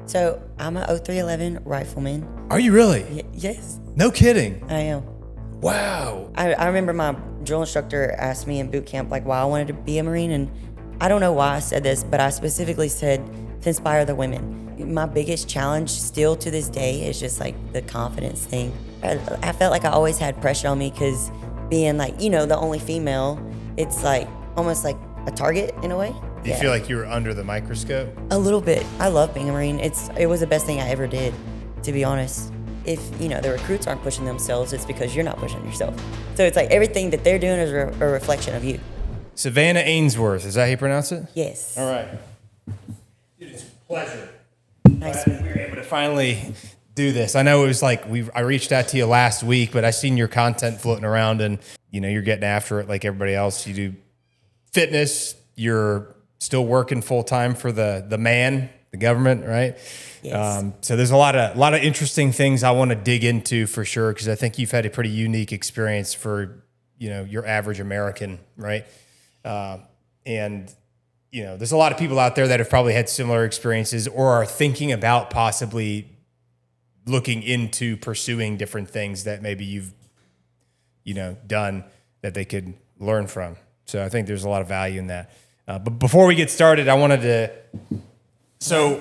So I'm a 0311 rifleman. Are you really? Yes, No kidding. I am. Wow. I remember my drill instructor asked me in boot camp like why I wanted to be a Marine, and I don't know why I said this, but I specifically said to inspire the women. My biggest challenge still to this day is just like the confidence thing. I felt like I always had pressure on me because being like, the only female, it's like almost like a target in a way. Do you feel like you were under the microscope? A little bit. I love being a Marine. It was the best thing I ever did, to be honest. If, the recruits aren't pushing themselves, it's because you're not pushing yourself. So it's like everything that they're doing is a reflection of you. Savanna Ainsworth, is that how you pronounce it? Yes. All right. Dude, it's a pleasure. Nice. Glad we were able to finally do this. I know it was like I reached out to you last week, but I seen your content floating around, and you're getting after it like everybody else. You do fitness. You're still working full time for the man, the government, right? Yes. So there's a lot of interesting things I want to dig into for sure, because I think you've had a pretty unique experience for your average American, right? And there's a lot of people out there that have probably had similar experiences or are thinking about possibly looking into pursuing different things that maybe you've done that they could learn from. So I think there's a lot of value in that. But before we get started, I wanted to. So,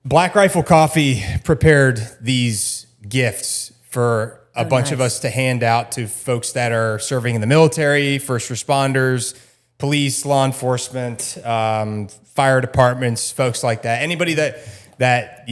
Black Rifle Coffee prepared these gifts for a bunch of us to hand out to folks that are serving in the military, first responders, police, law enforcement, fire departments, folks like that. Anybody that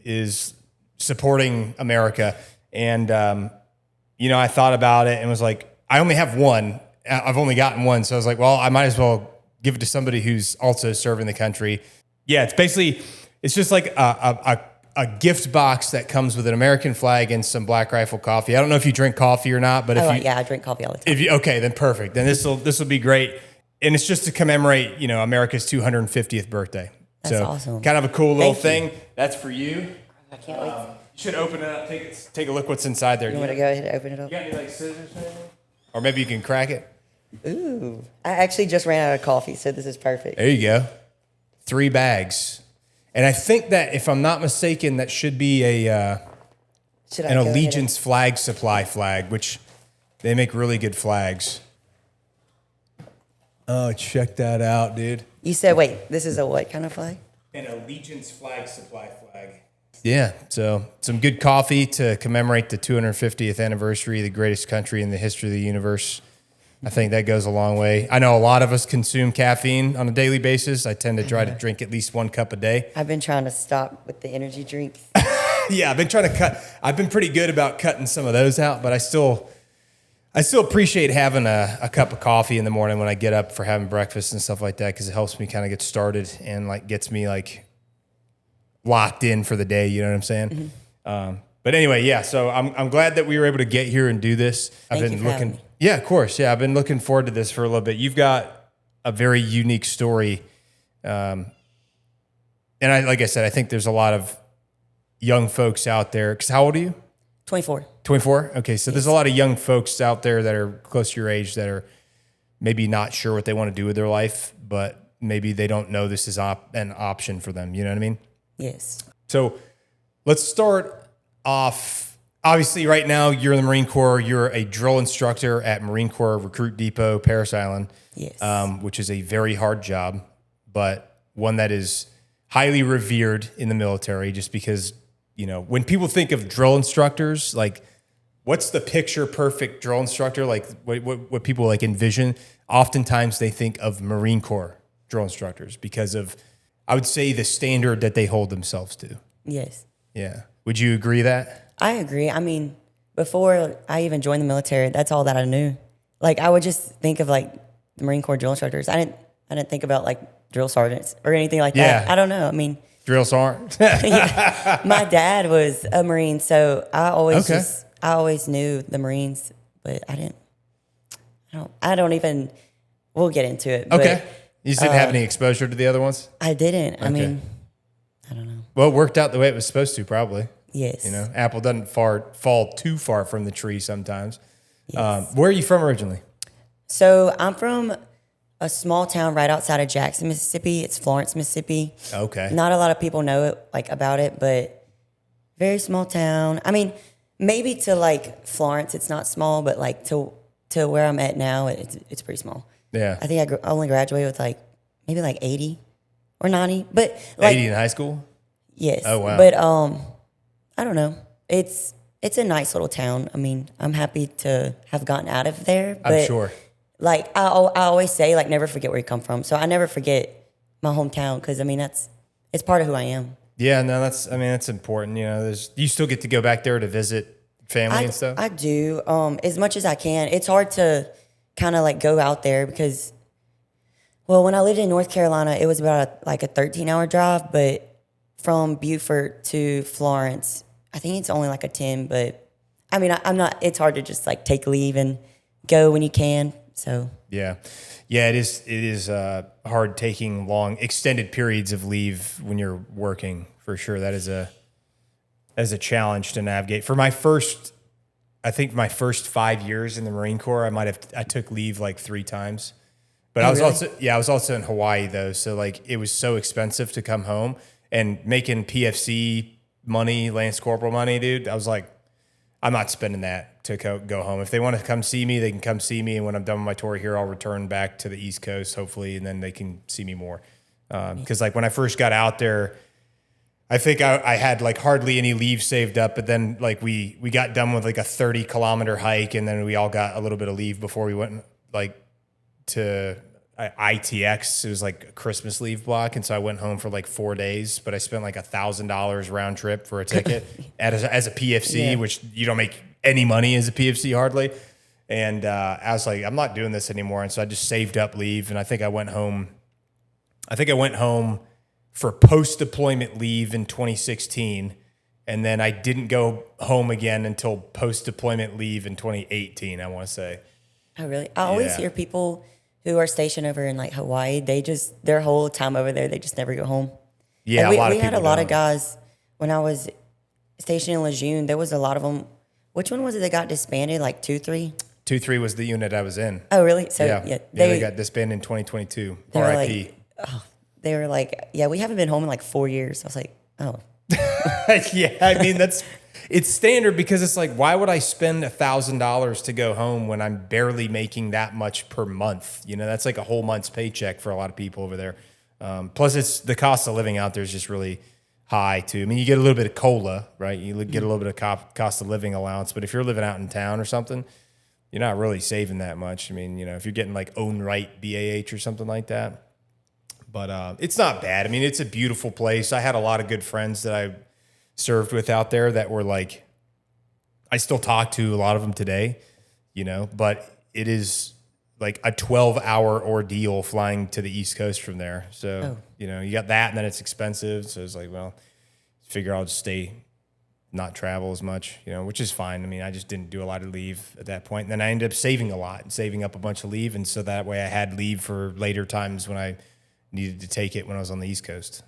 is supporting America. And I thought about it and was like, I only have one. I've only gotten one, so I was like, well, I might as well give it to somebody who's also serving the country. Yeah, it's just like a gift box that comes with an American flag and some Black Rifle coffee. I don't know if you drink coffee or not, but I drink coffee all the time. Okay, then perfect. Then this will be great, and it's just to commemorate America's 250th birthday. That's awesome. Kind of a cool little thing. That's for you. I can't wait. You should open it up. Take a look what's inside there. You want to go ahead and open it up? You got any scissors or anything? Or maybe you can crack it. Ooh. I actually just ran out of coffee, so this is perfect. There you go. 3 bags. And I think that, if I'm not mistaken, that should be an Allegiance flag supply flag, which they make really good flags. Oh, check that out, dude. You said, wait, this is a what kind of flag? An Allegiance flag supply flag. Yeah, so some good coffee to commemorate the 250th anniversary of the greatest country in the history of the universe. I think that goes a long way. I know a lot of us consume caffeine on a daily basis. I tend to try to drink at least 1 cup a day. I've been trying to stop with the energy drinks. Yeah, I've been trying to cut. I've been pretty good about cutting some of those out, but I still appreciate having a cup of coffee in the morning when I get up for having breakfast and stuff like that, because it helps me kind of get started and gets me locked in for the day. You know what I'm saying? Mm-hmm. But anyway, yeah. So I'm glad that we were able to get here and do this. Thank you for having me. Yeah, of course. Yeah, I've been looking forward to this for a little bit. You've got a very unique story, and like I said, I think there's a lot of young folks out there. Because how old are you? 24. 24. Okay, so there's a lot of young folks out there that are close to your age that are maybe not sure what they want to do with their life, but maybe they don't know this is an option for them. You know what I mean? Yes. So let's start off. Obviously, right now, you're in the Marine Corps. You're a drill instructor at Marine Corps Recruit Depot, Parris Island, yes. Which is a very hard job, but one that is highly revered in the military just because, when people think of drill instructors, what's the picture perfect drill instructor? What people envision? Oftentimes, they think of Marine Corps drill instructors because of, I would say, the standard that they hold themselves to. Yes. Yeah. Would you agree that? I agree. I mean, before I even joined the military, that's all that I knew. I would just think of the Marine Corps drill instructors. I didn't think about drill sergeants or anything like that. I don't know. I mean, drill sergeant. Yeah. My dad was a Marine, so I always knew the Marines, but I don't even. We'll get into it. Okay. But, you just didn't have any exposure to the other ones? I didn't. Okay. I mean, I don't know. Well, it worked out the way it was supposed to, probably. Yes. Apple doesn't fall too far from the tree sometimes. Yes. Where are you from originally? So I'm from a small town right outside of Jackson, Mississippi. It's Florence, Mississippi. Okay. Not a lot of people know it, like, about it, but very small town. I mean, maybe to like Florence, it's not small, but like to where I'm at now, it's pretty small. Yeah. I think I only graduated with like maybe like 80 or 90, but like 80 in high school? yes. Oh, wow. But I don't know. It's a nice little town. I mean, I'm happy to have gotten out of there. But I'm sure. Like I always say, like, never forget where you come from. So I never forget my hometown because I mean it's part of who I am. Yeah, no, that's important. You know, you still get to go back there to visit family and stuff. I do as much as I can. It's hard to kind of like go out there because, well, when I lived in North Carolina, it was about a 13-hour drive, but from Beaufort to Florence, I think it's only like a 10. But I mean, I'm not. It's hard to just like take leave and go when you can. So yeah, it is hard taking long extended periods of leave when you're working, for sure. That is a challenge to navigate. For my first 5 years in the Marine Corps, I took leave like 3 times. But I was also in Hawaii though, so like it was so expensive to come home, and making PFC money, Lance Corporal money, dude. I was like, I'm not spending that to go home. If they want to come see me, they can come see me. And when I'm done with my tour here, I'll return back to the East Coast, hopefully, and then they can see me more. Because like when I first got out there, I think I had like hardly any leave saved up. But then like we got done with like a 30-kilometer hike, and then we all got a little bit of leave before we went like to ITX. It was like a Christmas leave block, and so I went home for like 4 days. But I spent like $1,000 round trip for a ticket as a PFC, which you don't make any money as a PFC hardly. And I was like, I'm not doing this anymore, and so I just saved up leave. And I think I went home for post-deployment leave in 2016, and then I didn't go home again until post-deployment leave in 2018. I want to say. Oh, really? I always hear people who are stationed over in like Hawaii, their whole time over there, they just never go home. Yeah, like we had a lot of guys when I was stationed in Lejeune. There was a lot of them. Which one was it that got disbanded? Like 2-3? 2-3 was the unit I was in. Oh, really? So they got disbanded in 2022. RIP. They were like, yeah, we haven't been home in like 4 years. I was like, oh. Yeah, I mean it's standard because it's like, why would I spend $1,000 to go home when I'm barely making that much per month? You know, that's like a whole month's paycheck for a lot of people over there. Plus, it's the cost of living out there is just really high too. I mean, you get a little bit of COLA, right? You get a little bit of cost of living allowance, but if you're living out in town or something, you're not really saving that much. I mean, you know, if you're getting like own right BAH or something like that, but it's not bad. I mean, it's a beautiful place. I had a lot of good friends that I served with out there that were like, I still talk to a lot of them today, you know, but it is like a 12-hour ordeal flying to the East Coast from there. So, you know, you got that, and then it's expensive. So it's like, well, figure I'll just not travel as much, you know, which is fine. I mean, I just didn't do a lot of leave at that point. And then I ended up saving a lot and saving up a bunch of leave. And so that way I had leave for later times when I needed to take it when I was on the East Coast.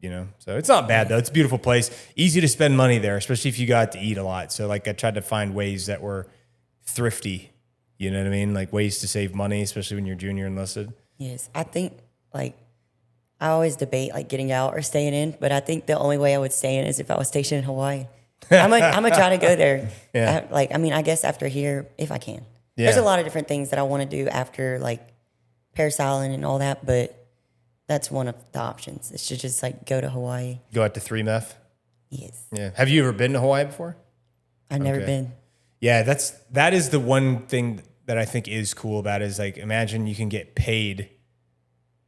You know, so it's not bad though. It's a beautiful place. Easy to spend money there, especially if you got to eat a lot. So like I tried to find ways that were thrifty. You know what I mean? Like ways to save money, especially when you're junior enlisted. Yes, I think like I always debate like getting out or staying in, but I think the only way I would stay in is if I was stationed in Hawaii. I'm gonna try to go there. Yeah. I guess after here if I can. Yeah. There's a lot of different things that I want to do after like parasailing and all that, but that's one of the options. It's to just like go to Hawaii. Go out to 3MEF? Yes. Yeah. Have you ever been to Hawaii before? I've never been. Yeah, that is the one thing that I think is cool about it is like imagine you can get paid,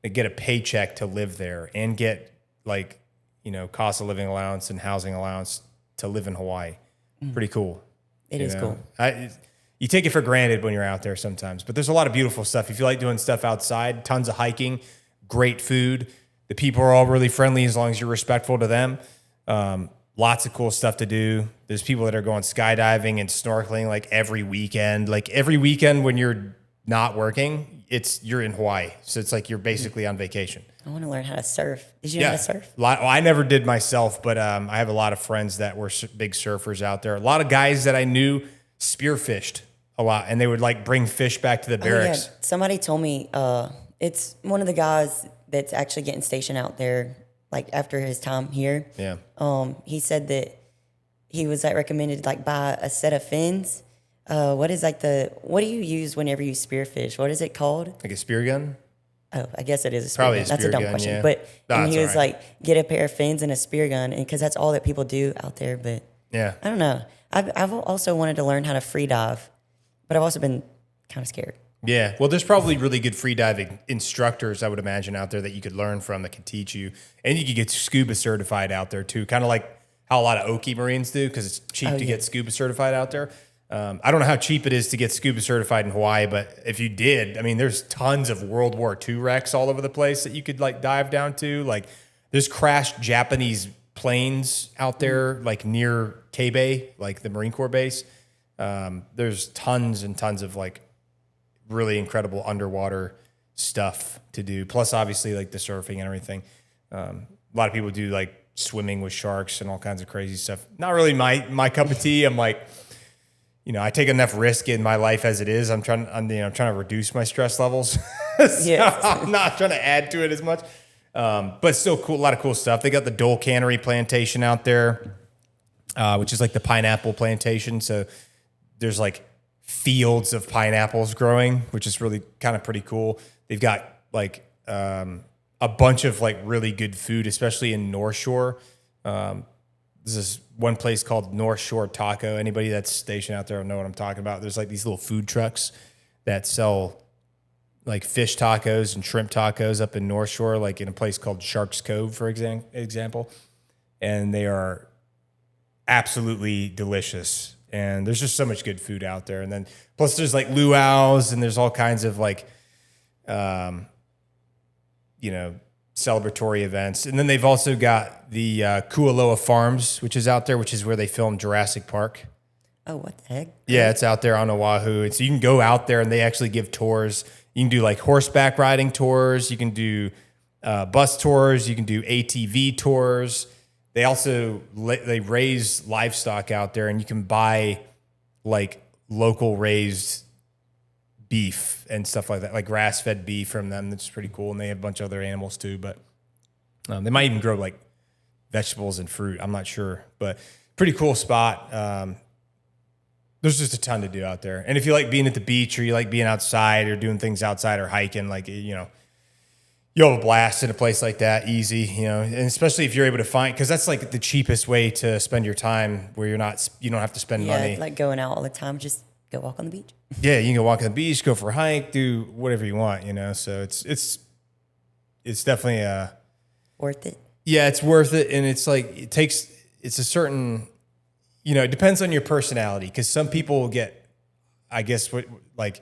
get a paycheck to live there and get like, you know, cost of living allowance and housing allowance to live in Hawaii. Pretty cool. It is cool. You take it for granted when you're out there sometimes, but there's a lot of beautiful stuff. If you like doing stuff outside, tons of hiking, great food. The people are all really friendly as long as you're respectful to them. Lots of cool stuff to do. There's people that are going skydiving and snorkeling like every weekend. Like every weekend when you're not working, you're in Hawaii. So it's like you're basically on vacation. I want to learn how to surf. Did you know how to surf? I never did myself, but I have a lot of friends that were big surfers out there. A lot of guys that I knew spearfished a lot, and they would like bring fish back to the barracks. Yeah. Somebody told me It's one of the guys that's actually getting stationed out there, like after his time here. Yeah. He said that he was like recommended like buy a set of fins. What do you use whenever you spearfish? What is it called? Like a spear gun? Oh, I guess it is a spear Probably gun. a That's a spear dumb gun, question. yeah. But No, and it's he was all right. like, get a pair of fins and a spear gun, and because that's all that people do out there. But Yeah. I don't know. I've also wanted to learn how to free dive, but I've also been kind of scared. Yeah. Well, there's probably really good free diving instructors, I would imagine, out there that you could learn from that can teach you. And you could get scuba certified out there too, kind of like how a lot of Okie Marines do, because it's cheap to get scuba certified out there. I don't know how cheap it is to get scuba certified in Hawaii, but if you did, I mean, there's tons of World War II wrecks all over the place that you could like dive down to. Like there's crashed Japanese planes out there, like near K-Bay, like the Marine Corps base. There's tons and tons of like really incredible underwater stuff to do. Plus, obviously, like the surfing and everything. A lot of people do like swimming with sharks and all kinds of crazy stuff. Not really my cup of tea. I'm like, I take enough risk in my life as it is. I'm trying to reduce my stress levels. So I'm not trying to add to it as much. But still cool. A lot of cool stuff. They got the Dole Cannery plantation out there, which is like the pineapple plantation. So there's like fields of pineapples growing, which is really kind of pretty cool. They've got like a bunch of like really good food, especially in North Shore. There's this one place called North Shore Taco. Anybody that's stationed out there will know what I'm talking about. There's like these little food trucks that sell like fish tacos and shrimp tacos up in North Shore, like in a place called Sharks Cove, for example. And they are absolutely delicious. And there's just so much good food out there. And then plus there's like luau's and there's all kinds of like, celebratory events. And then they've also got the Kualoa Farms, which is out there, which is where they filmed Jurassic Park. Oh, what the heck? Yeah, it's out there on Oahu. And so you can go out there and they actually give tours. You can do like horseback riding tours. You can do bus tours. You can do ATV tours. They also they raise livestock out there, and you can buy like local raised beef and stuff like that, like grass-fed beef from them. That's pretty cool. And they have a bunch of other animals too, but they might even grow like vegetables and fruit. I'm not sure, but pretty cool spot. There's just a ton to do out there. And if you like being at the beach or you like being outside or doing things outside or hiking, like, you'll have a blast in a place like that, easy, and especially if you're able to find, because that's like the cheapest way to spend your time where you don't have to spend money. Yeah, like going out all the time, just go walk on the beach. Yeah, you can go walk on the beach, go for a hike, do whatever you want, so it's definitely worth it. Yeah, it's worth it. And it's like, it's a certain, it depends on your personality, because some people get, I guess, like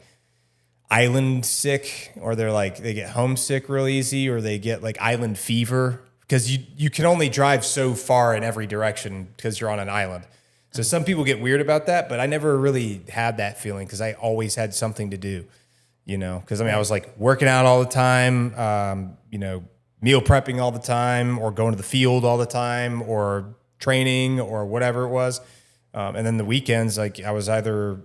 island sick, or they get homesick real easy, or they get like island fever, because you can only drive so far in every direction because you're on an island. So some people get weird about that, but I never really had that feeling because I always had something to do, because I was like working out all the time, meal prepping all the time, or going to the field all the time, or training, or whatever it was. And then the weekends, like I was either,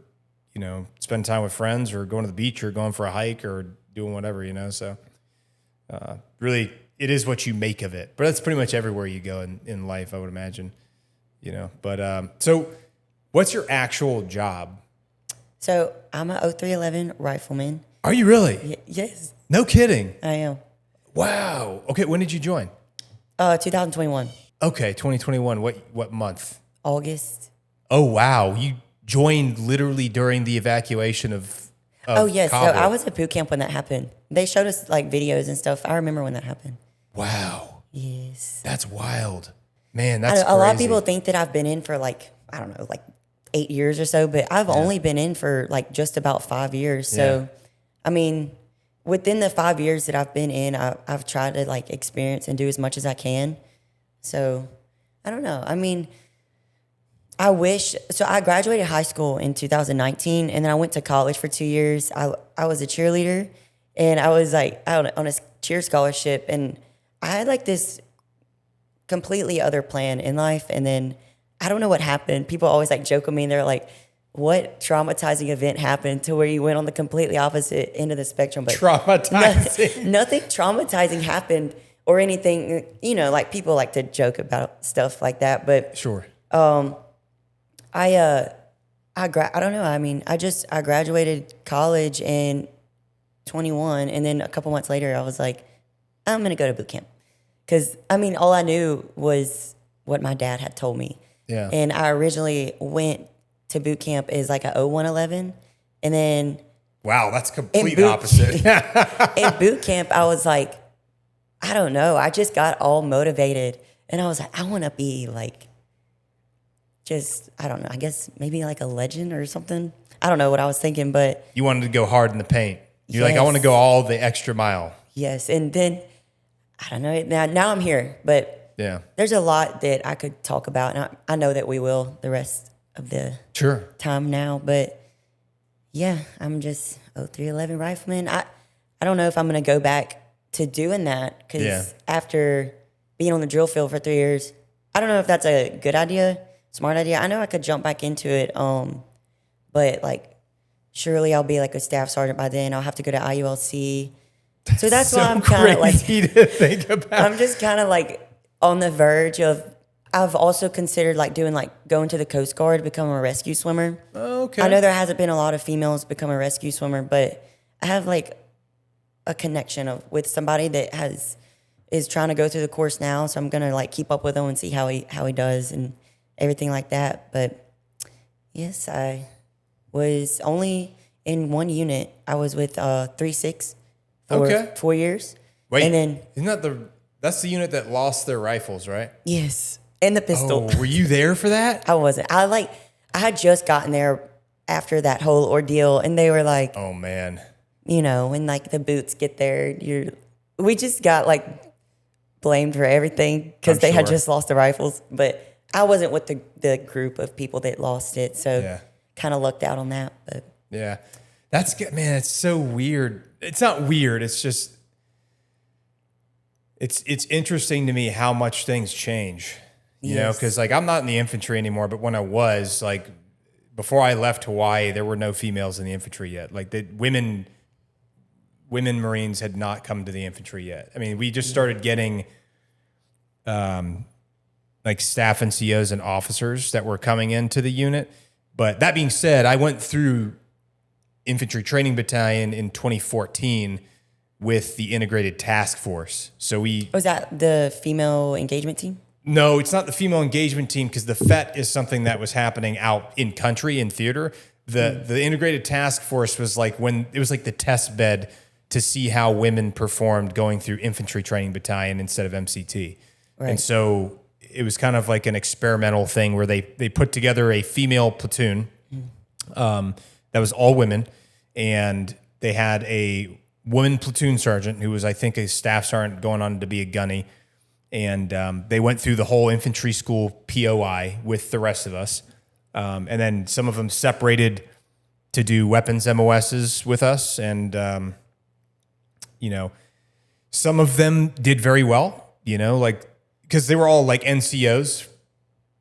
spending time with friends, or going to the beach, or going for a hike, or doing whatever, So really, it is what you make of it. But that's pretty much everywhere you go in life, I would imagine. But so what's your actual job? So I'm a 0311 rifleman. Are you really? Yes. No kidding. I am. Wow. Okay. When did you join? 2021. Okay. 2021. What month? August. Oh, wow. You joined literally during the evacuation of Oh, yes. Kabul. So I was at boot camp when that happened. They showed us like videos and stuff. I remember when that happened. Wow. Yes. That's wild. Man, that's a lot of crazy. people think that I've been in for like 8 years or so, but I've only been in for like just about 5 years. So, within the 5 years that I've been in, I've tried to like experience and do as much as I can. So, I don't know. I wish, so I graduated high school in 2019, and then I went to college for 2 years. I was a cheerleader, and I was like on a cheer scholarship, and I had like this completely other plan in life, and then I don't know what happened. People always like joke with me, and they're like, what traumatizing event happened to where you went on the completely opposite end of the spectrum. But Traumatizing. nothing traumatizing happened or anything. You know, like people like to joke about stuff like that. But Sure. I don't know. I mean, I graduated college in 21, and then a couple months later, I was like, I'm gonna go to boot camp, because I mean, all I knew was what my dad had told me. Yeah. And I originally went to boot camp as like a 0111, and then Wow, that's complete opposite. in boot camp, I was like, I don't know. I just got all motivated, and I was like, I want to be like, just, I don't know. I guess maybe like a legend or something. I don't know what I was thinking, but You wanted to go hard in the paint. You're like, I Yes. want to go all the extra mile. yes. And then I don't know. Now I'm here, but Yeah. there's a lot that I could talk about, and I know that we will the rest of the Sure. time now. But yeah, I'm just 0311 Rifleman. I don't know if I'm going to go back to doing that, because Yeah. after being on the drill field for 3 years, I don't know if that's a good idea, smart idea. I know I could jump back into it, but like surely I'll be like a staff sergeant by then. I'll have to go to IULC. So that's why I'm kind of like, crazy to think about. I'm just kind of like on the verge of, I've also considered like doing like going to the Coast Guard, becoming a rescue swimmer. Okay. I know there hasn't been a lot of females become a rescue swimmer, but I have like a connection with somebody that is trying to go through the course now. So I'm gonna like keep up with him and see how he does and everything like that. But yes, I was only in one unit. I was with 3-6 for Okay. 4 years. Wait, and then that's the unit that lost their rifles, right? yes, and the pistol. Oh, were you there for that? I wasn't. I had just gotten there after that whole ordeal, and they were like, Oh man. you know, when like the boots get there, we just got like blamed for everything because I'm they had sure. just lost the rifles. But I wasn't with the group of people that lost it, so Yeah. kind of lucked out on that. But Yeah. That's good, man. It's so weird. It's not weird. It's just, it's interesting to me how much things change, you know, Yes. because like I'm not in the infantry anymore, but when I was, like, before I left Hawaii, there were no females in the infantry yet. Like the women Marines had not come to the infantry yet. I mean, we just started getting like staff NCOs and officers that were coming into the unit. But that being said, I went through Infantry Training Battalion in 2014 with the Integrated Task Force. So was that the female engagement team? no, it's not the female engagement team, because the FET is something that was happening out in country in theater. The Integrated Task Force was like when it was like the test bed to see how women performed going through Infantry Training Battalion instead of MCT. Right. And so it was kind of like an experimental thing where they put together a female platoon that was all women, and they had a woman platoon sergeant who was, I think, a staff sergeant going on to be a gunny. And they went through the whole infantry school POI with the rest of us. And then some of them separated to do weapons MOSs with us. And, you know, some of them did very well, you know, like, because they were all like NCOs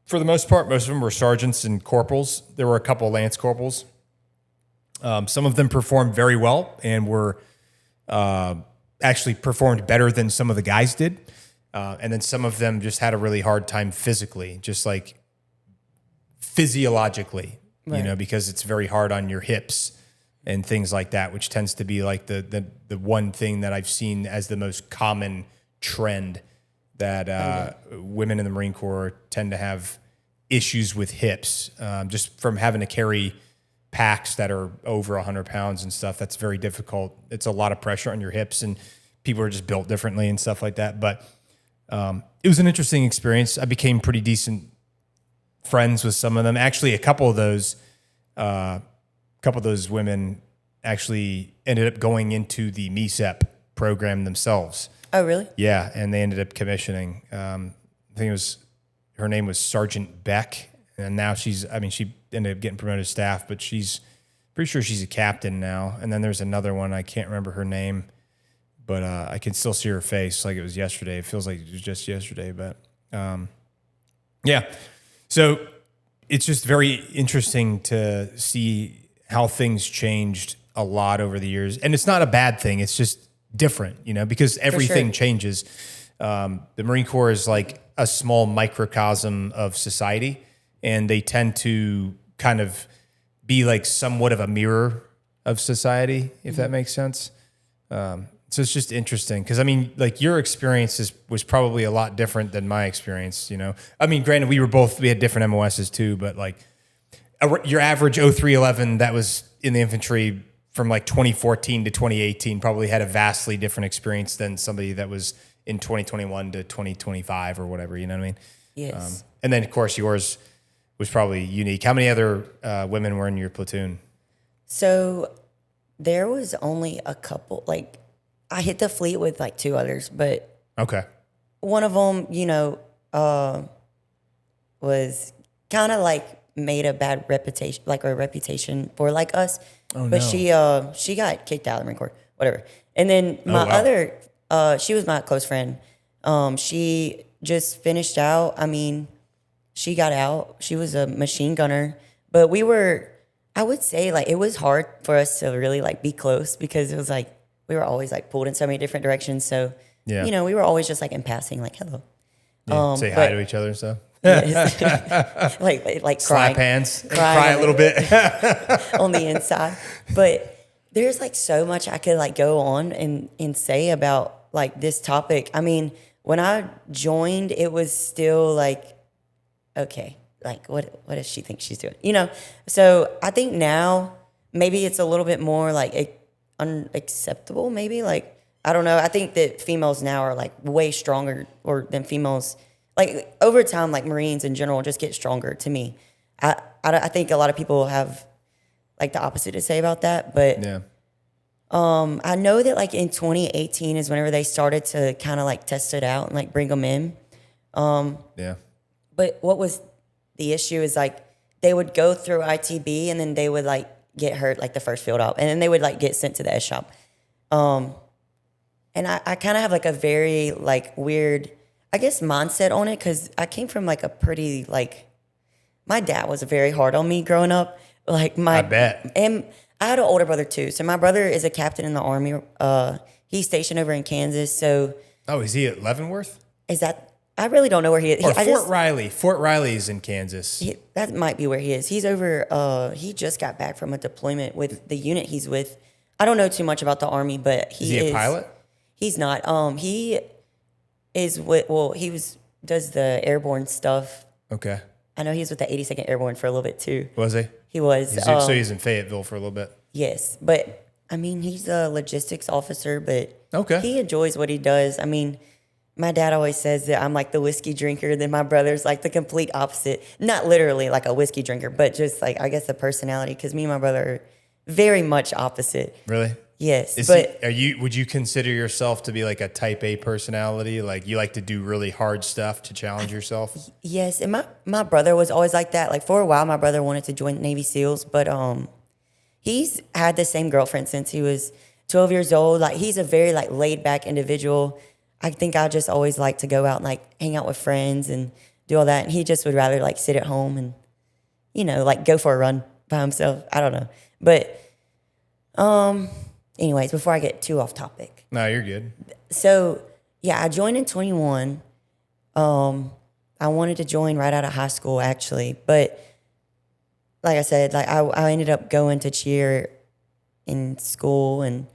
for the most part. Most of them were sergeants and corporals. There were a couple of lance corporals. Some of them performed very well and were actually performed better than some of the guys did. And then some of them just had a really hard time physically, just like physiologically, you know, because it's very hard on your hips and things like that, which tends to be like the one thing that I've seen as the most common trend, that women in the Marine Corps tend to have issues with hips, just from having to carry packs that are over 100 pounds and stuff. That's very difficult. It's a lot of pressure on your hips, and people are just built differently and stuff like that. But it was an interesting experience. I became pretty decent friends with some of them. Actually, a couple of those women actually ended up going into the MESEP program themselves. Oh, really? Yeah, and they ended up commissioning. I think her name was Sergeant Beck, and now she ended up getting promoted to staff, but she's pretty sure she's a captain now. And then there's another one, I can't remember her name, but I can still see her face like it was yesterday. It feels like it was just yesterday, but yeah. So it's just very interesting to see how things changed a lot over the years. And it's not a bad thing. It's just different, you know, because everything changes. The Marine Corps is like a small microcosm of society, and they tend to kind of be like somewhat of a mirror of society, if that makes sense. So it's just interesting because, I mean, like your experience was probably a lot different than my experience, you know? I mean, granted, we had different MOSs too, but like your average 0311 that was in the infantry from like 2014 to 2018 probably had a vastly different experience than somebody that was in 2021 to 2025 or whatever, you know what I mean? Yes. And then, of course, yours was probably unique. How many other women were in your platoon? So there was only a couple, like, I hit the fleet with like 2 others, but okay, one of them, you know, was kind of like made a bad reputation, like a reputation for like us. Oh, but no. she got kicked out of the Marine Corps, whatever. And then my other, she was my close friend. She just finished out. I mean, she got out. She was a machine gunner, but I would say like it was hard for us to really like be close because it was like we were always like pulled in so many different directions. So, you know, we were always just like in passing, like hello. Yeah, say hi to each other and stuff. Yes. like slap crying, hands, cry a little bit on the inside. But there's like so much I could like go on and say about like this topic. I mean, when I joined, it was still like, okay, like what does she think she's doing? You know? So I think now maybe it's a little bit more like unacceptable, maybe. Like, I don't know. I think that females now are like way stronger than females. Like over time, like Marines in general just get stronger to me. I think a lot of people have like the opposite to say about that. But yeah. I know that like in 2018 is whenever they started to kind of like test it out and like bring them in. Yeah. But what was the issue is like they would go through ITB and then they would like get hurt like the first field op, and then they would like get sent to the S shop. And I kind of have like a very like weird, I guess, mindset on it because I came from like a pretty like, my dad was very hard on me growing up. Like I bet. And I had an older brother too. So my brother is a captain in the Army. He's stationed over in Kansas. So is he at Leavenworth? Is that? I really don't know where he is. Or Fort Riley. Fort Riley is in Kansas. That might be where he is. He's over. He just got back from a deployment with the unit he's with. I don't know too much about the Army, but is he a pilot? He's not. He is with. Well, does the airborne stuff. Okay. I know he was with the 82nd Airborne for a little bit too. Was he? He was. So he's in Fayetteville for a little bit. Yes, but I mean, he's a logistics officer, but okay, he enjoys what he does. I mean, my dad always says that I'm like the whiskey drinker, then my brother's like the complete opposite. Not literally like a whiskey drinker, but just like, I guess, the personality, because me and my brother are very much opposite. Really? Yes. Would you consider yourself to be like a type A personality? Like you like to do really hard stuff to challenge yourself? Yes. And my brother was always like that. Like for a while, my brother wanted to join Navy SEALs, but he's had the same girlfriend since he was 12 years old. Like he's a very like laid back individual. I think I just always like to go out and like hang out with friends and do all that. And he just would rather like sit at home and, you know, like go for a run by himself. I don't know. But anyways, before I get too off topic. No, you're good. So yeah, I joined in 21. I wanted to join right out of high school actually. But like I said, like I ended up going to cheer in school, and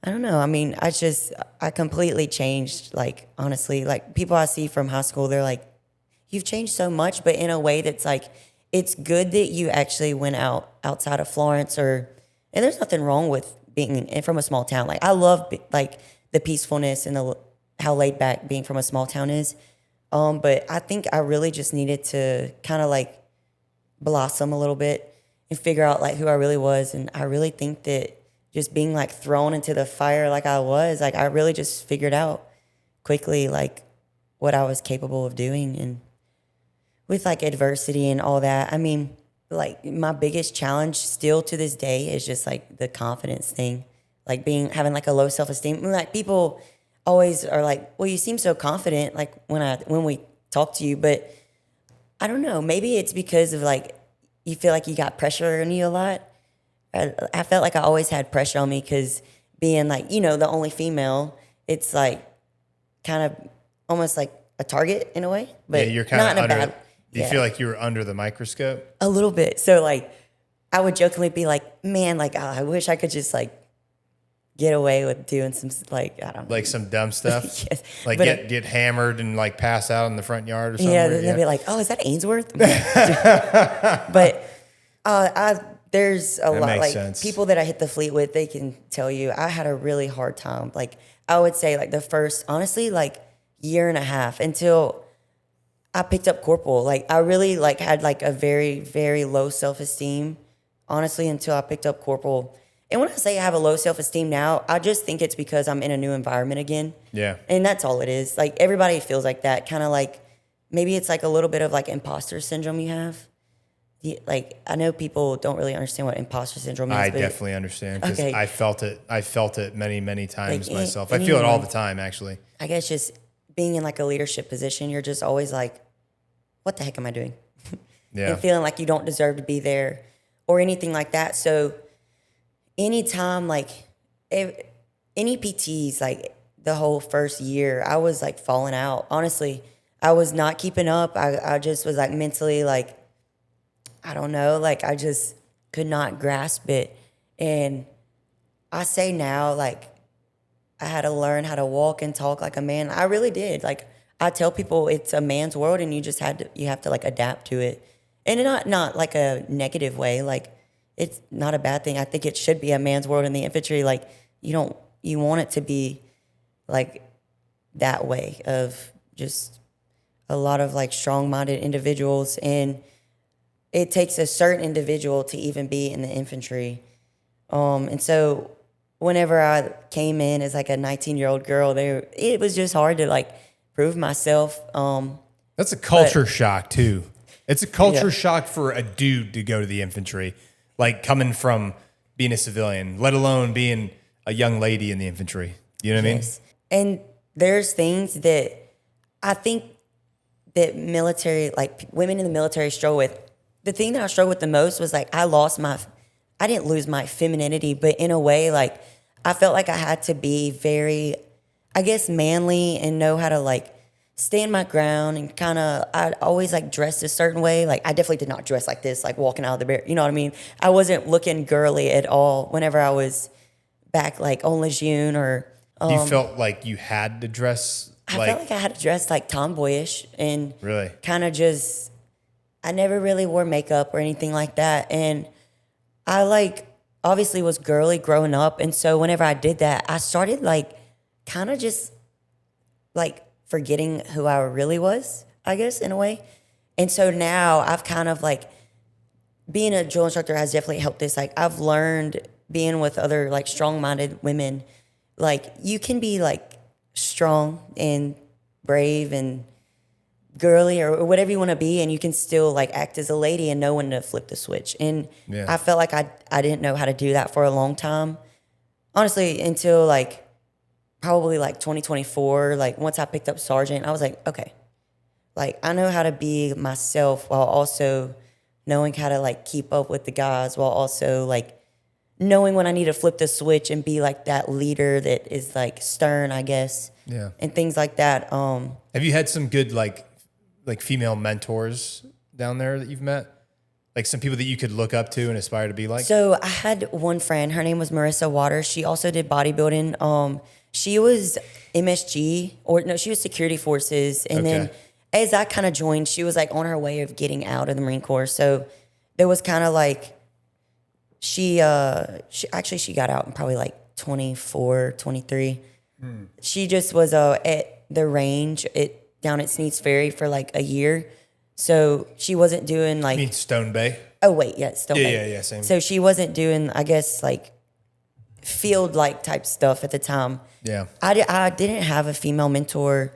I don't know. I mean, I completely changed, like, honestly. Like, people I see from high school, they're like, you've changed so much, but in a way that's like, it's good that you actually went outside of Florence, and there's nothing wrong with being from a small town. Like, I love, like, the peacefulness and how laid back being from a small town is. But I think I really just needed to kind of, like, blossom a little bit and figure out, like, who I really was. And I really think that just being like thrown into the fire like I was, like I really just figured out quickly like what I was capable of doing. And with like adversity and all that, I mean, like my biggest challenge still to this day is just like the confidence thing, like having like a low self-esteem. Like people always are like, well, you seem so confident like when we talk to you, but I don't know, maybe it's because of like you feel like you got pressure on you a lot. I felt like I always had pressure on me because being like, you know, the only female, it's like kind of almost like a target in a way, but you're kind not of in a under. bad. Do you feel like you were under the microscope? A little bit. So like, I would jokingly be like, man, like I wish I could just like get away with doing some like I don't know, Like some dumb stuff, yes. like But get hammered and like pass out in the front yard or something. yeah, then they'd be like, oh, is that Ainsworth? But there's a lot makes like sense. people that I hit the fleet with, they can tell you I had a really hard time. Like I would say like the first, honestly, like year and a half until I picked up corporal. Like I really like had like a very, very low self-esteem, honestly, until I picked up corporal. And when I say I have a low self-esteem now, I just think it's because I'm in a new environment again. Yeah. And that's all it is. Like everybody feels like that. Kind of like maybe it's like a little bit of like imposter syndrome you have. Like I know people don't really understand what imposter syndrome is. I definitely understand because Okay. I felt it many, many times Like, myself. I feel it all the time, actually. I guess just being in like a leadership position, you're just always like, what the heck am I doing? Yeah. And feeling like you don't deserve to be there or anything like that. So anytime like any PTs, like the whole first year, I was like falling out. Honestly, I was not keeping up. I just was like mentally like, I don't know, like I just could not grasp it. And I say now, like I had to learn how to walk and talk like a man. I really did. Like I tell people it's a man's world and you have to like adapt to it. And not like a negative way. Like it's not a bad thing. I think it should be a man's world in the infantry. Like you want it to be like that way of just a lot of like strong-minded individuals. And it takes a certain individual to even be in the infantry. And so whenever I came in as like a 19-year-old girl, it was just hard to like prove myself. That's a culture shock too. It's a culture shock for a dude to go to the infantry, like coming from being a civilian, let alone being a young lady in the infantry. You know what I mean? And there's things that I think that military, like women in the military struggle with. The thing that I struggled with the most was like I didn't lose my femininity, but in a way, like I felt like I had to be very, I guess, manly and know how to like stand my ground and kind of, I always like dressed a certain way. Like I definitely did not dress like this, like walking out of the bar, you know what I mean? I wasn't looking girly at all whenever I was back like on Lejeune or. You felt like you had to dress I felt like I had to dress like tomboyish and really kind of just, I never really wore makeup or anything like that. And I like obviously was girly growing up. And so whenever I did that, I started like kind of just like forgetting who I really was, I guess, in a way. And so now I've kind of like, being a drill instructor has definitely helped this. Like I've learned being with other like strong-minded women, like you can be like strong and brave and girly or whatever you want to be, and you can still like act as a lady and know when to flip the switch. And I felt like I didn't know how to do that for a long time, honestly, until like probably like 2024. Like once I picked up sergeant, I was like, okay, like I know how to be myself while also knowing how to like keep up with the guys, while also like knowing when I need to flip the switch and be like that leader that is like stern, I guess. Yeah. And things like that. Have you had some good like female mentors down there that you've met? Like some people that you could look up to and aspire to be like? So I had one friend, her name was Marissa Waters. She also did bodybuilding. She was MSG, or no, she was security forces. And then as I kind of joined, she was like on her way of getting out of the Marine Corps. So there was kind of like, she got out in probably like 24, 23. She just was at the range down at Sneed's Ferry for like a year. So she wasn't doing like... You mean Stone Bay? Oh, wait, yeah, Stone Bay. Yeah, same. So she wasn't doing, I guess, like field-like type stuff at the time. Yeah. I didn't have a female mentor.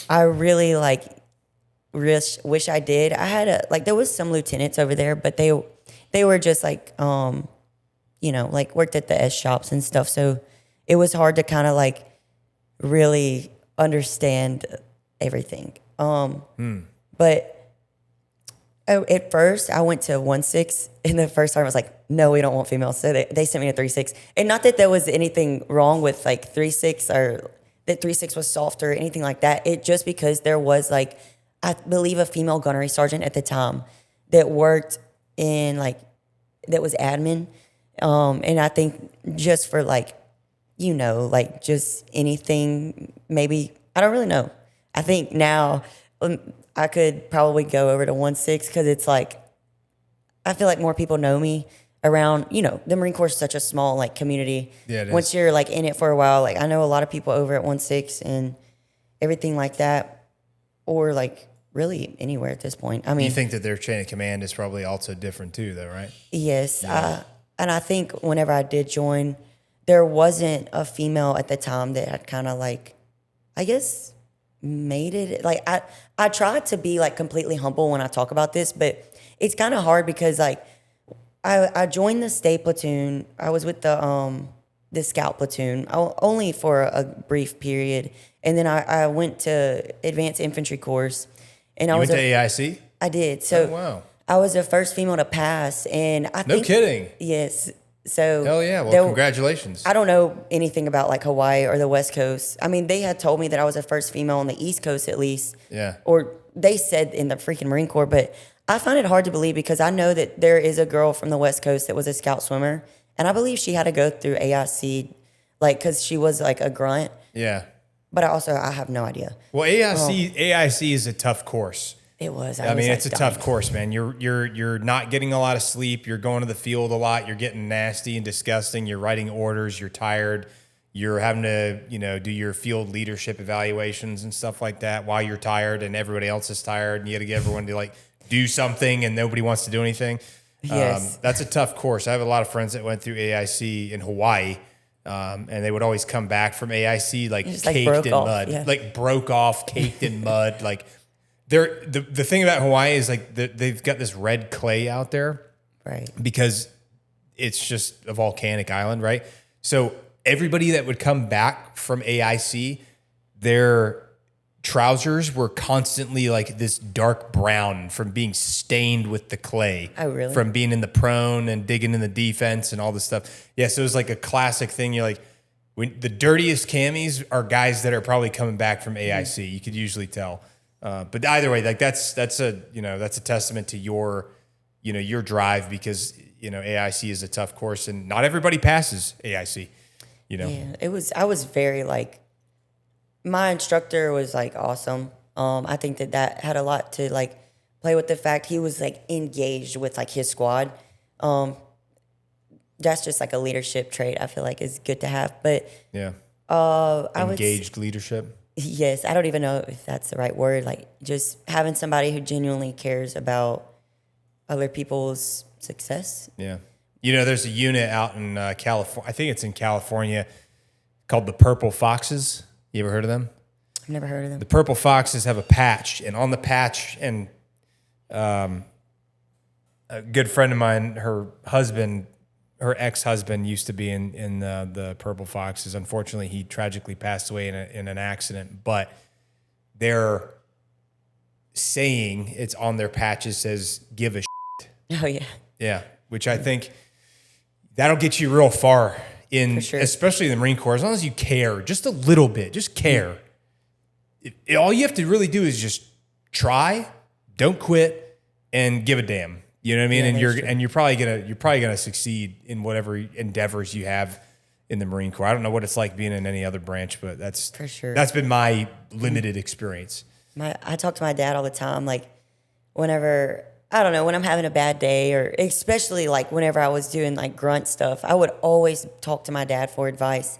I really like wish I did. I had there was some lieutenants over there, but they were just like, like worked at the S shops and stuff. So it was hard to kind of like really understand everything. But At first, I went to 1-6, and the first time I was like, no, we don't want females. So they sent me to 3-6. And not that there was anything wrong with like 3-6 or that 3-6 was soft or anything like that. It just because there was like, I believe a female gunnery sergeant at the time that worked in like, that was admin. And I think just for like, you know, like just anything, maybe, I don't really know. I think now I could probably go over to 1-6 because it's like, I feel like more people know me around, you know, the Marine Corps is such a small like community. Yeah, it is. Once you're like in it for a while, like I know a lot of people over at 1-6 and everything like that, or like really anywhere at this point. I mean, You think that their chain of command is probably also different too, though, right? yes. And I think whenever I did join, there wasn't a female at the time that had kind of like, I guess, made it. Like I tried to be like completely humble when I talk about this, but it's kind of hard because like I joined the state platoon. I was with the scout platoon only for a brief period, and then I went to Advanced Infantry Course, and I You was went to AIC? I did. So wow. I was the first female to pass, and I No think, kidding. yes. So Hell yeah. Well, congratulations. I don't know anything about like Hawaii or the West Coast. I mean, they had told me that I was the first female on the East Coast at least. Yeah. Or they said in the freaking Marine Corps, but I find it hard to believe because I know that there is a girl from the West Coast that was a scout swimmer, and I believe she had to go through AIC, like because she was like a grunt. Yeah. But I have no idea. Well, AIC is a tough course. It was. I mean, it's a tough course, man. You're not getting a lot of sleep. You're going to the field a lot. You're getting nasty and disgusting. You're writing orders. You're tired. You're having to, you know, do your field leadership evaluations and stuff like that while you're tired and everybody else is tired, and you got to get everyone to like do something and nobody wants to do anything. Yes. That's a tough course. I have a lot of friends that went through AIC in Hawaii, and they would always come back from AIC like Just, caked broke in off, mud, yeah. like broke off, caked in mud, like. The thing about Hawaii is like they've got this red clay out there, Right. because it's just a volcanic island, right? So everybody that would come back from AIC, their trousers were constantly like this dark brown from being stained with the clay. Oh, really? From being in the prone and digging in the defense and all this stuff. Yeah, so it was like a classic thing. You're like, the dirtiest camis are guys that are probably coming back from AIC. You could usually tell. But either way, like that's a testament to your drive, because AIC is a tough course and not everybody passes AIC. Yeah, I was very like, my instructor was like awesome. I think that had a lot to like play with the fact he was like engaged with like his squad. That's just like a leadership trait I feel like is good to have. But yeah, engaged leadership. Yes, I don't even know if that's the right word. Like just having somebody who genuinely cares about other people's success. Yeah. There's a unit out in California. I think it's in California called the Purple Foxes. You ever heard of them? I've never heard of them. The Purple Foxes have a patch, and on the patch, and a good friend of mine, her ex-husband used to be in the Purple Foxes. Unfortunately, he tragically passed away in an accident. But their saying, it's on their patches, says, "Give a shit." Oh, yeah. Yeah, which I think that'll get you real far For sure. especially in the Marine Corps. As long as you care just a little bit, just care. All you have to really do is just try, don't quit, and give a damn. You know what I mean? Yeah, And you're probably gonna succeed in whatever endeavors you have in the Marine Corps. I don't know what it's like being in any other branch, but that's For sure. That's been my limited experience. I talk to my dad all the time, like whenever, I don't know, when I'm having a bad day, or especially like whenever I was doing like grunt stuff, I would always talk to my dad for advice.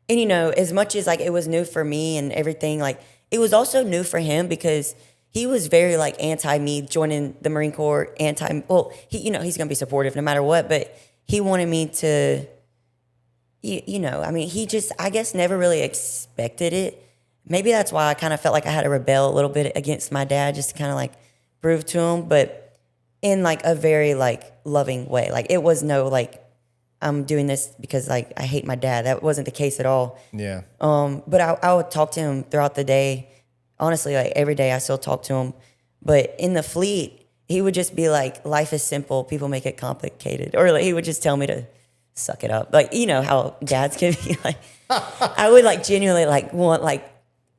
And as much as like it was new for me and everything, like it was also new for him because he was very like anti me joining the Marine Corps, he's going to be supportive no matter what, but he wanted me to, he just, I guess, never really expected it. Maybe that's why I kind of felt like I had to rebel a little bit against my dad, just to kind of like prove to him, but in like a very like loving way. Like it was no like, I'm doing this because like I hate my dad. That wasn't the case at all. Yeah. But I would talk to him throughout the day. Honestly, like every day I still talk to him. But in the fleet, he would just be like, life is simple, people make it complicated. Or like, he would just tell me to suck it up. Like, you know how dads can be like, I would like genuinely like want like,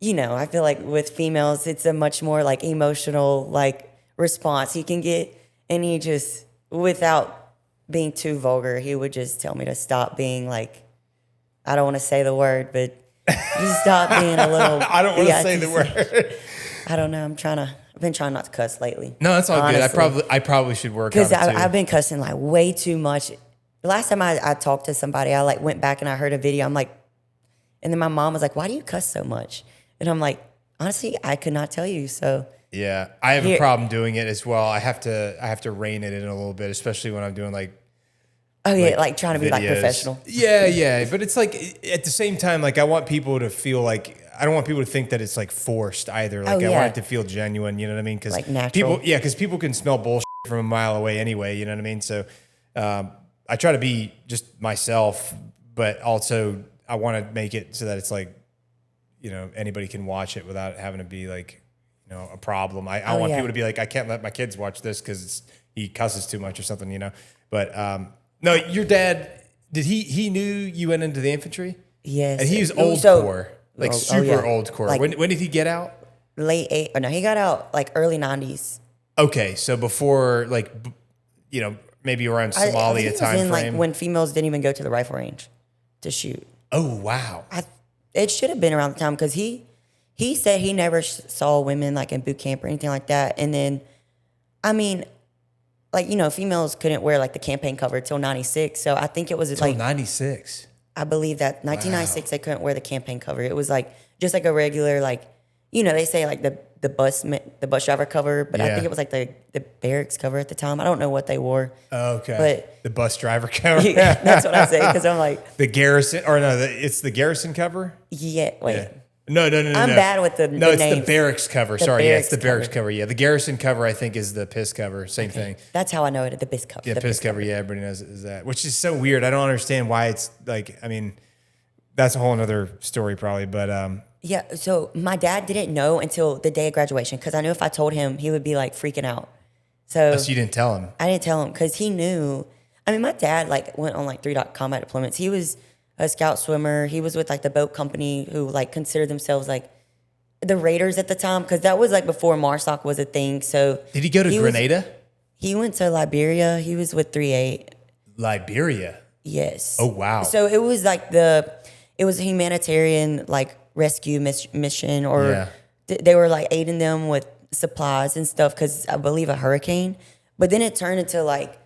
you know, I feel like with females, it's a much more like emotional like response he can get. And he just, without being too vulgar, he would just tell me to stop being like, I don't want to say the word, but just stop being a little. I don't want to say the word. I don't know. I've been trying not to cuss lately. No, that's all honestly. good. I probably should work on it too. Because I've been cussing like way too much. The last time I talked to somebody, I like went back and I heard a video. I'm like, and then my mom was like, "Why do you cuss so much?" And I'm like, honestly, I could not tell you. So yeah, I have a problem doing it as well. I have to rein it in a little bit, especially when I'm doing like. Oh yeah, like trying to be like videos. professional. Yeah, but it's like at the same time, like I want people to feel like I don't want people to think that it's like forced either. Like I want it to feel genuine. You know what I mean? Because like natural. People can smell bullshit from a mile away anyway. You know what I mean? So I try to be just myself, but also I want to make it so that it's like, you know, anybody can watch it without having to be like, you know, a problem. I want people to be like, I can't let my kids watch this because he cusses too much or something, you know. But no, your dad, he knew you went into the infantry? Yes. And he was old Corps, like super old Corps. Like, when did he get out? He got out like early 90s. Okay, so before like, you know, maybe around Somalia time frame. Like when females didn't even go to the rifle range to shoot. Oh, wow. It should have been around the time because he said he never saw women like in boot camp or anything like that. And then, I mean, like, you know, females couldn't wear like the campaign cover till 96. So I think it was like 96. I believe that 1996 they couldn't wear the campaign cover. It was like just like a regular like, you know, they say like the bus driver cover, but I think it was like the barracks cover at the time. I don't know what they wore. Oh, okay. But the bus driver cover. That's what I say because I'm like the garrison or no, it's the garrison cover. Yeah. Wait. Yeah. No. I'm bad with the it's names. the barracks cover. Sorry, it's the barracks cover. Yeah, the garrison cover I think is the piss cover. Same thing. That's how I know it. The piss cover. Yeah, piss cover. Yeah, everybody knows it is that. Which is so weird. I don't understand why it's like. I mean, that's a whole other story probably. But yeah. So my dad didn't know until the day of graduation because I knew if I told him, he would be like freaking out. So you didn't tell him. I didn't tell him because he knew. I mean, my dad like went on like 3 combat deployments. He was a scout swimmer. He was with like the boat company who like considered themselves like the Raiders at the time because that was like before MARSOC was a thing. So did he go to Grenada? He went to Liberia. He was with 3-8. Liberia. Yes. Oh wow. So it was like it was a humanitarian like rescue mission or they were like aiding them with supplies and stuff because I believe a hurricane. But then it turned into like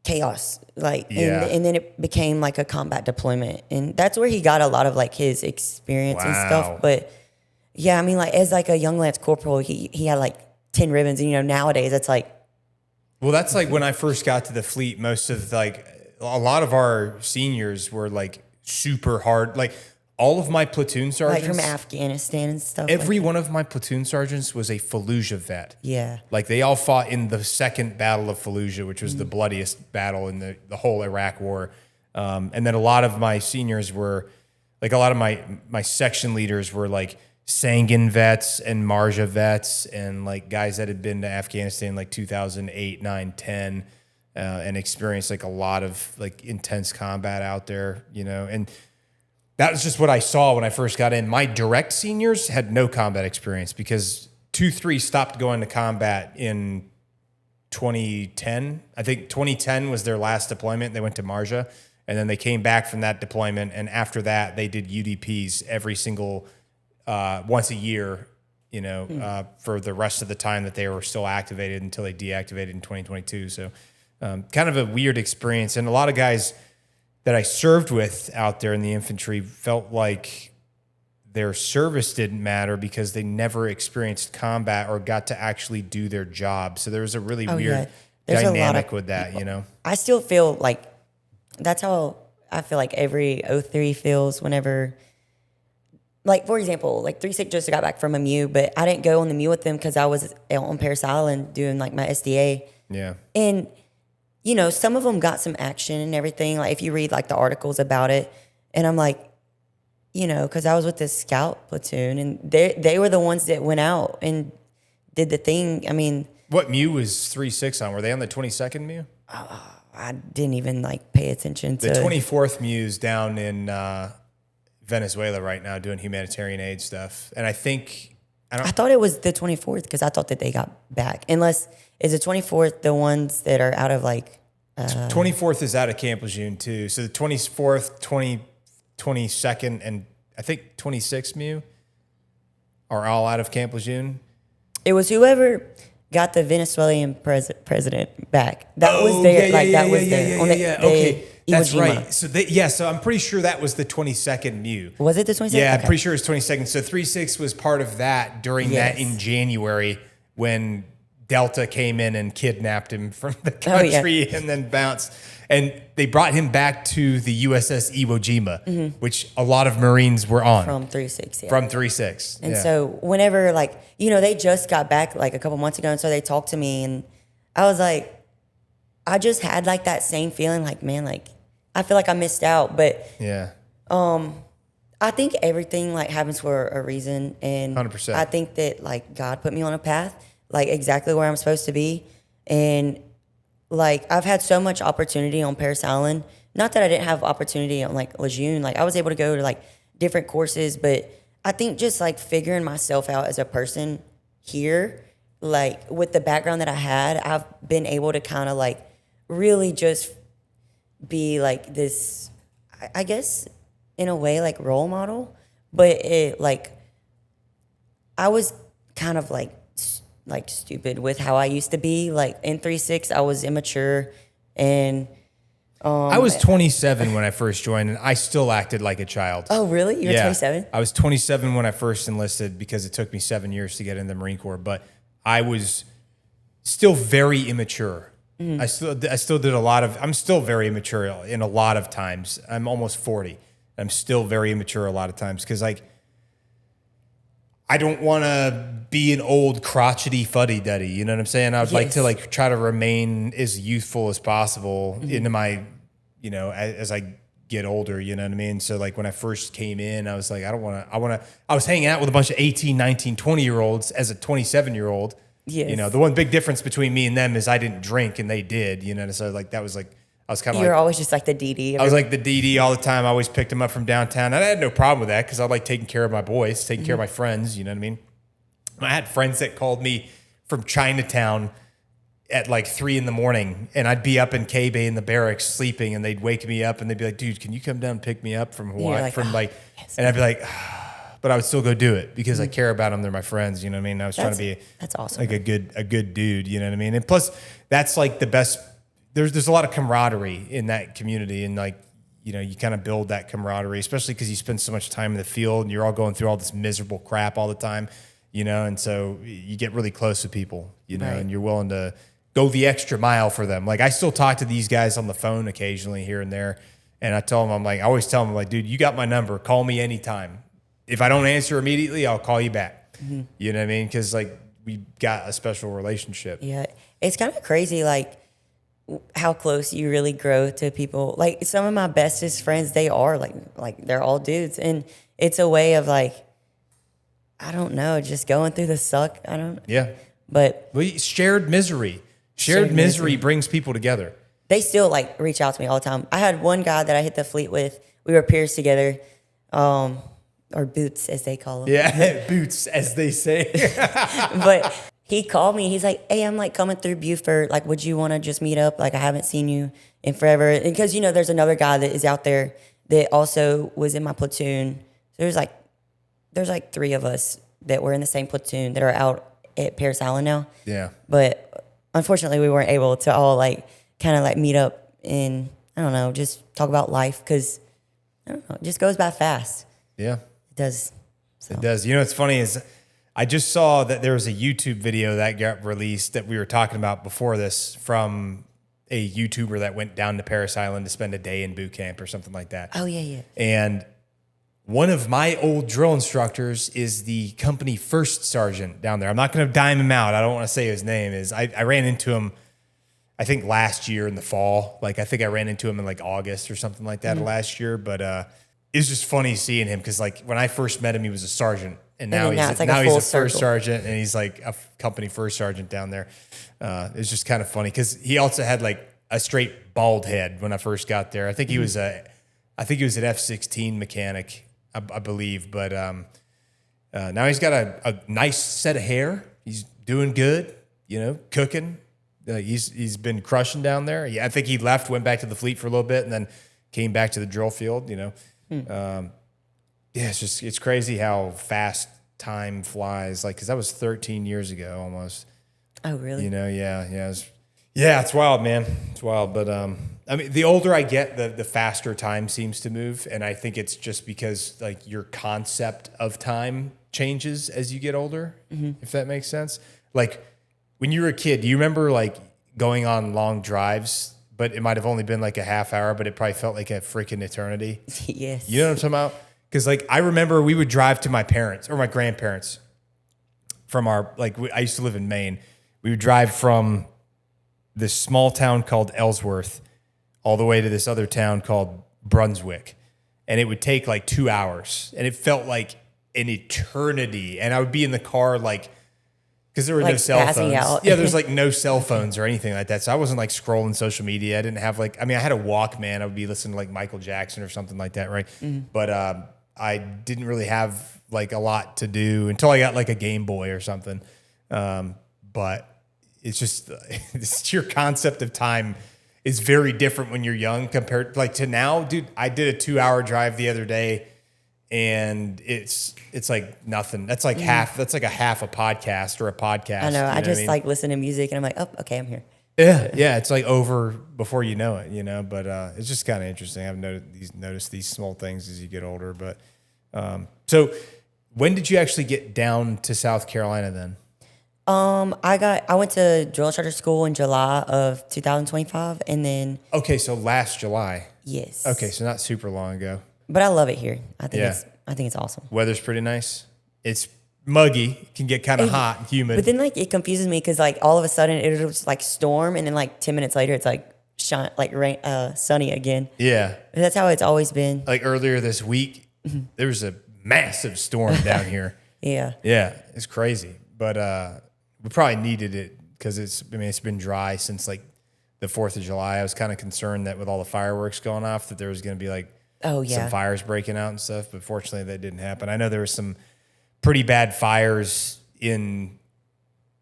chaos, like and then it became like a combat deployment, and that's where he got a lot of like his experience and stuff. But yeah, I mean, like as like a young lance corporal, he had like 10 ribbons, and you know nowadays that's like. Well, that's like when I first got to the fleet. Most of like a lot of our seniors were like super hard, like. All of my platoon sergeants, like from Afghanistan and stuff. Every one of my platoon sergeants was a Fallujah vet. Yeah, like they all fought in the second battle of Fallujah, which was the bloodiest battle in the whole Iraq War. And then a lot of my seniors were, like a lot of my section leaders were like Sangin vets and Marja vets and like guys that had been to Afghanistan like 2008, 9, 10, and experienced like a lot of like intense combat out there, you know, and. That was just what I saw when I first got in. My direct seniors had no combat experience because 2-3 stopped going to combat in 2010. I think 2010 was their last deployment. They went to Marja, and then they came back from that deployment. And after that, they did UDPs every single once a year, you know, for the rest of the time that they were still activated until they deactivated in 2022. So kind of a weird experience. And a lot of guys that I served with out there in the infantry felt like their service didn't matter because they never experienced combat or got to actually do their job. So there was a really weird dynamic with that, you know? I still feel like that's how I feel like every 03 feels whenever, like, for example, like 3-6 just got back from a MEU, but I didn't go on the MEU with them because I was on Paris Island doing like my SDA. Yeah. And you know, some of them got some action and everything. Like if you read like the articles about it, and I'm like, you know, because I was with this scout platoon, and they were the ones that went out and did the thing. I mean, What MEU was 3.6 on? Were they on the 22nd MEU? I didn't even like pay attention to The 24th MEU's down in Venezuela right now doing humanitarian aid stuff. And I thought it was the 24th because I thought that they got back. Unless, is the 24th the ones that are out of like... 24th is out of Camp Lejeune too. So the 24th, 22nd, and I think 26th MEU are all out of Camp Lejeune. It was whoever got the Venezuelan president back. That was there. Okay, that's right. So I'm pretty sure that was the 22nd MEU. Was it the 22nd? Yeah, I'm pretty sure it's 22nd. So 3.6 was part of that during that in January when Delta came in and kidnapped him from the country and then bounced. And they brought him back to the USS Iwo Jima, which a lot of Marines were on. From 3.6, From 3.6. And so whenever, like, they just got back like a couple months ago, and so they talked to me, and I was like, I just had like that same feeling, like, man, like, I feel like I missed out. But I think everything like happens for a reason. And 100%. I think that like God put me on a path, like exactly where I'm supposed to be. And like, I've had so much opportunity on Parris Island. Not that I didn't have opportunity on like Lejeune. Like, I was able to go to like different courses, but I think just like figuring myself out as a person here, like with the background that I had, I've been able to kind of like really just be like this, I guess in a way, like role model. But it like, I was kind of like stupid with how I used to be. Like in 3.6, I was immature, and I was 27 when I first joined, and I still acted like a child. Oh, really? You're 27? I was 27 when I first enlisted because it took me 7 years to get in the Marine Corps, but I was still very immature. I still did a lot of, I'm still very immature in a lot of times. I'm almost 40. I'm still very immature a lot of times because like, I don't want to be an old crotchety fuddy-duddy. You know what I'm saying? I would like to like try to remain as youthful as possible into my, as I get older, you know what I mean? So like when I first came in, I was like, I was hanging out with a bunch of 18, 19, 20-year-olds as a 27-year-old. Yes. The one big difference between me and them is I didn't drink and they did, so like that was like, I was kind of You're always just like the DD. I was like the DD all the time. I always picked them up from downtown. And I had no problem with that because I like taking care of my boys, taking care of my friends, you know what I mean? I had friends that called me from Chinatown at like 3 a.m, and I'd be up in K-Bay in the barracks sleeping, and they'd wake me up and they'd be like, dude, can you come down and pick me up from Hawaii? And I'd be like, but I would still go do it because I care about them. They're my friends, you know what I mean? I was trying to be that's awesome. Like a good dude, you know what I mean? And plus that's like the best. There's a lot of camaraderie in that community, and like, you kind of build that camaraderie, especially because you spend so much time in the field and you're all going through all this miserable crap all the time, and so you get really close with people, and you're willing to go the extra mile for them. Like I still talk to these guys on the phone occasionally here and there, and I tell them, I always tell them like, dude, you got my number, call me anytime. If I don't answer immediately, I'll call you back. You know what I mean? Because like we got a special relationship. Yeah, it's kind of crazy, like how close you really grow to people. Like some of my bestest friends, they are like they're all dudes, and it's a way of like, I don't know, just going through the suck. I don't. Yeah. But shared misery. Shared misery brings people together. They still like reach out to me all the time. I had one guy that I hit the fleet with. We were peers together, or boots as they call them. Yeah, boots as they say. But he called me. He's like, hey, I'm like coming through Buford. Like, would you want to just meet up? Like, I haven't seen you in forever. And because, there's another guy that is out there that also was in my platoon. So there's like 3 of us that were in the same platoon that are out at Parris Island now. Yeah. But unfortunately, we weren't able to all like kind of like meet up and, I don't know, just talk about life because, I don't know, it just goes by fast. Yeah. It does. So. It does. What's funny is I just saw that there was a YouTube video that got released that we were talking about before this from a YouTuber that went down to Parris Island to spend a day in boot camp or something like that. Oh, yeah. And one of my old drill instructors is the company first sergeant down there. I'm not going to dime him out. I don't want to say his name. I ran into him, I think last year in the fall. Like I think I ran into him in like August or something like that last year. But it's just funny seeing him because like when I first met him, he was a sergeant, and then now it's he's like a full a first circle. sergeant, and he's like a company first sergeant down there. It's just kind of funny because he also had like a straight bald head when I first got there. I think he was an F-16 mechanic, I believe, but now he's got a nice set of hair. He's doing good, cooking. He's been crushing down there. Yeah, I think he left, went back to the fleet for a little bit, and then came back to the drill field. It's crazy how fast time flies. Like, because that was 13 years ago almost. Oh, really? It's wild, man. It's wild. But I mean, the older I get, the faster time seems to move, and I think it's just because like your concept of time changes as you get older. If that makes sense. Like when you were a kid, do you remember like going on long drives? But it might have only been like a half hour, but it probably felt like a freaking eternity. Yes. You know what I'm talking about? Because like I remember we would drive to my parents or my grandparents from I used to live in Maine. We would drive from this small town called Ellsworth all the way to this other town called Brunswick. And it would take like 2 hours. And it felt like an eternity. And I would be in the car like, because there were no cell phones. Out. Yeah, there's like no cell phones or anything like that. So I wasn't like scrolling social media. I didn't have I had a Walkman. I would be listening to like Michael Jackson or something like that, right? But I didn't really have like a lot to do until I got like a Game Boy or something. But it's just your concept of time is very different when you're young compared like to now. Dude, I did a 2-hour drive the other day. And it's like nothing. That's like that's like a half a podcast or a podcast. I know. I just like listen to music and I'm like, oh, okay, I'm here. Yeah. It's like over before you know it, But it's just kind of interesting. I've noticed these small things as you get older. But so when did you actually get down to South Carolina then? I went to Drill Instructor School in July of 2025, and then. Okay, so last July. Yes. Okay, so not super long ago. But I love it here. I think it's awesome. Weather's pretty nice. It's muggy. It can get kind of hot and humid. But then like it confuses me because like all of a sudden it'll just like storm, and then like 10 minutes later it's like rain, sunny again. Yeah. That's how it's always been. Like earlier this week, there was a massive storm down here. Yeah. Yeah, it's crazy. But we probably needed it because it's been dry since like the 4th of July. I was kind of concerned that with all the fireworks going off that there was going to be like some fires breaking out and stuff, but fortunately that didn't happen. I know there were some pretty bad fires in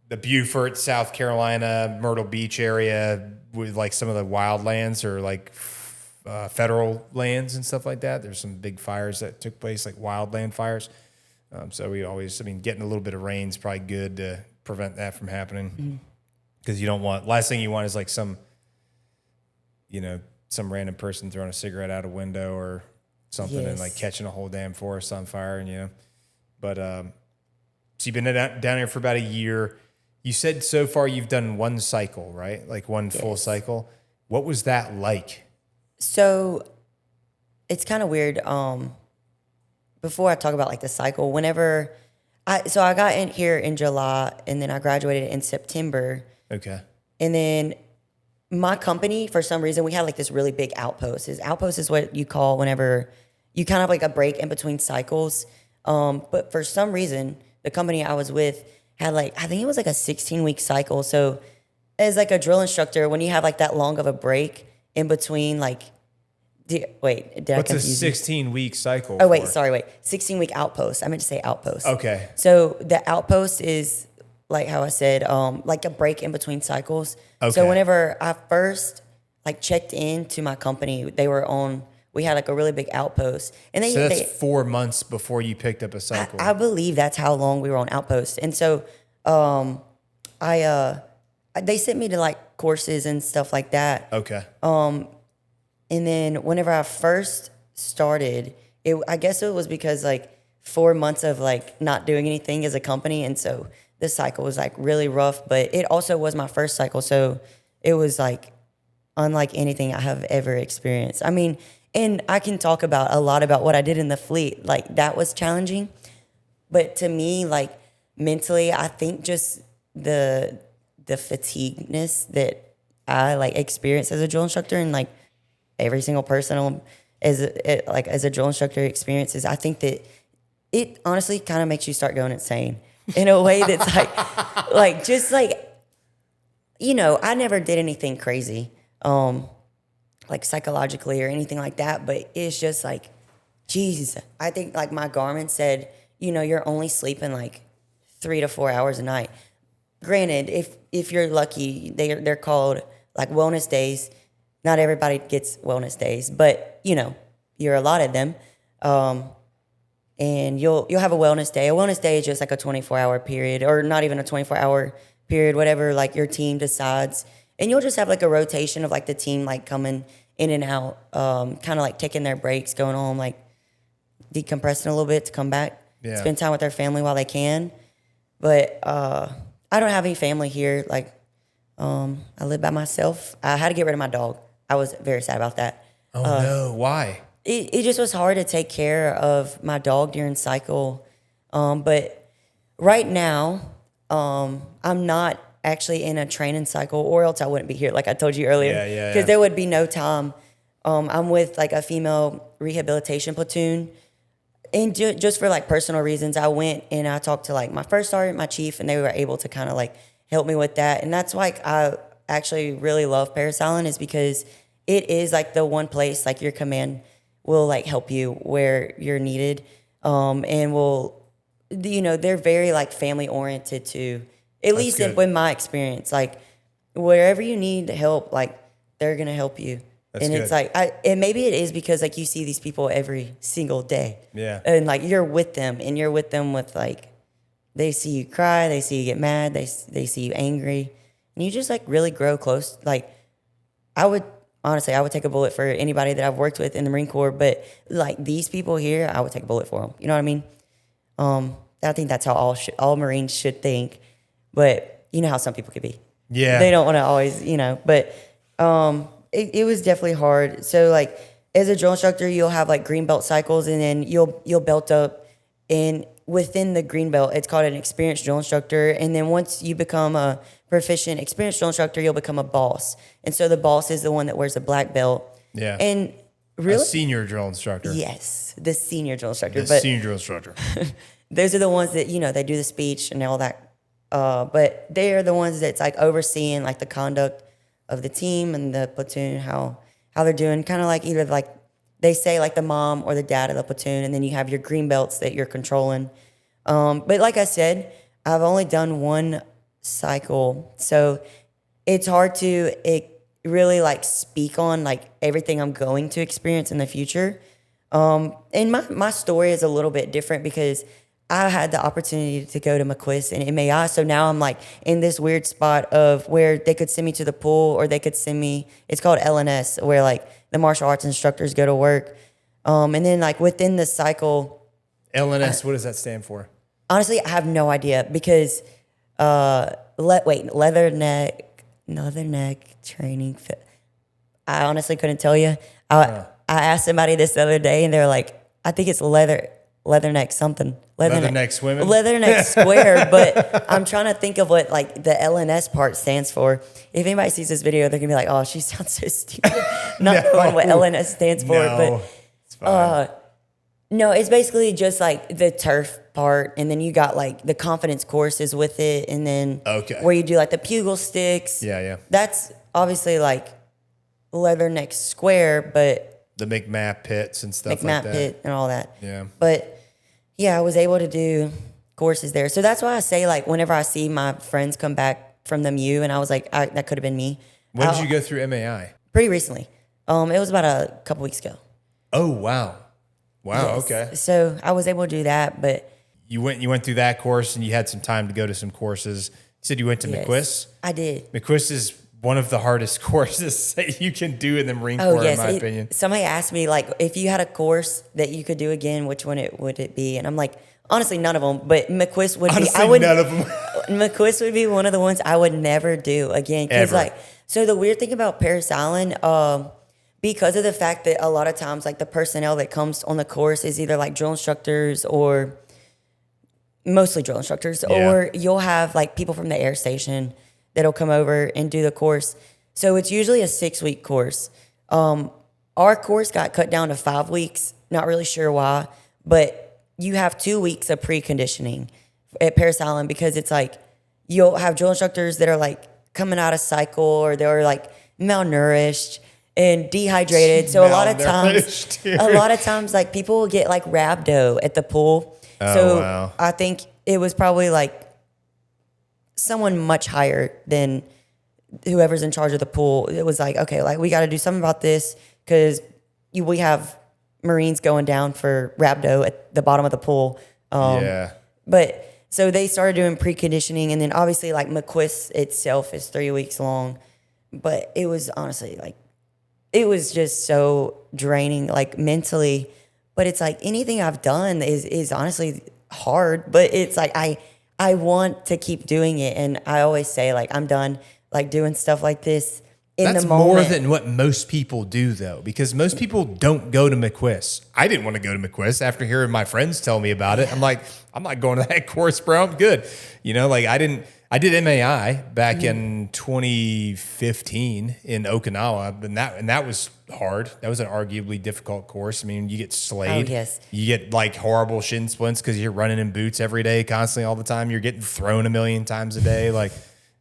the Beaufort, South Carolina, Myrtle Beach area with like some of the wildlands or like federal lands and stuff like that. There's some big fires that took place, like wildland fires. So we always, getting a little bit of rain is probably good to prevent that from happening because you don't want, last thing you want is like some random person throwing a cigarette out a window or something and like catching a whole damn forest on fire. And but so you've been down here for about a year. You said so far you've done one cycle, right? Like one full cycle. What was that like? So it's kind of weird. Before I talk about like the cycle, whenever I got in here in July and then I graduated in September. Okay. And then my company, for some reason, we had like this really big outpost. Outpost is what you call whenever you kind of like a break in between cycles. But for some reason, the company I was with had like, I think it was like a 16-week cycle. So as like a drill instructor, when you have like that long of a break in between, like, did I confuse you? What's a 16-week cycle? Oh, wait, 16-week outpost. I meant to say outpost. Okay. So the outpost is, like how I said, like a break in between cycles. Okay. So whenever I first like checked into my company, we had like a really big outpost. And that's 4 months before you picked up a cycle. I believe that's how long we were on outpost. And so they sent me to like courses and stuff like that. Okay. And then whenever I first started, I guess it was because like 4 months of like not doing anything as a company. And so this cycle was like really rough, but it also was my first cycle. So it was like unlike anything I have ever experienced. And I can talk about a lot about what I did in the fleet. Like that was challenging. But to me, like mentally, I think just the fatigueness that I like experienced as a drill instructor, and like every single person on as a drill instructor experience is I think that it honestly kind of makes you start going insane in a way that's like just like, you know, I never did anything crazy, like psychologically or anything like that, but it's just like, geez, I think like my Garmin said, you know, you're only sleeping like 3 to 4 hours a night. Granted, if you're lucky, they're called like wellness days. Not everybody gets wellness days, but you know, you're allotted them. And you'll have a wellness day. A wellness day is just like a 24-hour period, or not even a 24-hour period, whatever like your team decides. And you'll just have like a rotation of like the team like coming in and out, kind of like taking their breaks, going home, like decompressing a little bit to come back, spend time with their family while they can. But I don't have any family here. Like I live by myself. I had to get rid of my dog. I was very sad about that. Oh no, why? It just was hard to take care of my dog during cycle. But right now, I'm not actually in a training cycle, or else I wouldn't be here, like I told you earlier. Because there would be no time. I'm with like a female rehabilitation platoon. And just for like personal reasons, I went and I talked to like my first sergeant, my chief, and they were able to kind of like help me with that. And that's why I actually really love Parris Island, is because it is like the one place like your command will like help you where you're needed, and will, you know, they're very like family oriented too. At least in my experience, like wherever you need help, like they're gonna help you. And it's like, and maybe it is because like you see these people every single day, and like you're with them, and you're with them with like, they see you cry, they see you get mad, they see you angry, and you just like really grow close. Like I would take a bullet for anybody that I've worked with in the Marine Corps, but like these people here, I would take a bullet for them. You know what I mean? I think that's how all Marines should think, but you know how some people could be. Yeah. They don't want to always, you know, but it was definitely hard. So like as a drill instructor, you'll have like green belt cycles, and then you'll belt up, and within the green belt, it's called an experienced drill instructor. And then once you become a proficient experienced drill instructor, you'll become a boss. And so the boss is the one that wears the black belt. Yeah. And really, a senior drill instructor. Yes, the senior drill instructor. Senior drill instructor. Those are the ones that, you know, they do the speech and all that. But they are the ones that's like overseeing like the conduct of the team and the platoon, how they're doing. Kind of like either like they say like the mom or the dad of the platoon, and then you have your green belts that you're controlling. But like I said, I've only done one cycle, so it's hard to really like speak on like everything I'm going to experience in the future. And my story is a little bit different because I had the opportunity to go to McQuist and MAI, so now I'm like in this weird spot of where they could send me to the pool, or they could send me, it's called LNS, where like the martial arts instructors go to work. And then like within the cycle. LNS, what does that stand for? Honestly, I have no idea because leather neck training. I honestly couldn't tell you. I asked somebody this the other day, and they're like, I think it's leather neck something. Leather neck swimming? Leather neck square, but I'm trying to think of what like the LNS part stands for. If anybody sees this video, they're gonna be like, "Oh, she sounds so stupid," not knowing what LNS stands for. But it's fine. No, it's basically just like the turf part, and then you got like the confidence courses with it, and then where you do like the pugil sticks. Yeah. That's obviously like leather neck square, but the McMap pits and stuff like that. McMap pit and all that. Yeah. But yeah, I was able to do courses there. So that's why I say like whenever I see my friends come back from the MU, and I was like, that could have been me. When did you go through MAI? Pretty recently. It was about a couple weeks ago. Oh, wow. Wow, yes. Okay. So I was able to do that, but you went through that course, and you had some time to go to some courses. You said you went to McQuist? I did. McQuist is one of the hardest courses that you can do in the Marine Corps, in my opinion. Somebody asked me, like, if you had a course that you could do again, which one would it be? And I'm like, honestly, none of them. But McQuist would be. None of them. McQuist would be one of the ones I would never do again. Because, like, so the weird thing about Parris Island, because of the fact that a lot of times, like, the personnel that comes on the course is either, like, drill instructors or mostly drill instructors, or you'll have, like, people from the air station that'll come over and do the course. So it's usually a 6-week course. our course got cut down to 5 weeks. Not really sure why, but you have 2 weeks of preconditioning at Paris Island because it's like you'll have drill instructors that are like coming out of cycle or they're like malnourished and dehydrated. So a lot of times like people will get like rhabdo at the pool. Wow. I think it was probably like someone much higher than whoever's in charge of the pool. It was like, okay, like we got to do something about this because we have Marines going down for rhabdo at the bottom of the pool. But so they started doing preconditioning, and then obviously like McQuist itself is 3 weeks long. But it was honestly like, it was just so draining, like mentally. But it's like anything I've done is honestly hard. But it's like I want to keep doing it, and I always say like I'm done like doing stuff like this. That's more than what most people do, though, because most people don't go to McQuist. I didn't want to go to McQuist after hearing my friends tell me about it. I'm like, I'm not going to that course, bro. I'm good. You know, like I did MAI back in 2015 in Okinawa, and that was hard. That was an arguably difficult course. I mean, you get slayed. Oh, yes. You get like horrible shin splints because you're running in boots every day, constantly, all the time. You're getting thrown a million times a day, like.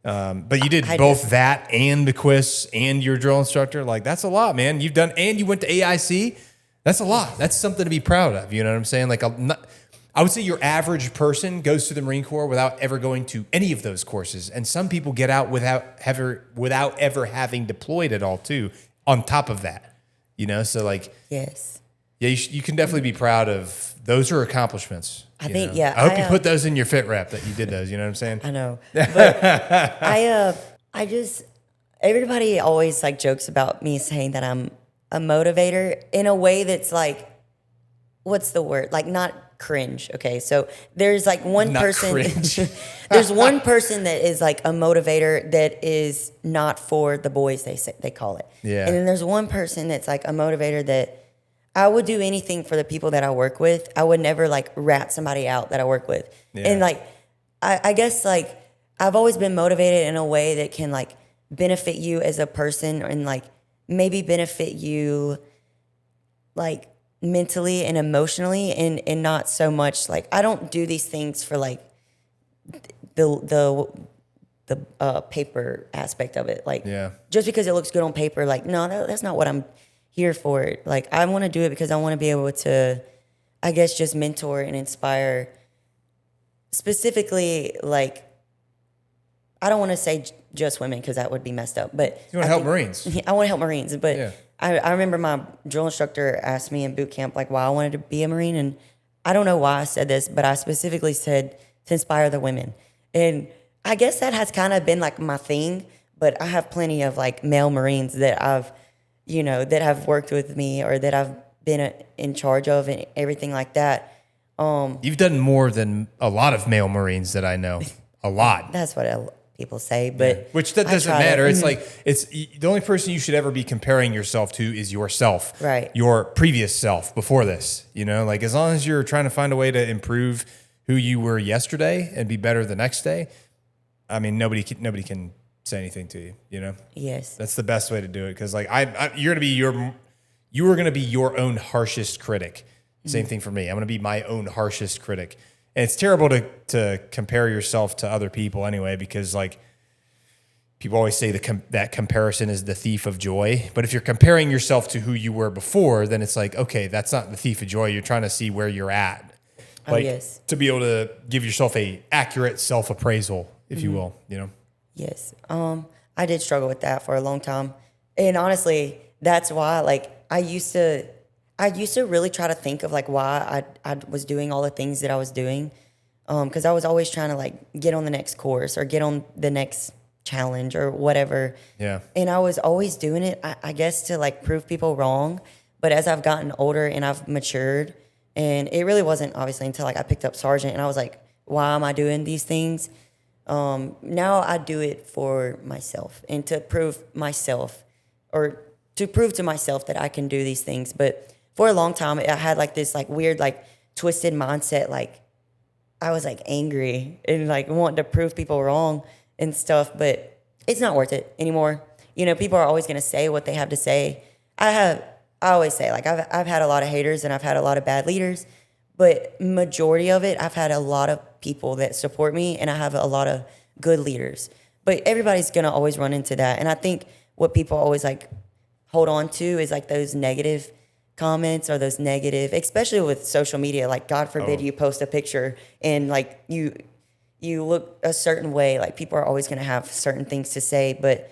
But you did both that and the quiz and your drill instructor. Like, that's a lot, man. You've done, and you went to AIC. That's a lot. That's something to be proud of. You know what I'm saying? Like, I would say your average person goes to the Marine Corps without ever going to any of those courses. And some people get out without ever having deployed at all too, on top of that, you know? So like, yes. Yeah, you can definitely be proud of those are accomplishments. I think, yeah. I hope you put those in your fit rep that you did those. You know what I'm saying? I know. But I just, everybody always like jokes about me saying that I'm a motivator in a way that's like, what's the word? Like not cringe. Okay. So there's like one person, there's one person that is like a motivator that is not for the boys, they call it. Yeah. And then there's one person that's like a motivator that I would do anything for the people that I work with. I would never like rat somebody out that I work with. Yeah. And like, I guess like I've always been motivated in a way that can like benefit you as a person and like maybe benefit you like mentally and emotionally and not so much like, I don't do these things for like the paper aspect of it. Like just because it looks good on paper, like, no, that's not what I'm here for it. Like I want to do it because I want to be able to, I guess, just mentor and inspire. Specifically, like I don't want to say just women because that would be messed up. But you want to help Marines. I want to help Marines. But I remember my drill instructor asked me in boot camp like why I wanted to be a Marine, and I don't know why I said this, but I specifically said to inspire the women. And I guess that has kind of been like my thing. But I have plenty of like male Marines that I've that have worked with me or that I've been in charge of and everything like that. You've done more than a lot of male Marines that I know. A lot. That's what people say, but which that doesn't matter. It's like it's the only person you should ever be comparing yourself to is yourself, right? Your previous self before this. You know, like as long as you're trying to find a way to improve who you were yesterday and be better the next day. I mean, nobody can say anything to you, you know? Yes. That's the best way to do it. Cause like you are going to be your own harshest critic. Same thing for me. I'm going to be my own harshest critic. And it's terrible to compare yourself to other people anyway, because like people always say that comparison is the thief of joy. But if you're comparing yourself to who you were before, then it's like, okay, that's not the thief of joy. You're trying to see where you're at. Like, yes. To be able to give yourself a accurate self-appraisal, if you will, you know? Yes. I did struggle with that for a long time. And honestly, that's why like I used to really try to think of like why I was doing all the things that I was doing. Cause I was always trying to like get on the next course or get on the next challenge or whatever. Yeah. And I was always doing it, I guess, to like prove people wrong. But as I've gotten older and I've matured, and it really wasn't obviously until like I picked up sergeant and I was like, why am I doing these things? Now I do it for myself and to prove myself or to prove to myself that I can do these things. But for a long time, I had like this like weird, like twisted mindset. Like I was like angry and like wanting to prove people wrong and stuff, but it's not worth it anymore. You know, people are always going to say what they have to say. I I always say, like, I've had a lot of haters and I've had a lot of bad leaders, but majority of it, I've had a lot of people that support me, and I have a lot of good leaders. But everybody's gonna always run into that, and I think what people always like hold on to is like those negative comments or those negative, especially with social media. Like, God forbid you post a picture and like you look a certain way. Like, people are always gonna have certain things to say, but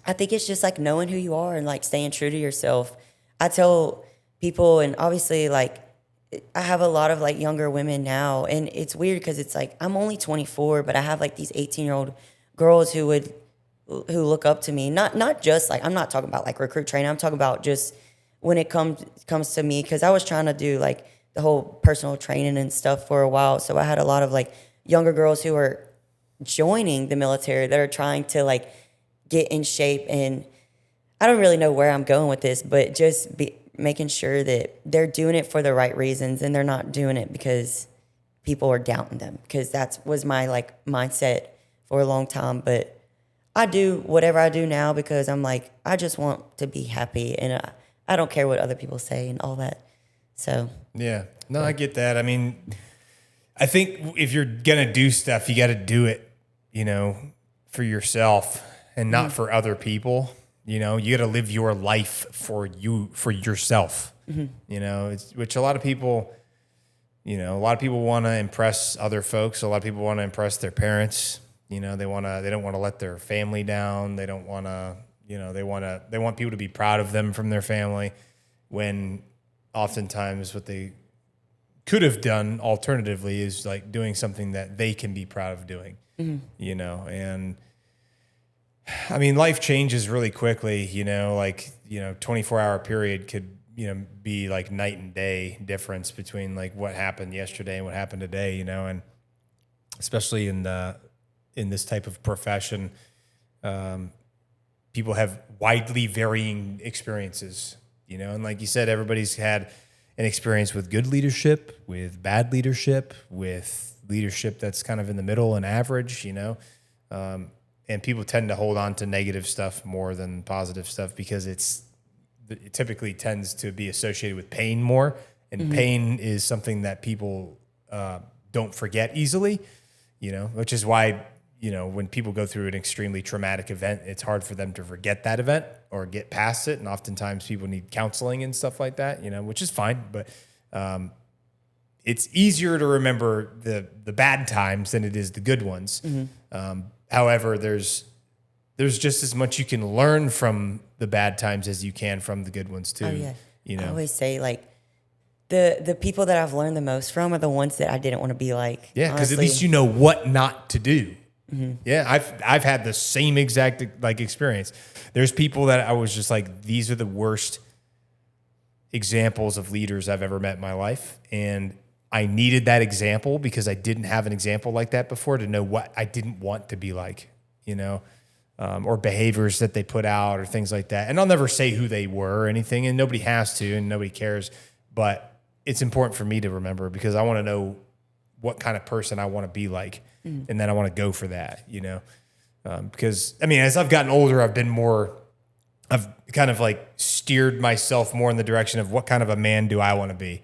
I think it's just like knowing who you are and like staying true to yourself. I tell people, and obviously like I have a lot of like younger women now, and it's weird because it's like I'm only 24, but I have like these 18-year-old girls who look up to me. Not just like, I'm not talking about like recruit training. I'm talking about just when it comes to me, because I was trying to do like the whole personal training and stuff for a while. So I had a lot of like younger girls who are joining the military that are trying to like get in shape. And I don't really know where I'm going with this, but just making sure that they're doing it for the right reasons and they're not doing it because people are doubting them, because that was my like mindset for a long time. But I do whatever I do now because I'm like, I just want to be happy, and I don't care what other people say and all that. So yeah, no, I get that. I mean, I think if you're gonna do stuff, you got to do it, for yourself and not for other people. You got to live your life for yourself. Which a lot of people, want to impress other folks. A lot of people want to impress their parents. They don't want to let their family down. They don't want to, they want people to be proud of them from their family, when oftentimes what they could have done alternatively is like doing something that they can be proud of doing, and I mean, life changes really quickly, 24-hour period could, be like night and day difference between like what happened yesterday and what happened today, and especially in this type of profession, people have widely varying experiences, and like you said, everybody's had an experience with good leadership, with bad leadership, with leadership that's kind of in the middle and average, and people tend to hold on to negative stuff more than positive stuff because it typically tends to be associated with pain more. And pain is something that people don't forget easily, which is why, when people go through an extremely traumatic event, it's hard for them to forget that event or get past it. And oftentimes people need counseling and stuff like that, which is fine. But it's easier to remember the bad times than it is the good ones. However, there's just as much you can learn from the bad times as you can from the good ones too. Oh, yeah. I always say like the people that I've learned the most from are the ones that I didn't want to be like. Yeah, because at least you know what not to do. Yeah, I've had the same exact like experience. There's people that I was just like, these are the worst examples of leaders I've ever met in my life, and I needed that example because I didn't have an example like that before to know what I didn't want to be like, or behaviors that they put out or things like that. And I'll never say who they were or anything, and nobody has to, and nobody cares. But it's important for me to remember because I want to know what kind of person I want to be like, and then I want to go for that, because I mean, as I've gotten older, I've kind of like steered myself more in the direction of what kind of a man do I want to be.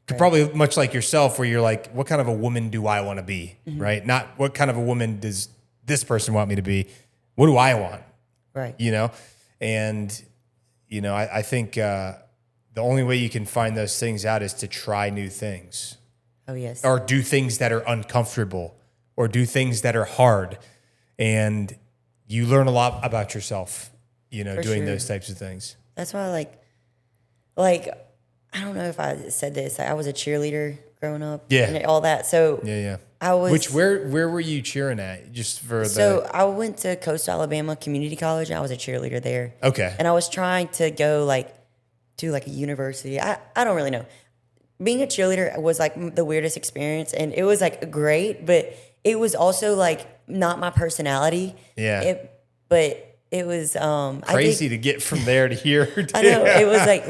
Right. Probably much like yourself, where you're like, what kind of a woman do I want to be, right? Not what kind of a woman does this person want me to be. What do I want? Right. And, I think the only way you can find those things out is to try new things. Oh, yes. Or do things that are uncomfortable or do things that are hard. And you learn a lot about yourself, doing those types of things. That's why like, I don't know if I said this. I was a cheerleader growing up. Yeah. And all that. So yeah. I was. Where were you cheering at? Just for So I went to Coastal Alabama Community College, and I was a cheerleader there. Okay. And I was trying to go to a university. I don't really know. Being a cheerleader was like the weirdest experience, and it was like great, but it was also like not my personality. Yeah. But it was crazy to get from there to here. I know. It was like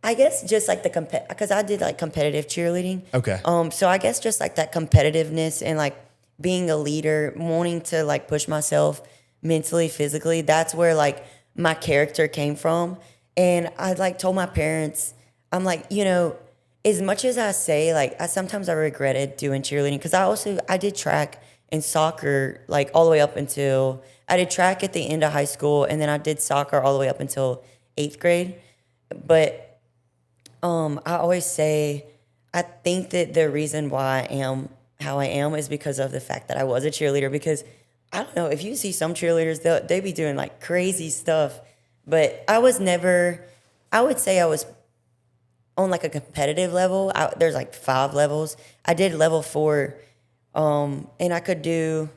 I guess just like because I did like competitive cheerleading. Okay. So I guess just like that competitiveness and like being a leader, wanting to like push myself mentally, physically, that's where like my character came from. And I like told my parents, I'm like, as much as I say, like, sometimes I regretted doing cheerleading because I did track and soccer like all the way up until I did track at the end of high school, and then I did soccer all the way up until 8th grade. But I always say I think that the reason why I am how I am is because of the fact that I was a cheerleader. Because I don't know, if you see some cheerleaders, they be doing like crazy stuff, but I was never. I would say I was on like a competitive level. There's like 5 levels. I did level 4, and I could do.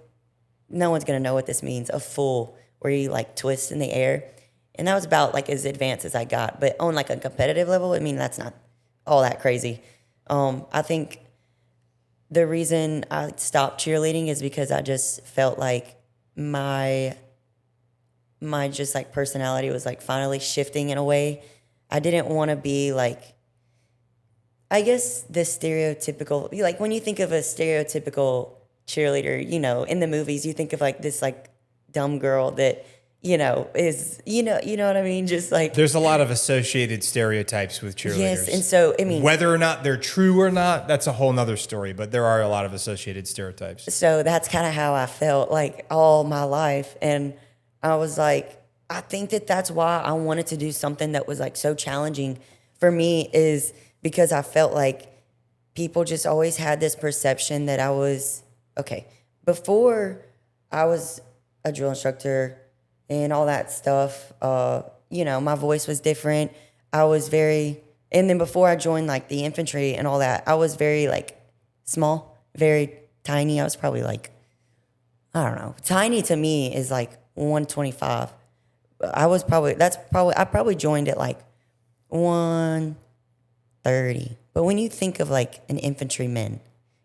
No one's gonna know what this means. A full where you like twist in the air, and that was about like as advanced as I got. But on like a competitive level, I mean that's not all that crazy. I think the reason I stopped cheerleading is because I just felt like my just like personality was like finally shifting in a way. I didn't want to be like, I guess the stereotypical, like when you think of a stereotypical cheerleader, in the movies, you think of like this like dumb girl that, is, you know what I mean? Just like. There's a lot of associated stereotypes with cheerleaders. Yes. And so, I mean. Whether or not they're true or not, that's a whole nother story, but there are a lot of associated stereotypes. So that's kind of how I felt like all my life. And I was like, I think that's why I wanted to do something that was like so challenging for me is because I felt like people just always had this perception that I was, okay, before I was a drill instructor and all that stuff, my voice was different. I was and then before I joined like the infantry and all that, I was very like small, very tiny. I was probably like, I don't know. Tiny to me is like 125. I probably joined at like 130. But when you think of like an infantryman,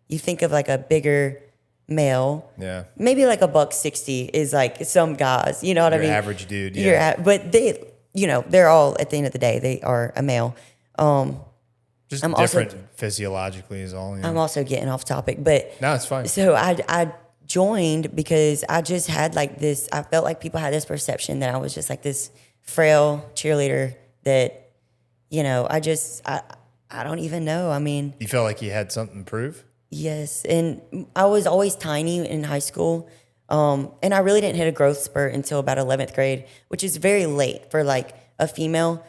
you think of like a bigger male. Yeah. Maybe like $160 is like some guys, you know what I mean? Average dude, yeah. But they, they're all, at the end of the day, they are a male. Just I'm different physiologically is all. I'm also getting off topic, but. No, it's fine. So I joined because I just had like this, I felt like people had this perception that I was just like this frail cheerleader that, I don't even know. I mean. You felt like you had something to prove? Yes. And I was always tiny in high school. And I really didn't hit a growth spurt until about 11th grade, which is very late for like a female.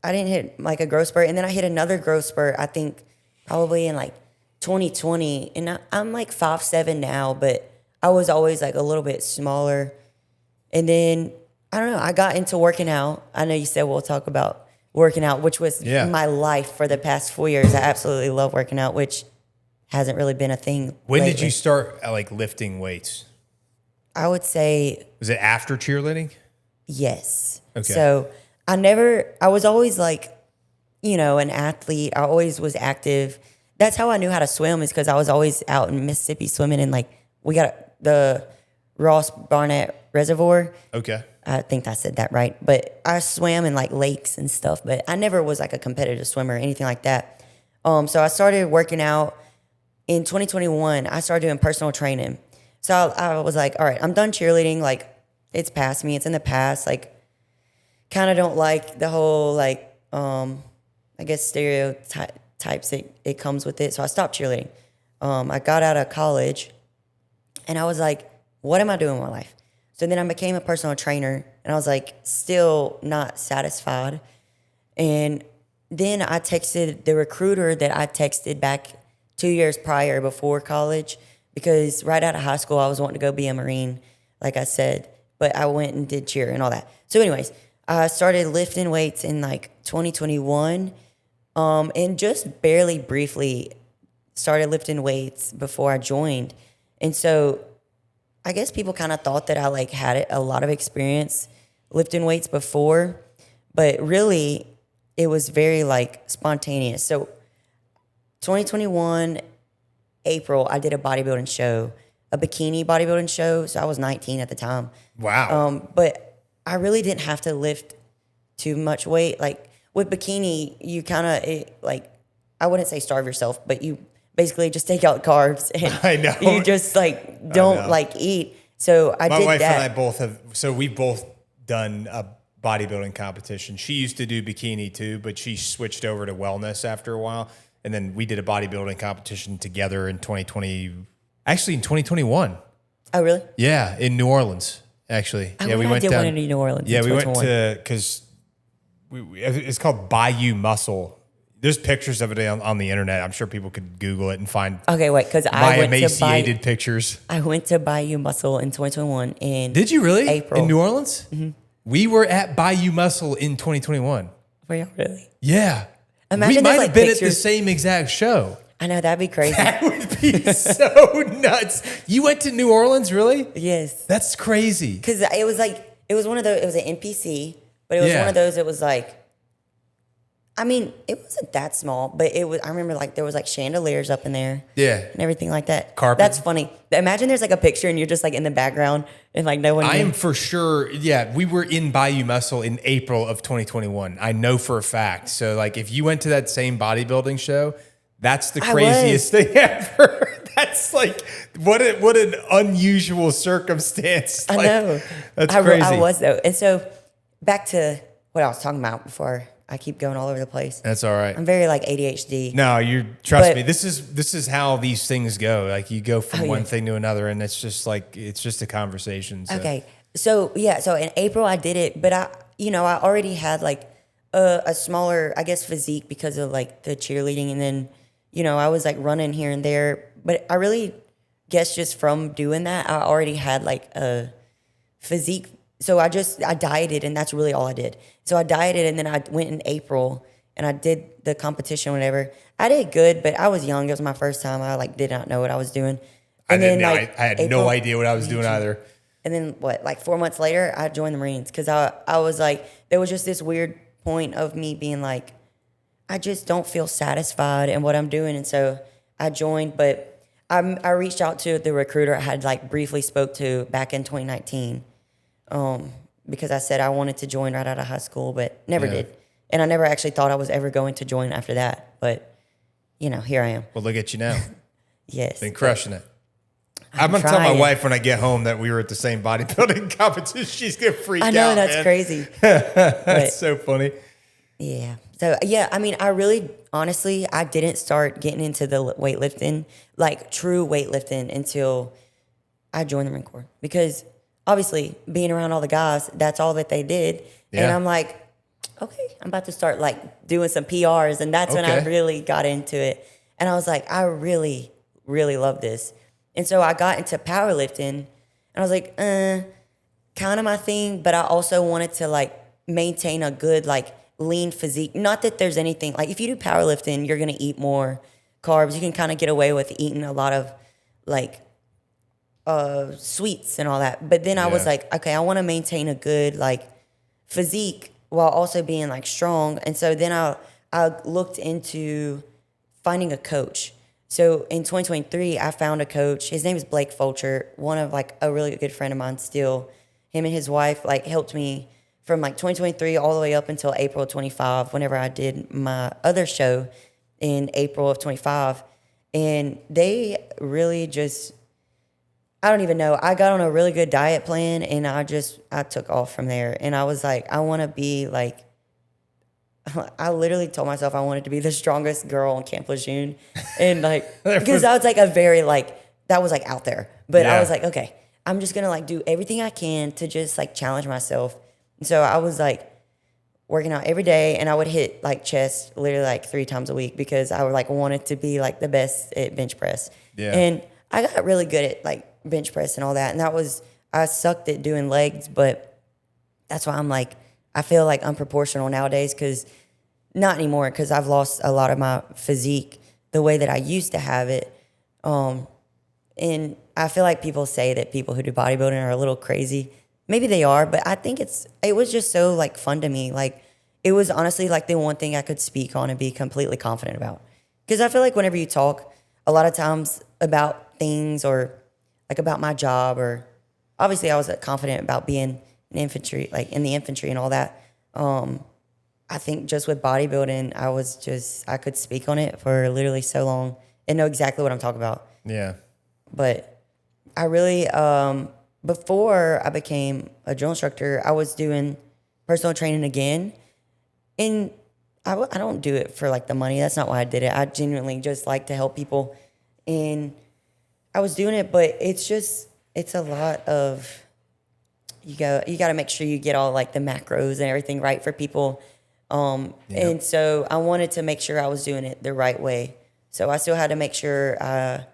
I didn't hit like a growth spurt. And then I hit another growth spurt, I think probably in like 2020. And I'm like 5'7" now, but I was always like a little bit smaller. And then, I don't know, I got into working out. I know you said we'll talk about working out, which was my life for the past 4 years. I absolutely love working out, which hasn't really been a thing. When lately. did you start like lifting weights? I would say. Was it after cheerleading? Yes. Okay. So I was always like, an athlete. I always was active. That's how I knew how to swim, is because I was always out in Mississippi swimming in like, we got the Ross Barnett Reservoir. Okay. I think I said that right. But I swam in like lakes and stuff, but I never was like a competitive swimmer or anything like that. So I started working out in 2021. I started doing personal training. So I was like, all right, I'm done cheerleading. Like, it's past me. It's in the past. Like, kind of don't like the whole like, I guess stereotypes it comes with it. So I stopped cheerleading. I got out of college. And I was like, what am I doing with my life? So then I became a personal trainer, and I was like, still not satisfied. And then I texted the recruiter that I texted back 2 years prior before college, because right out of high school, I was wanting to go be a Marine, like I said, but I went and did cheer and all that. So anyways, I started lifting weights in like 2021, and just barely briefly started lifting weights before I joined. And so I guess people kind of thought that I like had a lot of experience lifting weights before, but really it was very like spontaneous. So 2021, April, I did a bodybuilding show, a bikini bodybuilding show. So I was 19 at the time. Wow. But I really didn't have to lift too much weight. Like with bikini, you kind of like, I wouldn't say starve yourself, but you basically just take out carbs and I know. You just like don't like eat. So I did that. My wife and I both have. So we've both done a bodybuilding competition. She used to do bikini too, but she switched over to wellness after a while. And then we did a bodybuilding competition together in 2020, actually in 2021. Oh, really? Yeah, in New Orleans, actually. We went down. One in New Orleans. Yeah, we went to, because it's called Bayou Muscle. There's pictures of it on the internet. I'm sure people could Google it and find because my emaciated pictures. I went to Bayou Muscle in 2021 in Did you really? April. In New Orleans? Mm-hmm. We were at Bayou Muscle in 2021. Were you really? Yeah. Imagine we might have been pictures. At the same exact show. I know, that'd be crazy. That would be so nuts. You went to New Orleans, really? Yes. That's crazy. Because it was one of those, it was an NPC, but it was one of those, it was like, I mean, it wasn't that small, but it was, I remember there was chandeliers up in there. Yeah. And everything like that. Carpet. That's funny. Imagine there's a picture and you're just in the background and no one. I am for sure. Yeah. We were in Bayou Muscle in April of 2021. I know for a fact. So if you went to that same bodybuilding show, that's the craziest thing ever. That's what an unusual circumstance. I know. That's crazy. I was though. And so back to what I was talking about before. I keep going all over the place. That's all right. I'm very ADHD. No, trust me. This is how these things go. You go from one thing to another, and it's just it's just a conversation. So. Okay. So so in April I did it, but I already had a smaller, I guess, physique because of the cheerleading, and then I was running here and there. But I really guess just from doing that, I already had a physique. So I dieted, and that's really all I did. So I dieted, and then I went in April, and I did the competition, whatever. I did good, but I was young. It was my first time. I did not know what I was doing. And I had no idea what I was doing either. And then 4 months later, I joined the Marines because I was there was just this weird point of me being I just don't feel satisfied in what I'm doing, and so I joined. But I reached out to the recruiter I had briefly spoke to back in 2019. Because I said I wanted to join right out of high school, but never did. And I never actually thought I was ever going to join after that. But, here I am. Well, look at you now. Yes. Been crushing it. I'm going to tell my wife when I get home that we were at the same bodybuilding competition. She's going to freak out. I know, that's crazy. That's so funny. Yeah. So, I mean, I really, honestly, I didn't start getting into the weightlifting, true weightlifting, until I joined the Marine Corps. Because obviously, being around all the guys, that's all that they did. Yeah. And I'm okay, I'm about to start doing some PRs. And that's when I really got into it. And I was I really, really love this. And so I got into powerlifting, and I was kind of my thing, but I also wanted to maintain a good, lean physique. Not that there's anything, if you do powerlifting, you're going to eat more carbs. You can kind of get away with eating a lot of sweets and all that. But then I was okay, I want to maintain a good physique while also being strong. And so then I looked into finding a coach. So in 2023, I found a coach. His name is Blake Fulcher, one of a really good friend of mine still. Him and his wife helped me from 2023 all the way up until April 25, whenever I did my other show in April of 25. And they really just, I don't even know. I got on a really good diet plan, and I took off from there. And I was I want to be I literally told myself I wanted to be the strongest girl on Camp Lejeune. And because I was a very that was out there. But I was okay, I'm just going to do everything I can to just challenge myself. And so I was working out every day, and I would hit chest literally 3 times a week because I would wanted to be the best at bench press. Yeah. And I got really good at bench press and all that. And I sucked at doing legs, but that's why I'm I feel unproportional nowadays, because not anymore, because I've lost a lot of my physique the way that I used to have it. And I feel people say that people who do bodybuilding are a little crazy. Maybe they are, but I think it was just so fun to me. It was honestly the one thing I could speak on and be completely confident about. Because I feel whenever you talk a lot of times about things or about my job, or obviously I was confident about being in infantry, in the infantry and all that. I think just with bodybuilding, I could speak on it for literally so long and know exactly what I'm talking about. Yeah. But I really, before I became a drill instructor, I was doing personal training again. And I don't do it for like the money. That's not why I did it. I genuinely just like to help people. And I was doing it, but it's a lot of, you got to make sure you get all like the macros and everything right for people. And so I wanted to make sure I was doing it the right way. So I still had to make sure, I'm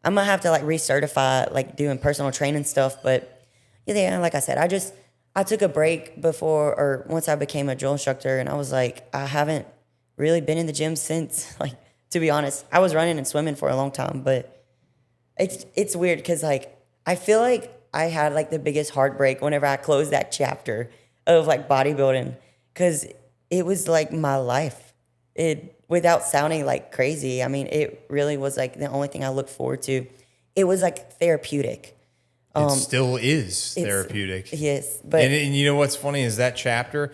going to have to like recertify, like doing personal training stuff. But yeah, like I said, I took a break before, or once I became a drill instructor, and I was like, I haven't really been in the gym since, like, to be honest. I was running and swimming for a long time, but it's weird because, like, I feel like I had, like, the biggest heartbreak whenever I closed that chapter of, like, bodybuilding, because it was, like, my life. Without sounding, like, crazy, I mean, it really was, like, the only thing I looked forward to. It was, like, therapeutic. It still is therapeutic. Yes. But and you know what's funny is that chapter,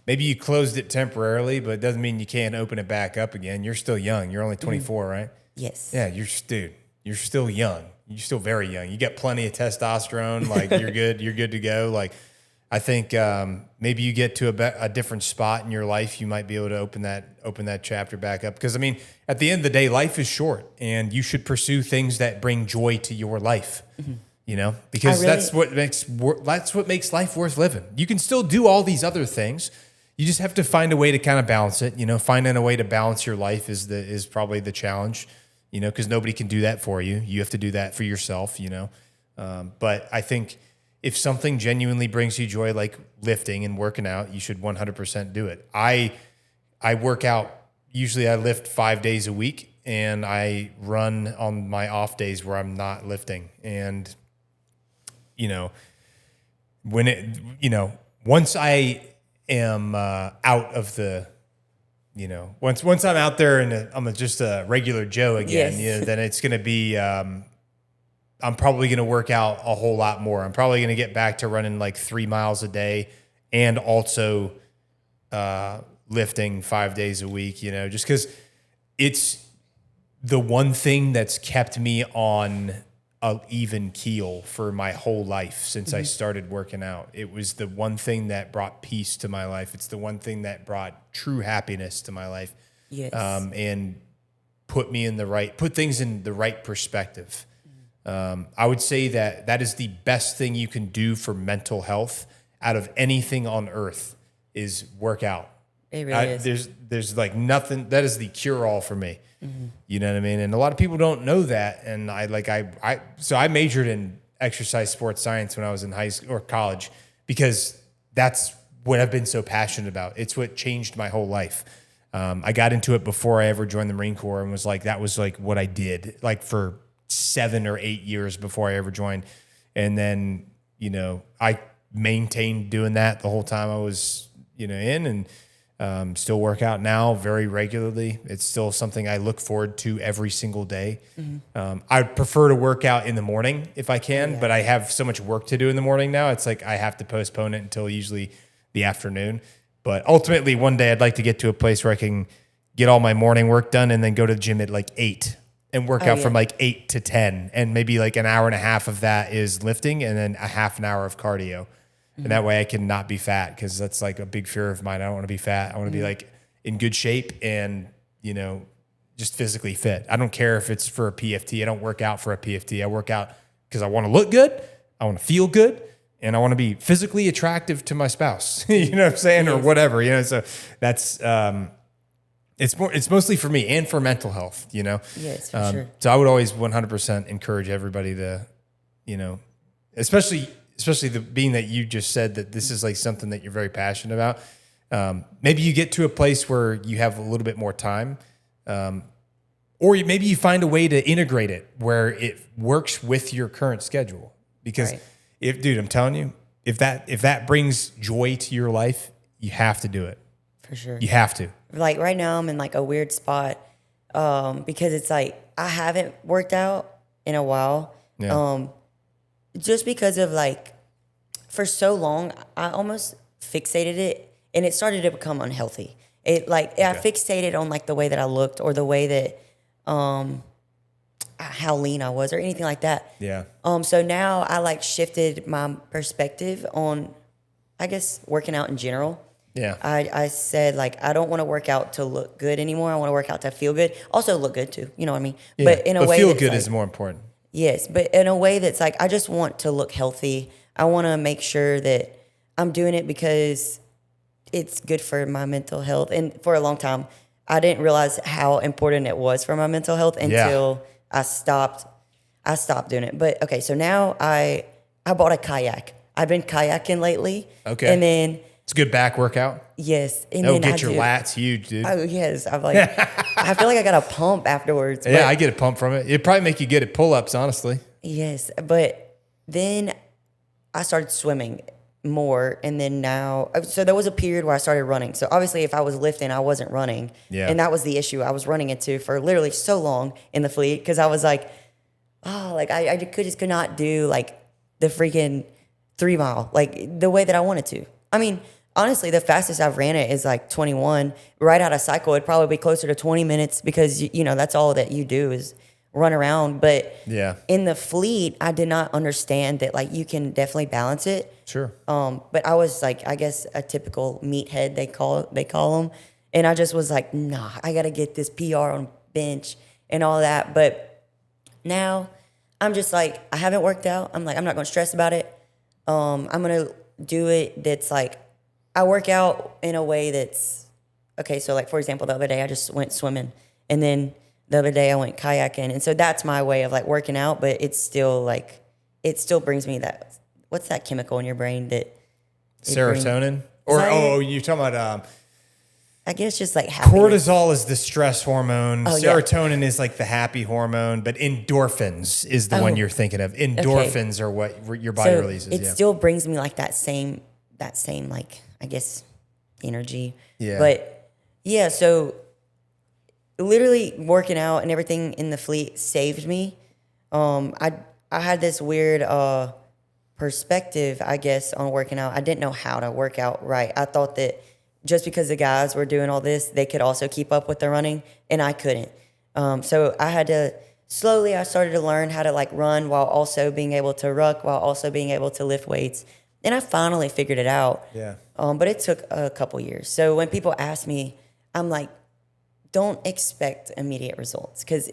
maybe you closed it temporarily, but it doesn't mean you can't open it back up again. You're still young. You're only 24, right? Yes. Yeah, you're still young. You're still very young. You got plenty of testosterone. Like, you're good. You're good to go. Like, I think maybe you get to a different spot in your life, you might be able to open that chapter back up. Because, I mean, at the end of the day, life is short, and you should pursue things that bring joy to your life. Mm-hmm. You know, because that's what makes life worth living. You can still do all these other things. You just have to find a way to kind of balance it. You know, finding a way to balance your life is probably the challenge. You know, because nobody can do that for you. You have to do that for yourself. You know, but I think if something genuinely brings you joy, like lifting and working out, you should 100% do it. I work out. Usually, I lift 5 days a week, and I run on my off days where I'm not lifting. And you know, once I am out of the, you know, once I'm out there and I'm just a regular Joe again, yes. You know, then it's going to be, I'm probably going to work out a whole lot more. I'm probably going to get back to running like 3 miles a day and also lifting 5 days a week, you know, just because it's the one thing that's kept me on an even keel for my whole life since I started working out. It was the one thing that brought peace to my life. It's the one thing that brought true happiness to my life. Yes. And put things in the right perspective. I would say that is the best thing you can do for mental health out of anything on earth is work out. It really is. There's like nothing that is the cure all for me. Mm-hmm. You know what I mean? And a lot of people don't know that. And so I majored in exercise sports science when I was in high school or college because that's what I've been so passionate about. It's what changed my whole life. I got into it before I ever joined the Marine Corps and that was like what I did like for 7 or 8 years before I ever joined. And then, you know, I maintained doing that the whole time I was, you know, in, and still work out now very regularly. It's still something I look forward to every single day. Mm-hmm. I prefer to work out in the morning if I can, but I have so much work to do in the morning now. It's like I have to postpone it until usually the afternoon. But ultimately, one day I'd like to get to a place where I can get all my morning work done and then go to the gym at like 8 and work out from like 8 to 10. And maybe like an hour and a half of that is lifting and then a half an hour of cardio. And that way I can not be fat, because that's like a big fear of mine. I don't want to be fat. I want to be like in good shape and, you know, just physically fit. I don't care if it's for a PFT. I don't work out for a PFT. I work out because I want to look good. I want to feel good. And I want to be physically attractive to my spouse, you know what I'm saying? Yes. Or whatever, you know? So that's, it's mostly for me and for mental health, you know? Yes, for sure. So I would always 100% encourage everybody to, you know, especially being that you just said that this is like something that you're very passionate about. Maybe you get to a place where you have a little bit more time, or maybe you find a way to integrate it where it works with your current schedule. Because I'm telling you, if that brings joy to your life, you have to do it. For sure. You have to. Like right now I'm in like a weird spot, because it's like I haven't worked out in a while. Yeah. Just because of like, for so long, I almost fixated it, and it started to become unhealthy. I fixated on like the way that I looked, or the way that, how lean I was, or anything like that. Yeah. So now I like shifted my perspective on I guess, working out in general. Yeah. I said, like, I don't want to work out to look good anymore. I want to work out to feel good. Also look good too. You know what I mean? Yeah. But in a way feel that's good like, is more important. yes, but in a way that's like, I just want to look healthy. I want to make sure that I'm doing it because it's good for my mental health. And for a long time, I didn't realize how important it was for my mental health until I stopped doing it. But okay, so now I bought a kayak. I've been kayaking lately. Okay. And then It's a good back workout. yes, and It'll then get your lats huge, dude. Oh yes, I'm like, I feel like I got a pump afterwards. Yeah, but- I get a pump from it. It'd probably make you good at pull-ups, honestly. Yes, but then I started swimming more, and then now, so there was a period where I started running. So obviously, if I was lifting, I wasn't running, and that was the issue I was running into for literally so long in the fleet because I was like, oh, like I just could not do like the freaking 3 mile like the way that I wanted to. I mean, honestly, the fastest I've ran it is like 21. Right out of cycle, it'd probably be closer to 20 minutes because you know that's all that you do is run around. But in the fleet, I did not understand that like you can definitely balance it. Sure. But I was like, I guess a typical meathead they call them, and I just was like, nah, I gotta get this PR on bench and all that. But now I'm just like, I haven't worked out. I'm like, I'm not gonna stress about it. I'm gonna do it. That's like, I work out in a way that's okay. So like for example, the other day I just went swimming, and then the other day I went kayaking, and so that's my way of like working out. But it's still like, it still brings me that. What's that chemical in your brain that Serotonin? You're talking about I guess just like happiness. Cortisol is the stress hormone. Oh, Serotonin is like the happy hormone, but endorphins is the one you're thinking of. Endorphins are what your body releases. It still brings me like that same like, I guess, energy. Yeah. But yeah, so literally working out and everything in the fleet saved me. I had this weird perspective, I guess, on working out. I didn't know how to work out right. I thought that just because the guys were doing all this, they could also keep up with the running, and I couldn't. So I had to slowly. I started to learn how to like run while also being able to ruck, while also being able to lift weights, and I finally figured it out. Yeah. But it took a couple years. So when people ask me, I'm like, don't expect immediate results because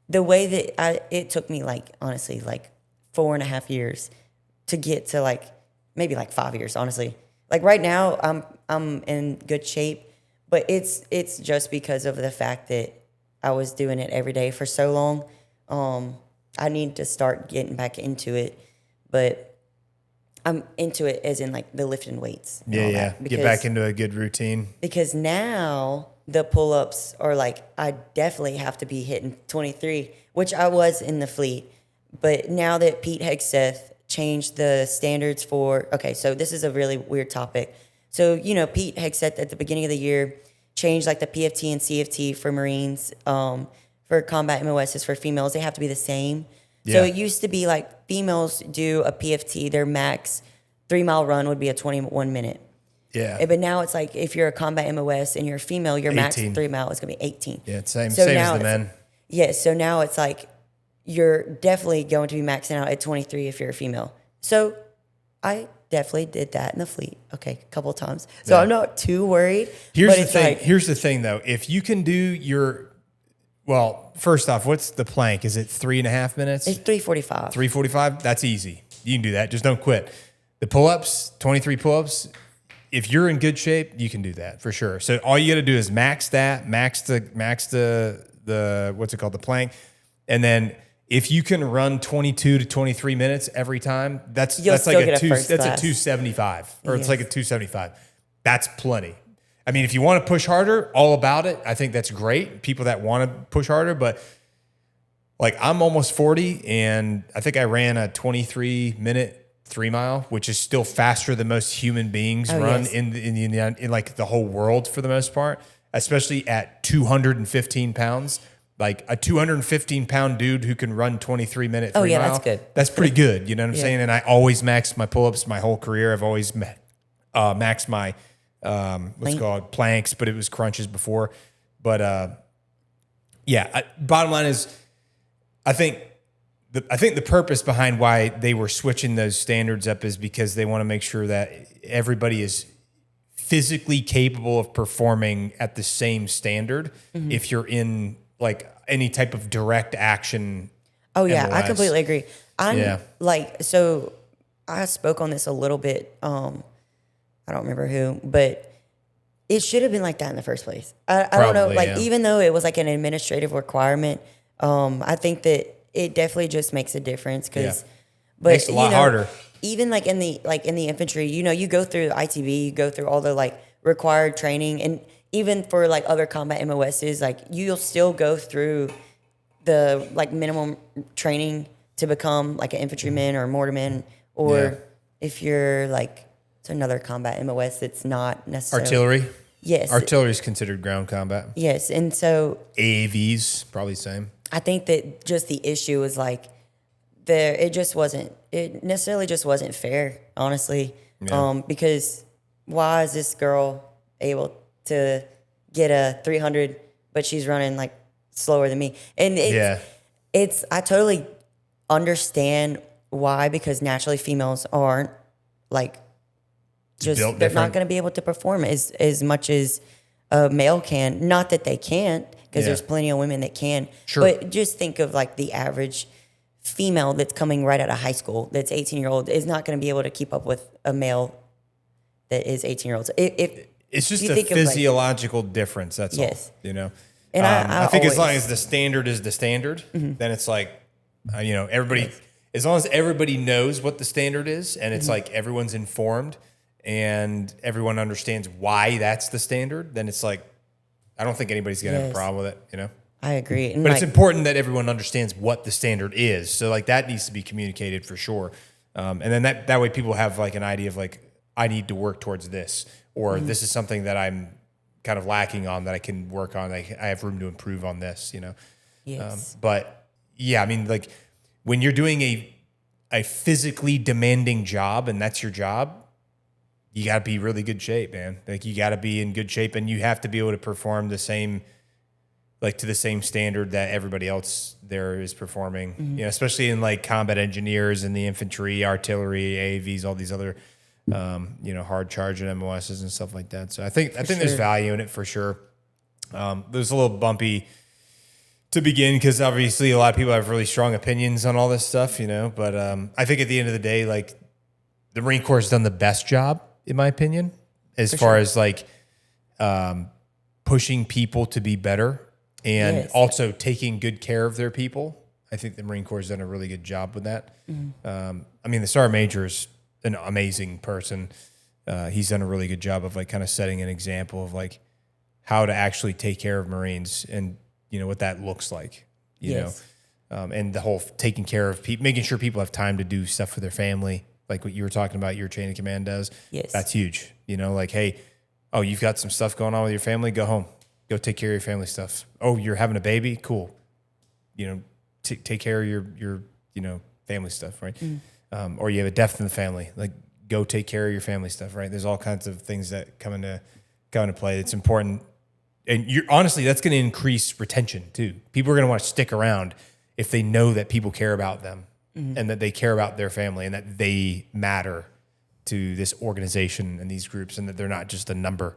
the way that it took me like honestly like 4.5 years to get to like maybe like 5 years honestly. Like right now I'm in good shape, but it's just because of the fact that I was doing it every day for so long. I need to start getting back into it, but I'm into it as in like the lifting weights. Yeah. Get back into a good routine. Because now the pull-ups are like, I definitely have to be hitting 23, which I was in the fleet. But now that Pete Hegseth changed the standards for, okay, so this is a really weird topic. So, you know, Pete Hegseth at the beginning of the year changed like the PFT and CFT for Marines, for combat MOSs for females. They have to be the same. Yeah. So it used to be like females do a PFT, their max 3 mile run would be a 21 minute. Yeah. But now it's like if you're a combat MOS and you're a female, your 18. max 3 mile is going to be 18. Yeah, same so as the men. Yeah, so now it's like you're definitely going to be maxing out at 23 if you're a female. So I definitely did that in the fleet. Okay, a couple of times. So I'm not too worried. Here's the thing. Here's the thing, though. If you can do first off, what's the plank? Is it 3.5 minutes? It's 3:45. 3:45? That's easy. You can do that. Just don't quit. The pull-ups, 23 pull-ups, if you're in good shape, you can do that for sure. So all you got to do is max that, max the what's it called, the plank, and then if you can run 22 to 23 minutes every time, that's like a 275, or it's like a 275. That's plenty. I mean, if you want to push harder, all about it. I think that's great. People that want to push harder, but like I'm almost 40, and I think I ran a 23-minute 3 mile, which is still faster than most human beings run in like the whole world for the most part, especially at 215 pounds. Like a 215-pound dude who can run 23-minute 3 mile. That's good. That's pretty good. You know what I'm saying? And I always max my pull-ups my whole career. I've always maxed my what's called planks, but it was crunches before. But bottom line is, I think I think the purpose behind why they were switching those standards up is because they want to make sure that everybody is physically capable of performing at the same standard if you're in like any type of direct action. Oh yeah, MLS. I completely agree. Yeah. So I spoke on this a little bit. I don't remember who, but it should have been like that in the first place. I don't know. Like, even though it was like an administrative requirement, I think that it definitely just makes a difference but makes it a lot harder. Even like in the infantry, you go through ITB, you go through all the like required training, and even for like other combat MOSs, like you'll still go through the like minimum training to become like an infantryman or a mortarman, or if you're like to another combat MOS that's not necessarily artillery. Yes, artillery is considered ground combat. Yes, and so AAVs probably the same. I think that just the issue is like it necessarily just wasn't fair, honestly. Yeah. Because why is this girl able to get a 300, but she's running like slower than me? And I totally understand why, because naturally females aren't like they're not going to be able to perform as much as a male can. Not that they can't, because there's plenty of women that can. Sure. But just think of like the average female that's coming right out of high school, that's 18-year-old, is not going to be able to keep up with a male that is 18-year-old. So it's just a physiological difference. That's all. And I think as long as the standard is the standard, then it's like, everybody, as long as everybody knows what the standard is, and it's like everyone's informed and everyone understands why that's the standard, then it's like, I don't think anybody's going to have a problem with it, I agree. And but it's important that everyone understands what the standard is. So like that needs to be communicated for sure. And then that way people have like an idea of like, I need to work towards this, or this is something that I'm kind of lacking on that I can work on. I have room to improve on this, Yes. But yeah, I mean, like when you're doing a physically demanding job and that's your job, you got to be really good shape, man. Like you got to be in good shape, and you have to be able to perform the same, like to the same standard that everybody else there is performing. Especially in like combat engineers and the infantry, artillery, AAVs, all these other, hard charging MOSs and stuff like that. So I think there's value in it for sure. There's a little bumpy to begin because obviously a lot of people have really strong opinions on all this stuff, But I think at the end of the day, like the Marine Corps has done the best job, in my opinion, as far as like pushing people to be better and also taking good care of their people. I think the Marine Corps has done a really good job with that. I mean, the Sergeant Major is an amazing person. He's done a really good job of like kind of setting an example of like how to actually take care of Marines and what that looks like, you know, and the whole taking care of people, making sure people have time to do stuff for their family. Like what you were talking about, your chain of command does. Yes. That's huge. Like, hey, oh, you've got some stuff going on with your family, go home. Go take care of your family stuff. Oh, you're having a baby? Cool. Take care of your family stuff, right? Or you have a death in the family. Like, go take care of your family stuff, right? There's all kinds of things that come into play. It's important. And honestly, that's going to increase retention too. People are going to want to stick around if they know that people care about them and that they care about their family and that they matter to this organization and these groups and that they're not just a number.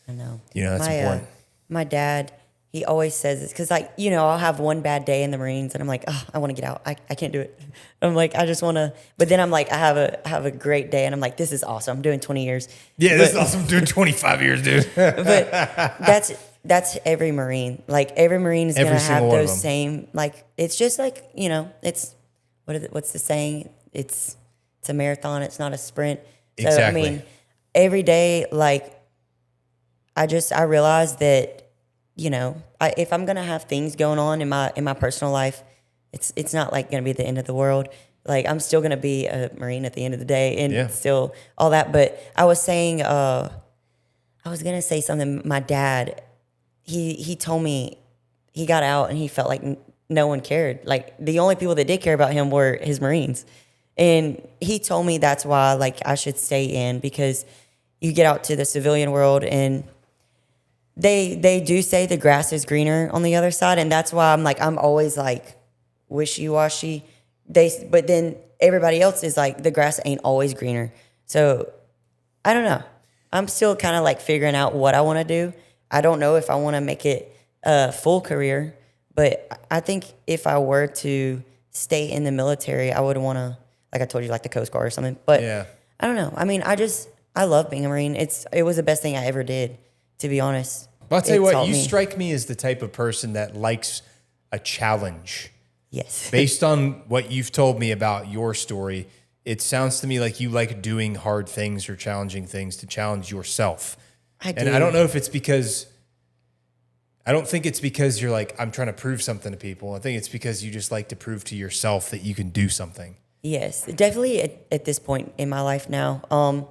I know. That's important. My dad, he always says this because, like, I'll have one bad day in the Marines and I'm like, oh, I want to get out. I can't do it. I'm like, I just want to. But then I'm like, I have a great day and I'm like, this is awesome. I'm doing 20 years. Yeah, this is awesome. I'm doing 25 years, dude. But that's every Marine. Like, every Marine is going to have those same, like, it's just like, it's, what's the saying? It's a marathon. It's not a sprint. So, exactly. I mean, every day, like, I realized that, if I'm gonna have things going on in my personal life, it's not like gonna be the end of the world. Like, I'm still gonna be a Marine at the end of the day, and still all that. But I was saying, I was gonna say something. My dad, he told me he got out and he felt like no one cared. Like, the only people that did care about him were his Marines, and he told me that's why, like, I should stay in, because you get out to the civilian world and they do say the grass is greener on the other side, and that's why I'm always like wishy-washy, but then everybody else is like, the grass ain't always greener. So I don't know. I'm still kind of like figuring out what I want to do. I don't know if I want to make it a full career, but I think if I were to stay in the military, I would want to, like I told you, like the Coast Guard or something. But Yeah. I don't know. I mean, I love being a Marine. It was the best thing I ever did, to be honest. Well, I'll tell you It what, taught you me. strike me as the type of person that likes a challenge. Yes. Based on what you've told me about your story, it sounds to me like you like doing hard things or challenging things to challenge yourself. I do. And I don't know if it's because, I don't think it's because you're like, I'm trying to prove something to people. I think it's because you just like to prove to yourself that you can do something. Yes, definitely at this point in my life now.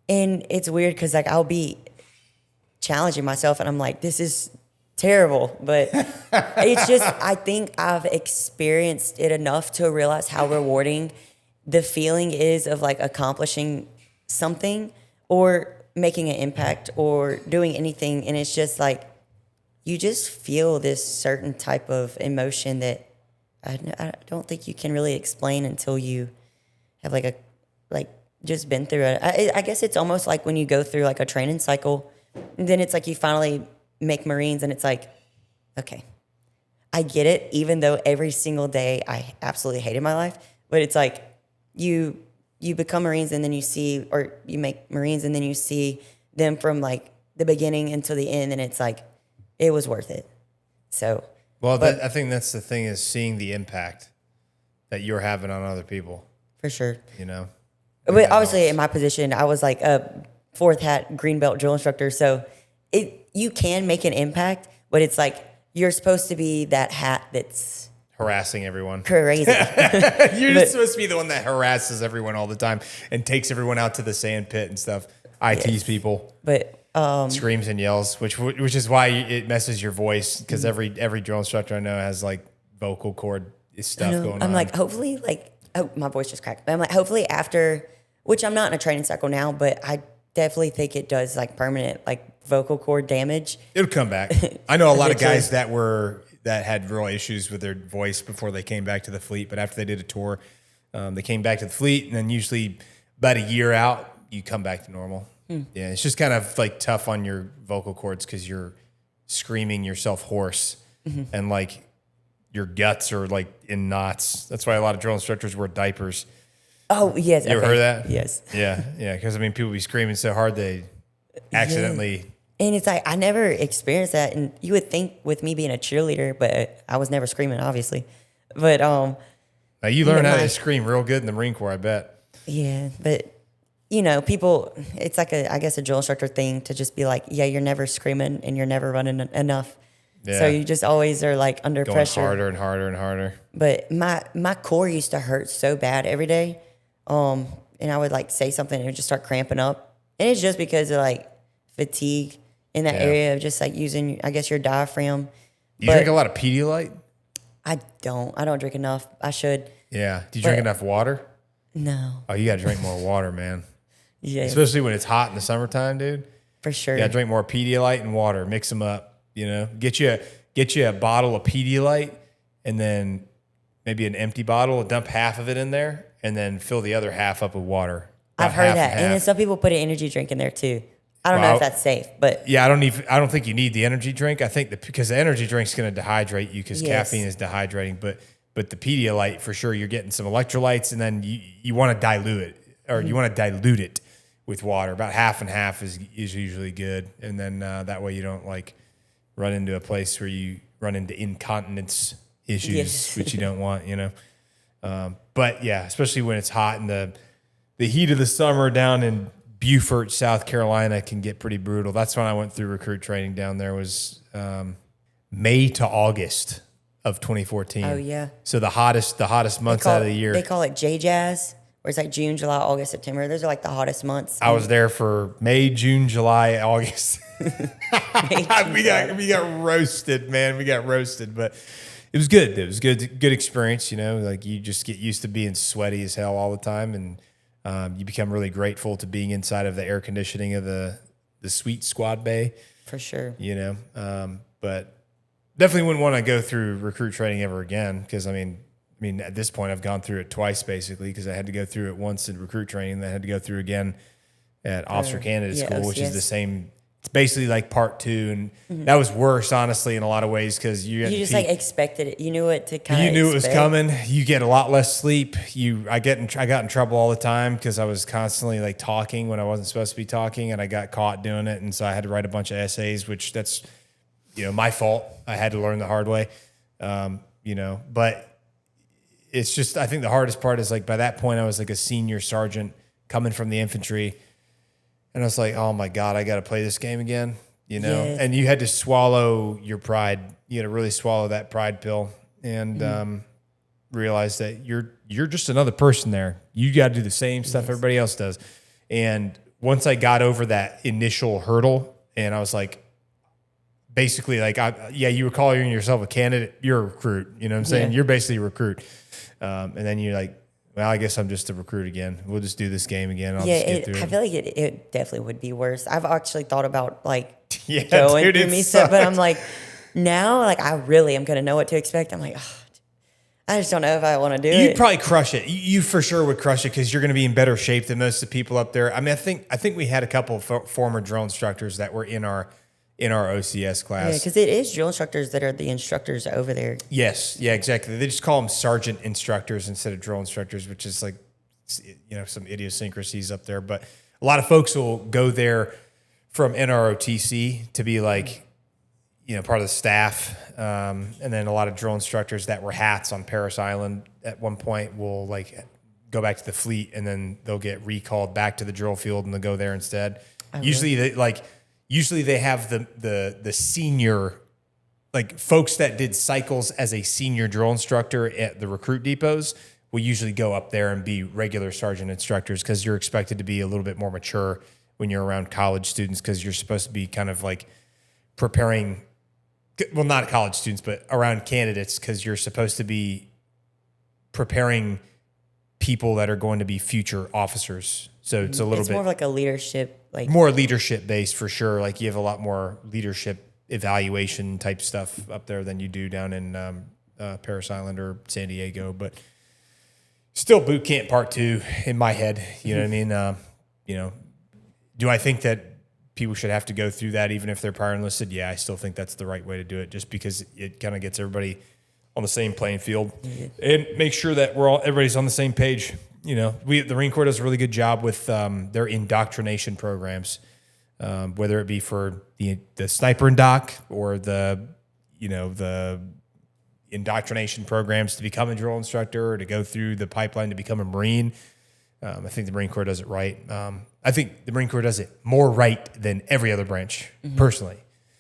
And it's weird because like I'll be challenging myself and I'm like, this is terrible. But it's just, I think I've experienced it enough to realize how rewarding the feeling is of like accomplishing something or making an impact or doing anything. And it's just like, you just feel this certain type of emotion that I don't think you can really explain until you have just been through it. I guess it's almost like when you go through like a training cycle, and then it's like you finally make Marines, and it's like, okay, I get it. Even though every single day I absolutely hated my life, but it's like you become Marines, and then you make Marines, and then you see them from like the beginning until the end, and it's like it was worth it. So. Well, I think that's the thing, is seeing the impact that you're having on other people. For sure. You know? But obviously in my position, I was like a fourth hat green belt drill instructor. So you can make an impact, but it's like you're supposed to be that hat that's harassing everyone. crazy. You're just supposed to be the one that harasses everyone all the time and takes everyone out to the sand pit and stuff. I tease people. But screams and yells, which is why it messes your voice, because every drill instructor I know has like vocal cord stuff going on. I'm like, hopefully, like, oh, my voice just cracked. But I'm like, hopefully after, which I'm not in a training cycle now, but I definitely think it does like permanent like vocal cord damage. It'll come back. I know a lot of guys that had real issues with their voice before they came back to the fleet, but after they did a tour, they came back to the fleet, and then usually about a year out, you come back to normal. Yeah, it's just kind of like tough on your vocal cords because you're screaming yourself hoarse, and like your guts are like in knots. That's why a lot of drill instructors wear diapers. Oh, yes. You ever heard that? Yes. Yeah. Because I mean, people be screaming so hard they accidentally. And it's like, I never experienced that. And you would think with me being a cheerleader, but I was never screaming, obviously. But now you learn how to scream real good in the Marine Corps, I bet. Yeah, but you know, people, it's like I guess a drill instructor thing to just be like, yeah, you're never screaming and you're never running enough. Yeah. So you just always are like under going pressure. Harder and harder and harder. But my core used to hurt so bad every day. And I would like say something and it would just start cramping up. And it's just because of like fatigue in that area of just like using, I guess, your diaphragm. You drink a lot of Pedialyte? I don't drink enough. I should. Yeah. Do you drink enough water? No. Oh, you got to drink more water, man. Yeah. Especially when it's hot in the summertime, dude. For sure. You got to drink more Pedialyte and water. Mix them up, you know. Get you a bottle of Pedialyte, and then maybe an empty bottle, dump half of it in there, and then fill the other half up with water. I've heard that. And then some people put an energy drink in there too. I don't know if that's safe, but yeah, I don't think you need the energy drink. I think because the energy drink's going to dehydrate you, because caffeine is dehydrating. But the Pedialyte, for sure, you're getting some electrolytes, and then you want to dilute it, or you want to dilute it with water. About half and half is usually good, and then that way you don't like run into a place where you run into incontinence issues, which you don't want, you know. But yeah, especially when it's hot, and the heat of the summer down in Beaufort, South Carolina, can get pretty brutal. That's when I went through recruit training down there. Was May to August of 2014. Oh yeah. So the hottest months out of the year. They call it J-Jazz, where it's like June, July, August, September. Those are like the hottest months. I was there for May, June, July, August. we got roasted, man. We got roasted, but it was good. It was good experience. You know, like you just get used to being sweaty as hell all the time, and you become really grateful to being inside of the air conditioning of the sweet squad bay. For sure. You know, but definitely wouldn't want to go through recruit training ever again, because I mean, mean, at this point, I've gone through it twice basically because I had to go through it once in recruit training, then I had to go through again at Officer Candidate School, which is the same. It's basically like part 2, and that was worse, honestly, in a lot of ways because you just like expected it. You knew it to kind of. You knew it was coming. You get a lot less sleep. I got in trouble all the time because I was constantly like talking when I wasn't supposed to be talking, and I got caught doing it, and so I had to write a bunch of essays, which that's my fault. I had to learn the hard way, but. It's just, I think the hardest part is like by that point I was like a senior sergeant coming from the infantry, and I was like, oh my God, I got to play this game again, Yes. And you had to swallow your pride. You had to really swallow that pride pill and realize that you're just another person there. You got to do the same stuff everybody else does. And once I got over that initial hurdle, and I was like, basically like, you were calling yourself a candidate, you're a recruit. You know what I'm saying? Yeah. You're basically a recruit. And then you're like, well, I guess I'm just a recruit again. We'll just do this game again. I'll just get through it. I feel like it definitely would be worse. I've actually thought about like going through me stuff, but I'm like, now like I really am gonna know what to expect. I'm like, I just don't know if I want to do it. You'd probably crush it. You for sure would crush it because you're going to be in better shape than most of the people up there. I mean, I think we had a couple of former drill instructors that were in our OCS class. Yeah, because it is drill instructors that are the instructors over there. Yes, yeah, exactly. They just call them sergeant instructors instead of drill instructors, which is like, some idiosyncrasies up there. But a lot of folks will go there from NROTC to be like, part of the staff. And then a lot of drill instructors that were hats on Parris Island at one point will like go back to the fleet, and then they'll get recalled back to the drill field and they'll go there instead. Usually they have the senior, like folks that did cycles as a senior drill instructor at the recruit depots will usually go up there and be regular sergeant instructors because you're expected to be a little bit more mature when you're around college students because you're supposed to be kind of like preparing, well, not college students, but around candidates because you're supposed to be preparing people that are going to be future officers. So it's a little bit more of like a leadership, like more leadership based for sure. Like you have a lot more leadership evaluation type stuff up there than you do down in Parris Island or San Diego, but still boot camp part 2 in my head. You know what I mean? Do I think that people should have to go through that even if they're prior enlisted? Yeah, I still think that's the right way to do it just because it kind of gets everybody on the same playing field and make sure that everybody's on the same page. The Marine Corps does a really good job with their indoctrination programs, whether it be for the sniper indoc or the indoctrination programs to become a drill instructor or to go through the pipeline to become a Marine. I think the Marine Corps does it right. I think the Marine Corps does it more right than every other branch, personally.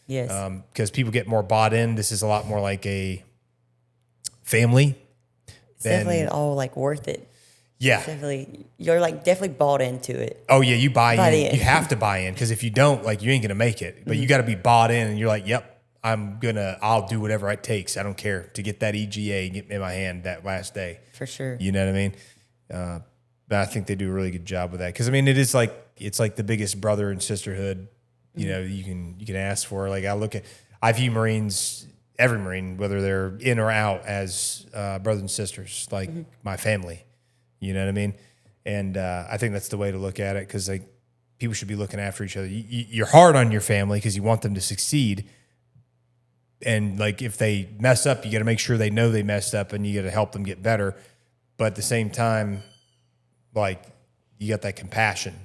Yes. Because people get more bought in. This is a lot more like a family. It's definitely all like worth it. Yeah. You're like definitely bought into it. Oh yeah, you buy in. You have to buy in because if you don't, like you ain't gonna make it. But you got to be bought in, and you're like, yep, I'll do whatever it takes. I don't care to get that EGA in my hand that last day. For sure. You know what I mean? But I think they do a really good job with that because I mean it's like the biggest brother and sisterhood. You can ask for. Like I view Marines, every Marine, whether they're in or out, as brothers and sisters, like my family. You know what I mean? And I think that's the way to look at it because like people should be looking after each other. You're hard on your family because you want them to succeed. And like if they mess up, you got to make sure they know they messed up and you got to help them get better. But at the same time, like you got that compassion.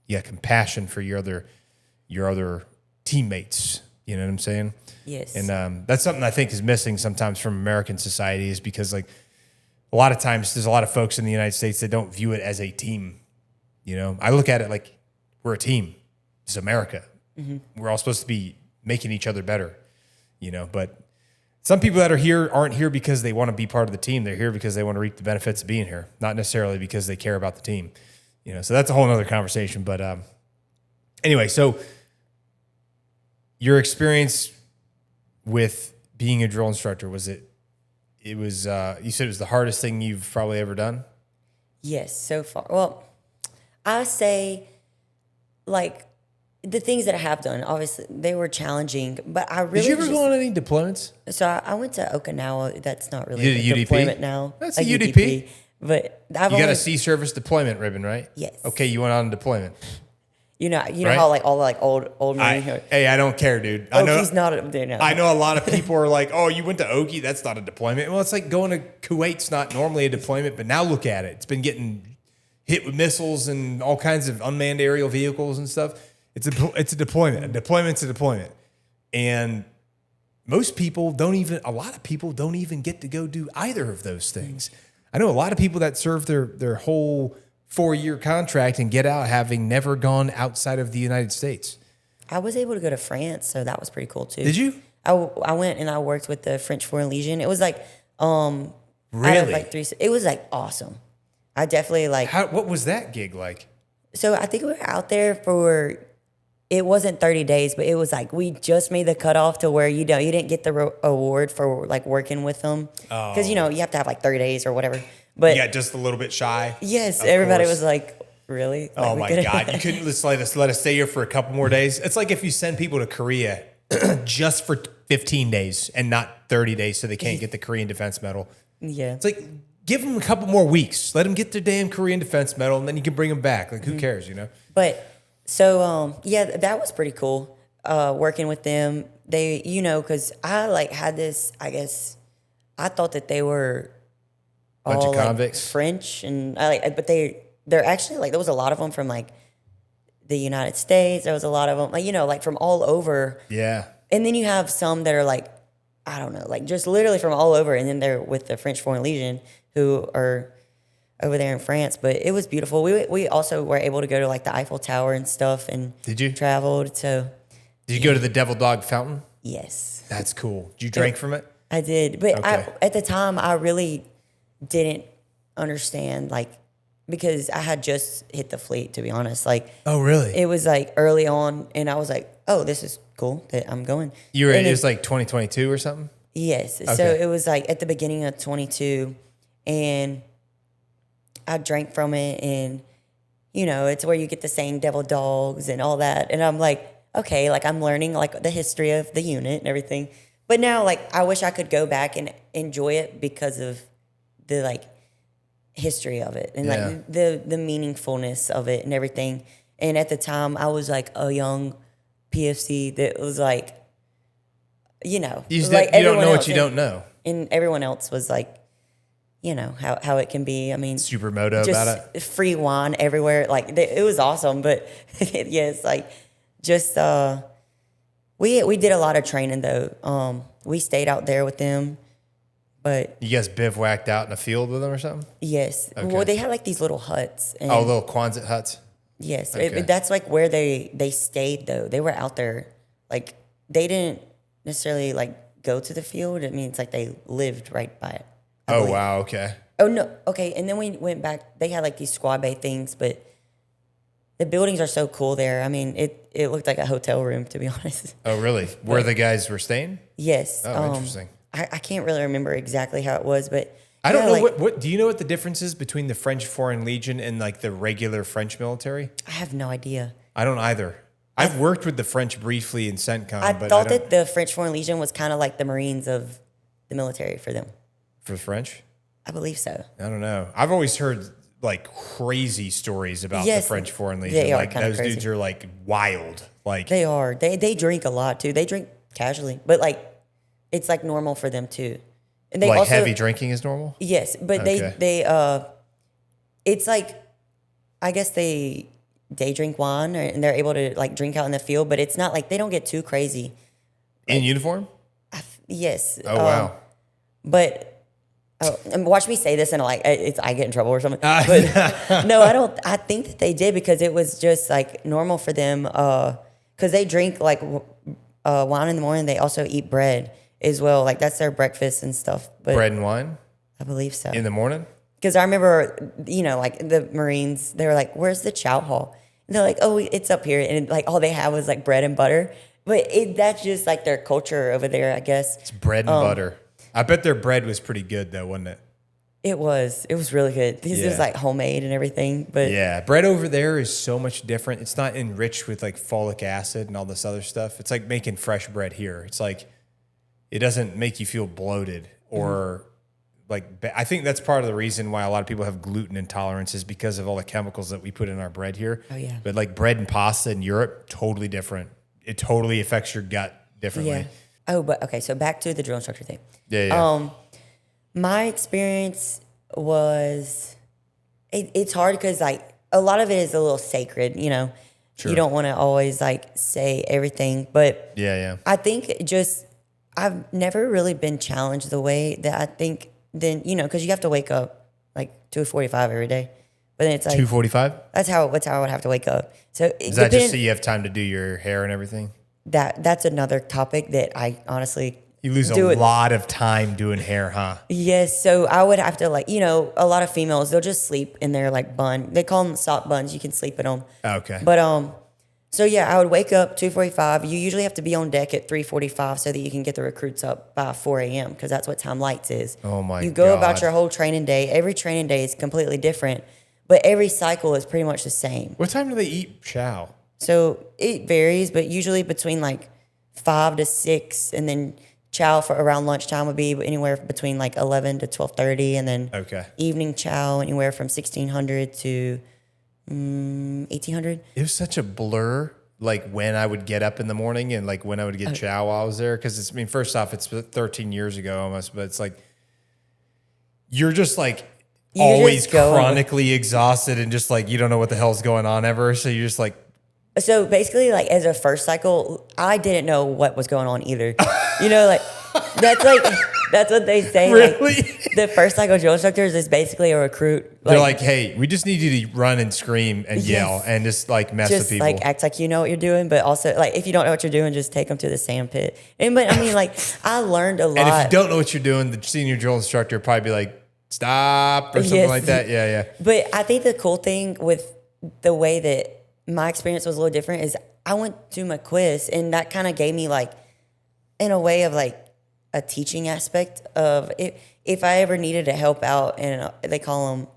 You got compassion for your other teammates. You know what I'm saying? Yes. And that's something I think is missing sometimes from American society is because like a lot of times there's a lot of folks in the United States that don't view it as a team. I look at it like we're a team. It's America. We're all supposed to be making each other better, but some people that are here aren't here because they want to be part of the team. They're here because they want to reap the benefits of being here, not necessarily because they care about the team. So that's a whole other conversation. But anyway, so your experience with being a drill instructor, you said it was the hardest thing you've probably ever done? Yes, so far. Well, I say like the things that I have done, obviously, they were challenging, but I really Did you ever go on any deployments? So I went to Okinawa. That's not really You did a UDP? deployment now. That's a UDP. But You got a sea service deployment ribbon, right? Yes. Okay, you went on deployment. You know Right? how like all the like old Marine. Hey, I don't care, dude. I know Oki's not a dude. No. I know a lot of people are like, "Oh, you went to Oki? That's not a deployment." Well, it's like going to Kuwait's not normally a deployment, but now look at it. It's been getting hit with missiles and all kinds of unmanned aerial vehicles and stuff. It's a deployment. A deployment's a deployment, and a lot of people don't even get to go do either of those things. I know a lot of people that serve their whole 4-year contract and get out having never gone outside of the United States. I was able to go to France, so that was pretty cool too. Did you? I went and I worked with the French Foreign Legion. It was like Really? out of like 3. It was like awesome. I definitely like. What was that gig like? So I think we were out there for. It wasn't 30 days, but it was like we just made the cutoff to where you didn't get the award for like working with them because you have to have like 30 days or whatever. But Yeah, just a little bit shy. yes, Of everybody course. was like, "Really? Oh Like, we my couldn't- God! You couldn't just let us stay here for a couple more days. It's like if you send people to Korea just for 15 days and not 30 days, so they can't get the Korean Defense Medal. Yeah, It's like give them a couple more weeks. Let them get their damn Korean Defense Medal, and then you can bring them back. Like who cares, you know? But so yeah, that was pretty cool. Working with them, they because I like had this. I guess I thought that they were Bunch all of like, convicts. French, and but they're actually like there was a lot of them from like the United States. There was a lot of them like from all over. Yeah. And then you have some that are like, I don't know, like just literally from all over. And then they're with the French Foreign Legion who are over there in France. But it was beautiful. We also were able to go to like the Eiffel Tower and stuff. And Did you? traveled. So Did you go to the Devil Dog Fountain? yes, That's cool. Did you drink from it? I did. But Okay. at the time, I really didn't understand because I had just hit the fleet, to be honest. Like Oh, really? it was like early on, and I was like, oh, this is cool that I'm going. You were. And It was like 2022 or something. Yes. So Okay. it was like at the beginning of 22, and I drank from it, and it's where you get the saying devil dogs and all that. And I'm like, okay, like I'm learning like the history of the unit and everything. But now like I wish I could go back and enjoy it because of the like history of it and Yeah. like the meaningfulness of it and everything. And at the time I was like a young PFC that was like, You, like you don't everyone know else. what you don't know. And everyone else was like, how it can be. I mean, Super moto just about it. free wine everywhere. Like it was awesome, but yes, like just we did a lot of training though. We stayed out there with them, but You guys bivouacked out in a field with them or something? yes, Okay. well they had like these little huts. And Oh, little Quonset huts. yes, Okay. that's like where they stayed though. They were out there, like they didn't necessarily like go to the field. I mean, it's like they lived right by it. I Oh, believe. wow. Okay. Oh no, okay. And then we went back. They had like these squad bay things, but the buildings are so cool there. I mean, it looked like a hotel room, to be honest. Oh, really? Where the guys were staying? Yes. Oh, interesting. I can't really remember exactly how it was, but I don't yeah, know like, what do you know what the difference is between the French Foreign Legion and like the regular French military? I have no idea. I don't either. I've worked with the French briefly in CENTCOM, I but thought I don't, that the French Foreign Legion was kind of like the Marines of the military for them. for French. I believe so. I don't know. I've always heard like crazy stories about Yes, the French Foreign Legion. they are Like kinda those crazy. dudes are like wild. Like They are. They drink a lot too. They drink casually, but like it's like normal for them too. And they like also, heavy drinking is normal. yes, but Okay. they it's like I guess they drink wine and they're able to like drink out in the field, but it's not like they don't get too crazy. In uniform? Yes. Oh wow. But and watch me say this and like I get in trouble or something. But no, I don't. I think that they did because it was just like normal for them. Because they drink like wine in the morning. They also eat bread as well. Like that's their breakfast and stuff. But Bread and wine I believe so. in the morning? Because I remember, like the Marines, they were like, "Where's the chow hall?" And they're like, "Oh, it's up here." And like all they had was like bread and butter. But that's just like their culture over there, I guess. It's bread and butter. I bet their bread was pretty good though, wasn't it? It was really good. This was Yeah. like homemade and everything, but Yeah, bread over there is so much different. It's not enriched with like folic acid and all this other stuff. It's like making fresh bread here. It's like it doesn't make you feel bloated or like. I think that's part of the reason why a lot of people have gluten intolerance is because of all the chemicals that we put in our bread here. Oh, yeah. But like bread and pasta in Europe, totally different. It totally affects your gut differently. yeah. Oh, but okay. So back to the drill instructor thing. Yeah. My experience was, it's hard because like a lot of it is a little sacred, you know. Sure. You don't want to always like say everything, but Yeah. I think I've never really been challenged the way that I think then, you know, because you have to wake up like 2:45 every day, but then it's like 2:45. that's how I would have to wake up. So Is that just so you have time to do your hair and everything? that's another topic that I honestly. You lose a lot of time doing hair, huh? Yes, so I would have to like, you know, a lot of females, they'll just sleep in their like bun. They call them sock buns. You can sleep in them. Okay. But so yeah, I would wake up 2:45. You usually have to be on deck at 3:45 so that you can get the recruits up by 4 a.m. because that's what time lights is. Oh my God. You go about your whole training day. Every training day is completely different, but every cycle is pretty much the same. What time do they eat chow? So it varies, but usually between like 5 to 6, and then chow for around lunchtime would be anywhere between like 11 to 12:30, and then evening chow anywhere from 1600 to 1800. It was such a blur, like when I would get up in the morning and like when I would get chow while I was there. Because it's, I mean, first off, it's 13 years ago almost, but it's like you're just like always chronically exhausted and just like you don't know what the hell's going on ever. So you're just like. So basically, like as a first cycle, I didn't know what was going on either. You know, like that's what they say. Really? Like, the first cycle drill instructors is basically a recruit. They're like, hey, we just need you to run and scream and yell and just like mess with people. Just like act like you know what you're doing, but also like if you don't know what you're doing, just take them to the sand pit. And but I mean, like I learned a lot. And if you don't know what you're doing, the senior drill instructor will probably be like, stop or something like that. Yeah. But I think the cool thing with the way that my experience was a little different is I went to my quiz, and that kind of gave me like, in a way of like a teaching aspect of if I ever needed to help out, and they call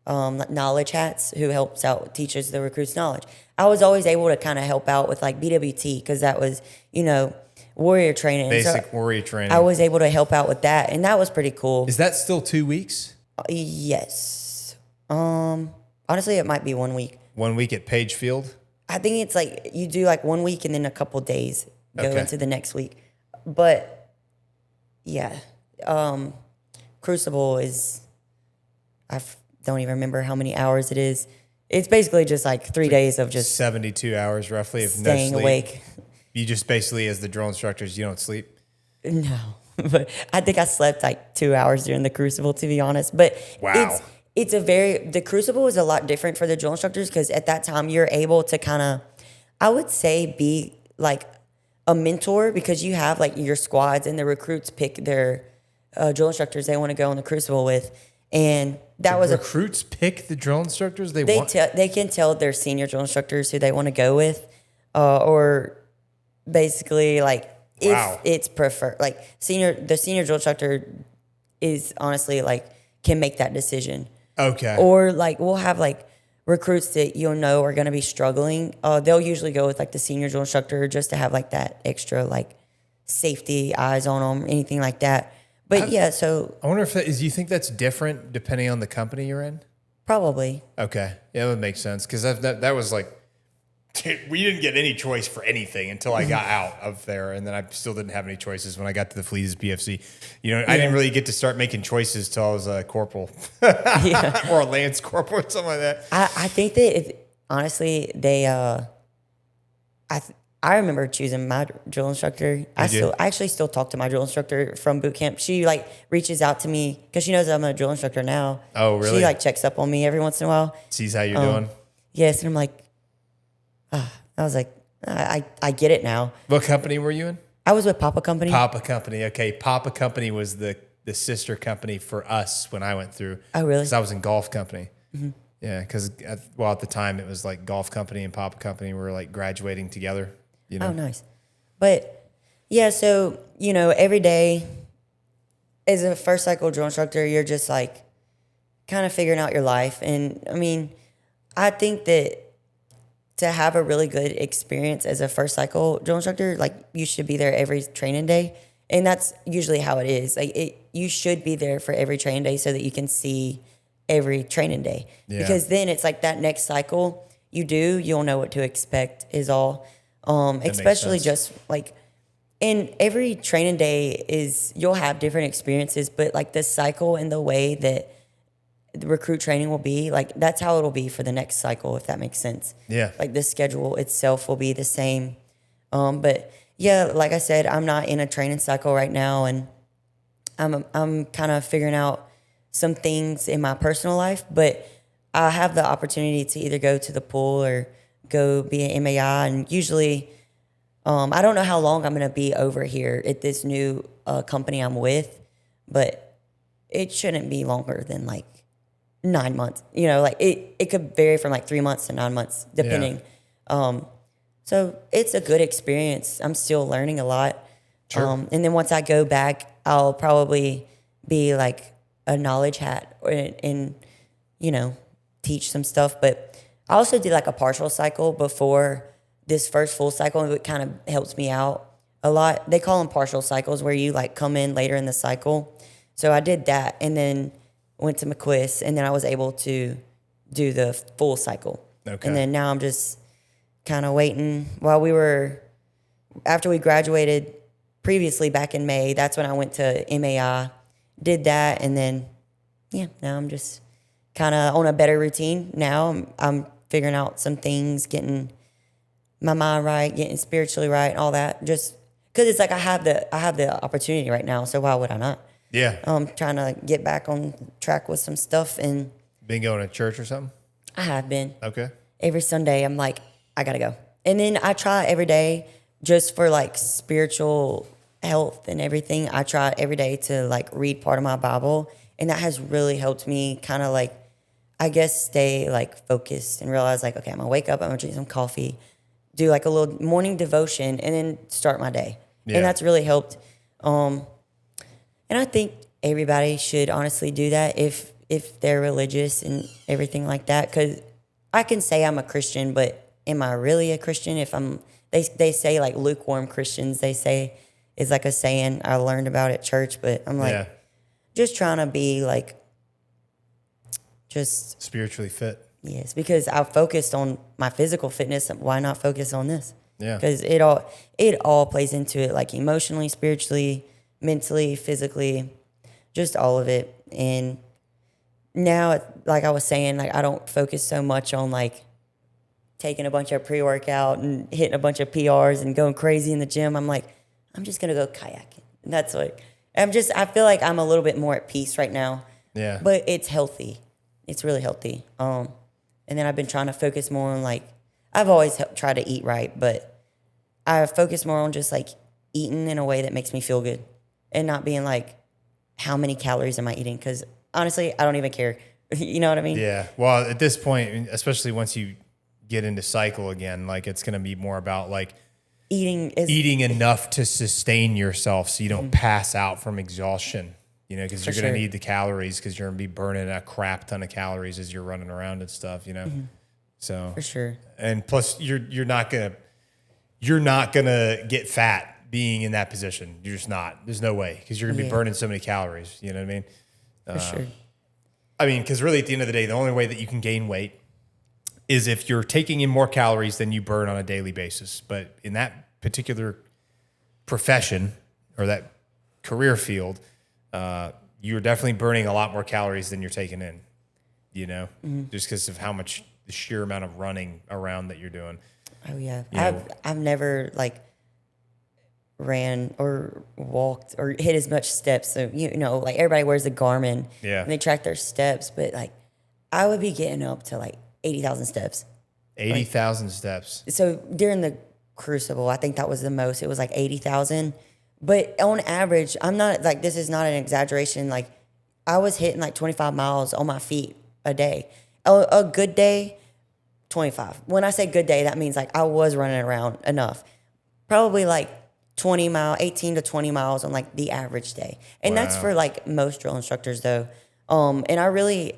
them knowledge hats, who helps out, teaches the recruits knowledge. I was always able to kind of help out with like BWT because that was, you know, warrior training. Basic warrior training. I was able to help out with that, and that was pretty cool. Is that still 2 weeks? Yes. Honestly, it might be 1 week. 1 week at Page Field? I think it's like you do like 1 week and then a couple days go into the next week. But yeah, Crucible is, I don't even remember how many hours it is. It's basically just like 3 days of just 72 hours roughly of staying no sleep. Awake. You just basically, as the drill instructors, you don't sleep? No, but I think I slept like 2 hours during the Crucible, to be honest. But wow. The Crucible is a lot different for the drill instructors because at that time you're able to kind of, I would say, be like a mentor because you have like your squads and the recruits pick their drill instructors they want to go in the Crucible with. And that was recruits pick the drill instructors they can tell their senior drill instructors who they want to go with, or basically like if it's preferred, like the senior drill instructor is honestly like can make that decision. Okay. Or like we'll have like recruits that you'll know are going to be struggling. They'll usually go with like the senior drill instructor just to have like that extra like safety eyes on them, anything like that. But so I wonder if you think that's different depending on the company you're in? Probably. Okay. Yeah, that would make sense because that was like, we didn't get any choice for anything until I got out of there, and then I still didn't have any choices when I got to the Fleas BFC. You know, I didn't really get to start making choices till I was a corporal or a lance corporal or something like that. I think that honestly, they I remember choosing my drill instructor. I actually still talk to my drill instructor from boot camp. She like reaches out to me because she knows I'm a drill instructor now. Oh, really? She like checks up on me every once in a while. Sees how you're doing. Yes, and I'm like, I was like, I get it now. What company were you in? I was with Papa Company. Papa Company. Okay, Papa Company was the sister company for us when I went through. Oh, really? Because I was in Golf Company. Mm-hmm. Yeah, because at the time it was like Golf Company and Papa Company were like graduating together. You know? Oh, nice. But yeah, so, you know, every day as a first cycle drill instructor, you're just like, kind of figuring out your life. And I mean, I think that to have a really good experience as a first cycle drill instructor, like you should be there every training day. And that's usually how it is. You should be there for every training day so that you can see every training day. Yeah. Because then it's like that next cycle you'll know what to expect is all. Especially just like in every training day you'll have different experiences, but like the cycle and the way that the recruit training will be, like that's how it'll be for the next cycle, if that makes sense. Yeah. Like the schedule itself will be the same. But yeah, like I said, I'm not in a training cycle right now, and I'm kind of figuring out some things in my personal life, but I have the opportunity to either go to the pool or go be an MAI, and usually I don't know how long I'm going to be over here at this new company I'm with, but it shouldn't be longer than like 9 months. You know, like it could vary from like 3 months to 9 months, depending. Yeah. So it's a good experience. I'm still learning a lot. Sure. And then once I go back, I'll probably be like a knowledge hat and you know, teach some stuff. But I also did like a partial cycle before this first full cycle, and it kind of helps me out a lot. They call them partial cycles, where you like come in later in the cycle. So I did that, and then went to McQuist, and then I was able to do the full cycle. Okay. And then now I'm just kind of waiting after we graduated previously back in May. That's when I went to MAI, did that, and then now I'm just kind of on a better routine. Now I'm figuring out some things, getting my mind right, getting spiritually right, and all that. Just because it's like I have the opportunity right now, so why would I not? Yeah. Trying to get back on track with some stuff. And been going to church or something? I have been. Okay. Every Sunday, I'm like, I gotta go. And then I try every day just for like spiritual health and everything. I try every day to like read part of my Bible, and that has really helped me kind of like, I guess, stay like focused and realize like, okay, I'm gonna wake up, I'm gonna drink some coffee, do like a little morning devotion, and then start my day. Yeah. And that's really helped. And I think everybody should honestly do that if they're religious and everything like that. Because I can say I'm a Christian, but am I really a Christian? They say like lukewarm Christians, they say is like a saying I learned about at church, but I'm like just trying to be like just spiritually fit. Yes, because I focused on my physical fitness. Why not focus on this? Yeah, because it all plays into it, like emotionally, spiritually, mentally, physically, just all of it. And now, like I was saying, like I don't focus so much on like taking a bunch of pre-workout and hitting a bunch of PRs and going crazy in the gym. I'm like, I'm just gonna go kayaking. And that's like I feel like I'm a little bit more at peace right now. Yeah. But it's healthy. It's really healthy. And then I've been trying to focus more on like, I've always tried to eat right, but I focus more on just like eating in a way that makes me feel good and not being like, how many calories am I eating? Because honestly, I don't even care. You know what I mean? Yeah. Well, at this point, especially once you get into cycle again, like it's going to be more about like eating enough to sustain yourself so you don't pass out from exhaustion, you know, because you're going to need the calories because you're going to be burning a crap ton of calories as you're running around and stuff, you know? Mm-hmm. So for sure. And plus you're not going to get fat being in that position. You're just not. There's no way because you're going to be burning so many calories. You know what I mean? For sure. I mean, because really at the end of the day, the only way that you can gain weight is if you're taking in more calories than you burn on a daily basis. But in that particular profession or that career field, you're definitely burning a lot more calories than you're taking in, you know, just because of how much the sheer amount of running around that you're doing. Oh yeah. I've never like ran or walked or hit as much steps. So, you know, like everybody wears a Garmin and they track their steps, but like I would be getting up to like 80,000 steps. 80,000 steps. So during the Crucible, I think that was the most. It was like 80,000. But on average, I'm not like, this is not an exaggeration. Like I was hitting like 25 miles on my feet a day. A good day, 25. When I say good day, that means like I was running around enough. Probably like 18 to 20 miles on like the average day. And that's for like most drill instructors though. And I really,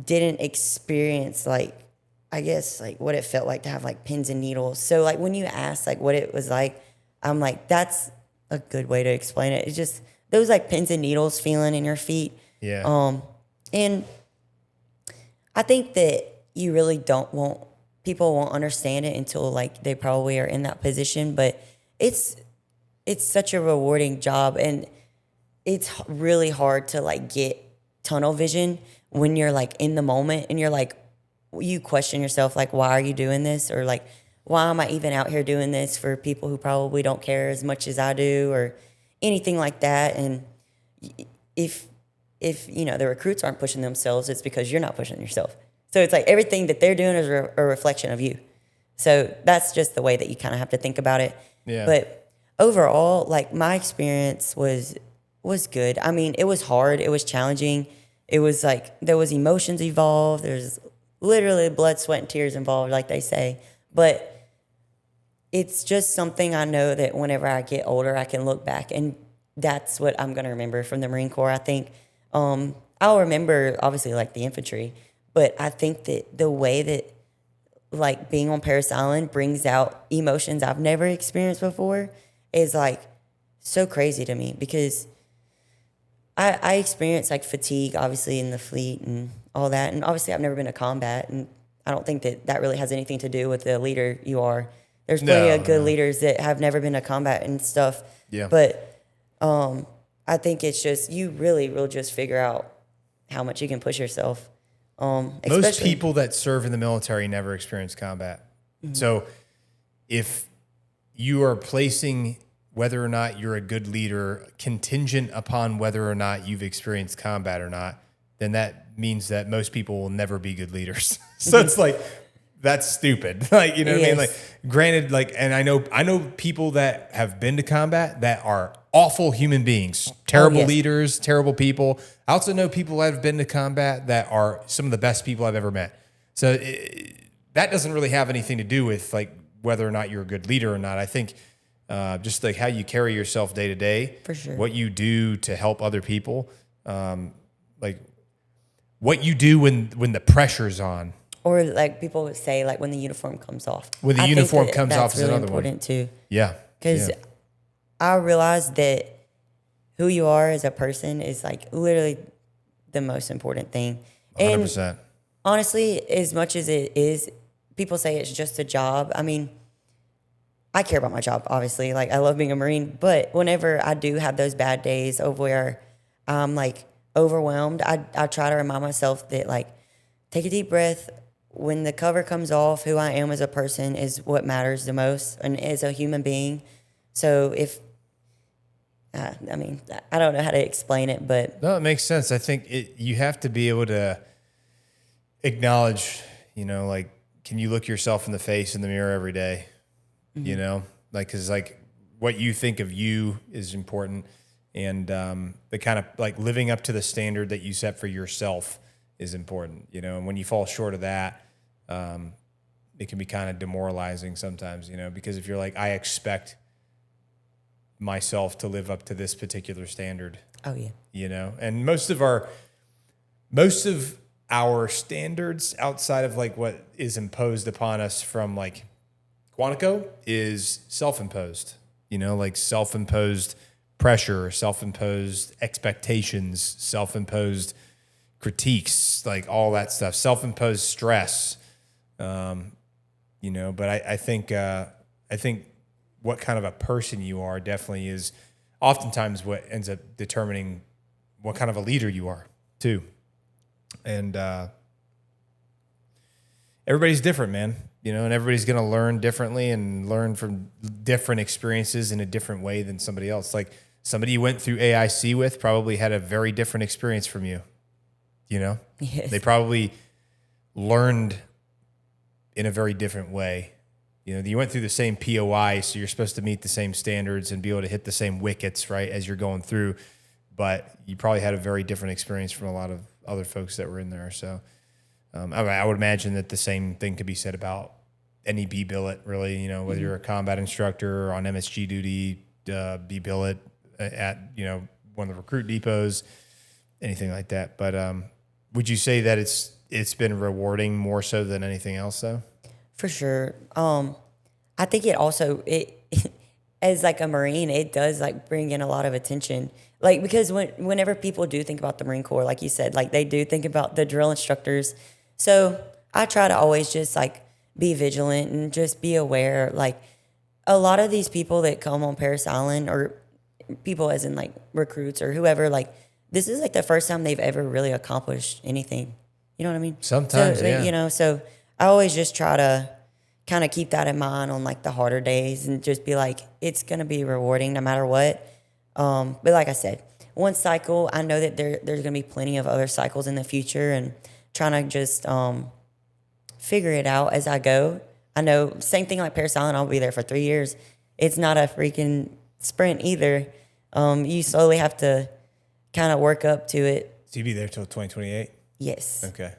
didn't experience like, I guess like what it felt like to have like pins and needles. So like when you ask like what it was like, I'm like, that's a good way to explain it. It's just those like pins and needles feeling in your feet. Yeah. And I think that you really people won't understand it until like they probably are in that position, but it's such a rewarding job, and it's really hard to like get tunnel vision when you're like in the moment and you're like, you question yourself, like, why are you doing this? Or like, why am I even out here doing this for people who probably don't care as much as I do, or anything like that. And if the recruits aren't pushing themselves, it's because you're not pushing yourself. So it's like everything that they're doing is a reflection of you. So that's just the way that you kind of have to think about it. Yeah. But overall, like my experience was good. I mean, it was hard. It was challenging. It was like there was emotions involved. There's literally blood, sweat, and tears involved, like they say. But it's just something I know that whenever I get older, I can look back, and that's what I'm going to remember from the Marine Corps. I think I'll remember, obviously, like the infantry, but I think that the way that like being on Parris Island brings out emotions I've never experienced before is like so crazy to me, because I experienced like fatigue, obviously, in the fleet and all that. And obviously, I've never been to combat, and I don't think that really has anything to do with the leader you are. There's plenty of good leaders that have never been to combat and stuff. Yeah. But I think it's just, you really will just figure out how much you can push yourself. Most people that serve in the military never experience combat. Mm-hmm. So if you are placing whether or not you're a good leader contingent upon whether or not you've experienced combat or not, then that means that most people will never be good leaders. So it's like, that's stupid. Like, you know what I mean? Like, granted, like, and I know people that have been to combat that are awful human beings, terrible leaders, terrible people. I also know people that have been to combat that are some of the best people I've ever met. So that doesn't really have anything to do with like whether or not you're a good leader or not. I think just like how you carry yourself day to day, for sure, what you do to help other people, like what you do when the pressure's on. Or like people would say, like when the uniform comes off. When the uniform comes off is really another one. Important too. Yeah. Because I realized that who you are as a person is like literally the most important thing. 100%. And honestly, as much as it is, people say it's just a job. I mean, I care about my job, obviously. Like I love being a Marine, but whenever I do have those bad days of where I'm like overwhelmed, I try to remind myself that like, take a deep breath. When the cover comes off, who I am as a person is what matters the most, and as a human being. So if, I mean, I don't know how to explain it, but. No, it makes sense. I think you have to be able to acknowledge, like, can you look yourself in the face in the mirror every day? Mm-hmm. Like, cause like what you think of you is important. And the kind of like living up to the standard that you set for yourself is important, and when you fall short of that, it can be kind of demoralizing sometimes, because if you're like, I expect myself to live up to this particular standard. Oh yeah. And most of our standards outside of like what is imposed upon us from like Quantico is self-imposed, like self-imposed pressure, self-imposed expectations, self-imposed critiques, like all that stuff, self-imposed stress, but I think what kind of a person you are definitely is oftentimes what ends up determining what kind of a leader you are too. And everybody's different, man, and everybody's going to learn differently and learn from different experiences in a different way than somebody else. Like somebody you went through AIC with probably had a very different experience from you. Yes. They probably learned in a very different way. You went through the same POI, so you're supposed to meet the same standards and be able to hit the same wickets, right, as you're going through. But you probably had a very different experience from a lot of other folks that were in there. So I would imagine that the same thing could be said about any B-billet, really, whether you're a combat instructor or on MSG duty, B-billet at, one of the recruit depots, anything like that. But would you say that it's been rewarding more so than anything else, though. For sure. I think it also as like a Marine, it does like bring in a lot of attention. Like because whenever people do think about the Marine Corps, like you said, like they do think about the drill instructors. So I try to always just like be vigilant and just be aware. Like a lot of these people that come on Paris Island, or people as in like recruits or whoever, like this is like the first time they've ever really accomplished anything. You know what I mean? Sometimes, so, yeah. So I always just try to kind of keep that in mind on like the harder days and just be like, it's going to be rewarding no matter what. But like I said, one cycle, I know that there's going to be plenty of other cycles in the future, and trying to just figure it out as I go. I know same thing like Paris Island, I'll be there for 3 years. It's not a freaking sprint either. You slowly have to kind of work up to it. So you'll be there till 2028? Yes. Okay.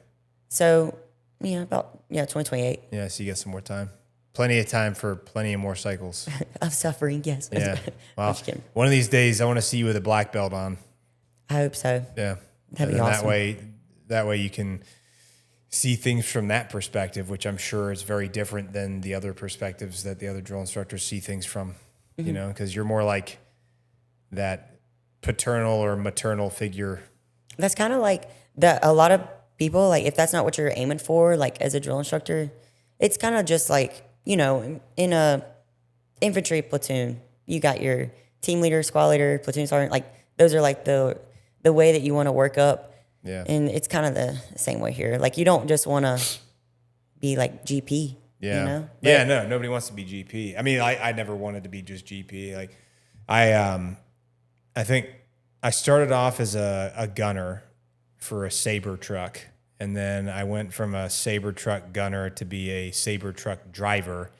So, 2028. Yeah, so you get some more time. Plenty of time for plenty of more cycles. Of suffering, yes. Yeah. Well, one of these days I want to see you with a black belt on. I hope so. Yeah. That'd be awesome. That way you can see things from that perspective, which I'm sure is very different than the other perspectives that the other drill instructors see things from, because you're more like that paternal or maternal figure. That's kind of like that. A lot of people, like, if that's not what you're aiming for, like as a drill instructor, it's kind of just like, in a infantry platoon, you got your team leader, squad leader, platoon sergeant, like those are like the way that you want to work up. Yeah. And it's kind of the same way here. Like you don't just want to be like GP. Yeah. No, nobody wants to be GP. I mean, I never wanted to be just GP. Like I think I started off as a gunner for a Sabre truck. And then I went from a Sabre truck gunner to be a Sabre truck driver.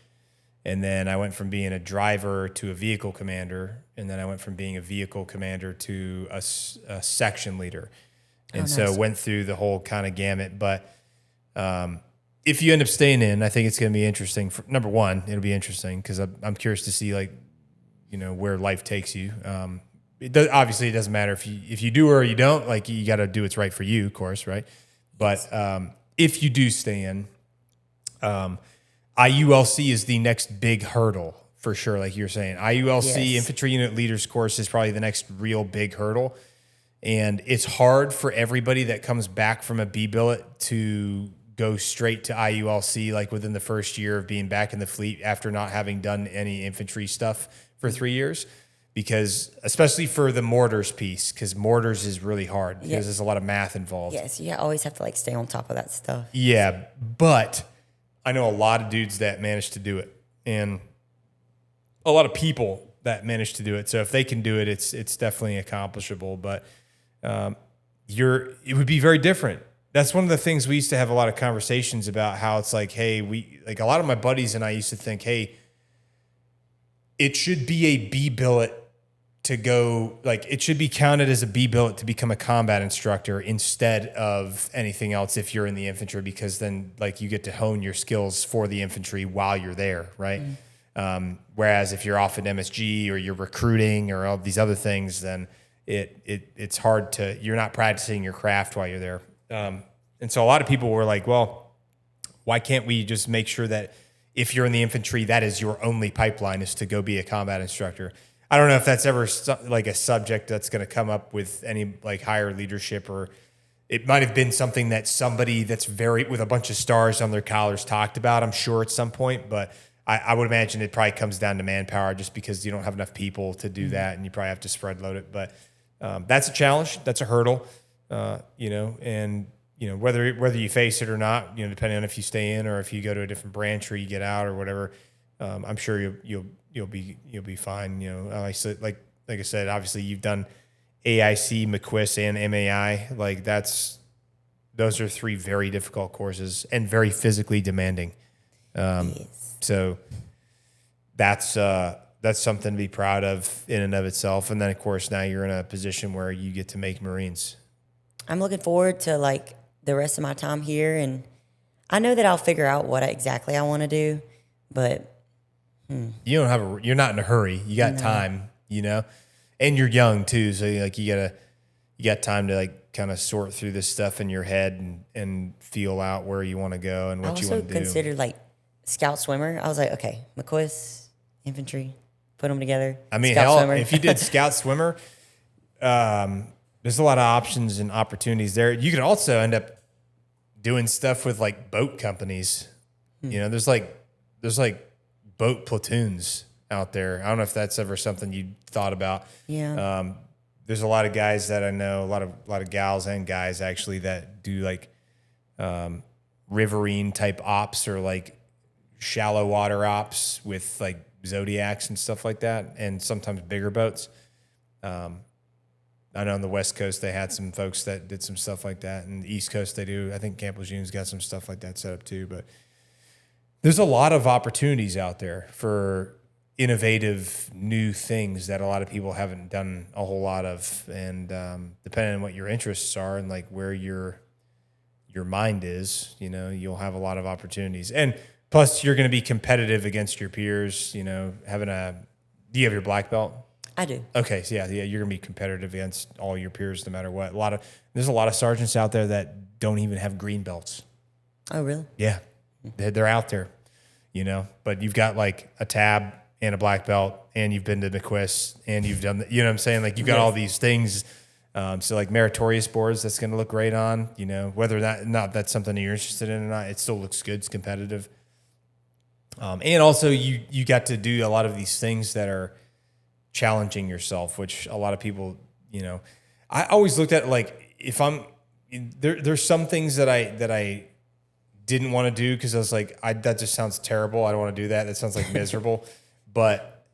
And then I went from being a driver to a vehicle commander. And then I went from being a vehicle commander to a section leader. And so went through the whole kind of gamut. But if you end up staying in, I think it's going to be interesting. Number one, it'll be interesting because I'm curious to see where life takes you. Obviously, it doesn't matter if you do or you don't. Like you got to do what's right for you, of course, right? But if you do stay in, IULC is the next big hurdle for sure. Like you're saying, IULC Infantry Unit Leaders Course is probably the next real big hurdle. And it's hard for everybody that comes back from a B billet to go straight to IULC like within the first year of being back in the fleet after not having done any infantry stuff for 3 years. Because especially for the mortars piece, because mortars is really hard because there's a lot of math involved. Yes, you always have to like stay on top of that stuff. Yeah, but I know a lot of dudes that manage to do it, and a lot of people that manage to do it. So if they can do it, it's definitely accomplishable. But it would be very different. That's one of the things we used to have a lot of conversations about. How it's like, hey, a lot of my buddies and I used to think, hey, it should be a B billet to go, like it should be counted as a B billet to become a combat instructor instead of anything else if you're in the infantry, because then like you get to hone your skills for the infantry while you're there, right? Whereas if you're off at MSG or you're recruiting or all these other things, then it's hard to, you're not practicing your craft while you're there. And so a lot of people were like, well, why can't we just make sure that if you're in the infantry, that is your only pipeline is to go be a combat instructor? I don't know if that's ever like a subject that's going to come up with any like higher leadership, or it might have been something that somebody that's with a bunch of stars on their collars talked about, I'm sure at some point, but I would imagine it probably comes down to manpower just because you don't have enough people to do that and you probably have to spread load it. But that's a challenge. That's a hurdle, and whether you face it or not, depending on if you stay in or if you go to a different branch or you get out or whatever, I'm sure you'll be fine. Like I said, obviously you've done AIC, McQuist, and MAI. Like those are 3 very difficult courses and very physically demanding. So that's something to be proud of in and of itself. And then of course now you're in a position where you get to make Marines. I'm looking forward to like the rest of my time here, and I know that I'll figure out what exactly I want to do, but you're not in a hurry. You got time, and you're young too. So like you got time to like kind of sort through this stuff in your head and feel out where you want to go and what you want to do. I also considered like scout swimmer. I was like, okay, McCoy's, infantry, put them together. I mean, scout hell, swimmer. if you did scout swimmer, there's a lot of options and opportunities there. You could also end up doing stuff with like boat companies. You know, there's like boat platoons out there. I don't know if that's ever something you thought about. Yeah. There's a lot of guys that I know, a lot of gals and guys actually that do like riverine type ops or like shallow water ops with like Zodiacs and stuff like that, and sometimes bigger boats. I know on the West Coast they had some folks that did some stuff like that, and the East Coast they do. I think Camp Lejeune's got some stuff like that set up too. But there's a lot of opportunities out there for innovative new things that a lot of people haven't done a whole lot of, and depending on what your interests are and like where your mind is, you know, you'll have a lot of opportunities. And plus you're going to be competitive against your peers, you know, do you have your black belt? I do. Okay. So yeah, you're going to be competitive against all your peers no matter what. There's a lot of sergeants out there that don't even have green belts. Oh, really? Yeah. They're out there, you know, but you've got like a tab and a black belt, and you've been to McQuist, and you've done, you know what I'm saying? Like you've got all these things. So like meritorious boards, that's going to look great on, you know, whether not that's something that you're interested in or not, it still looks good. It's competitive. And also you got to do a lot of these things that are challenging yourself, which a lot of people, you know, I always looked at like, if there's some things that I didn't want to do, 'cause I was like, that just sounds terrible. I don't want to do that. That sounds like miserable. But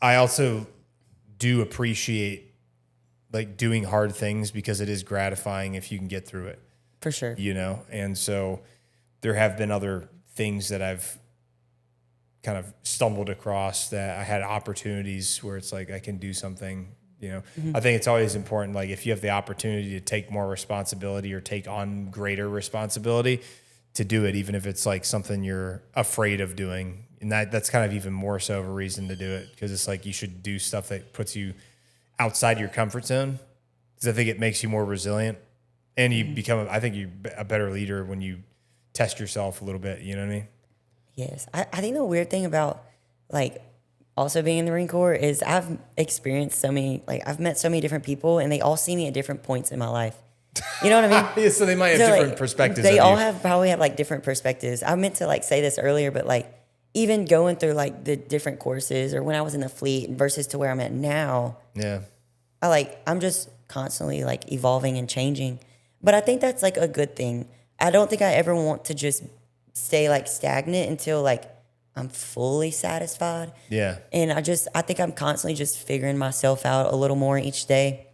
I also do appreciate like doing hard things because it is gratifying if you can get through it. For sure. You know? And so there have been other things that I've kind of stumbled across that I had opportunities where it's like I can do something, you know. Mm-hmm. I think it's always important, like if you have the opportunity to take more responsibility or take on greater responsibility, to do it, even if it's like something you're afraid of doing. And that's kind of even more so of a reason to do it, because it's like you should do stuff that puts you outside your comfort zone, because I think it makes you more resilient, and you become, I think you're a better leader when you test yourself a little bit, you know what I mean? Yes. I think the weird thing about like also being in the Marine Corps is I've experienced I've met so many different people, and they all see me at different points in my life. You know what I mean? Yeah, so they might have different perspectives. They all probably have like different perspectives. I meant to like say this earlier, but like even going through like the different courses, or when I was in the fleet versus to where I'm at now. Yeah. I'm just constantly like evolving and changing. But I think that's like a good thing. I don't think I ever want to just stay like stagnant until like I'm fully satisfied. Yeah. And I think I'm constantly just figuring myself out a little more each day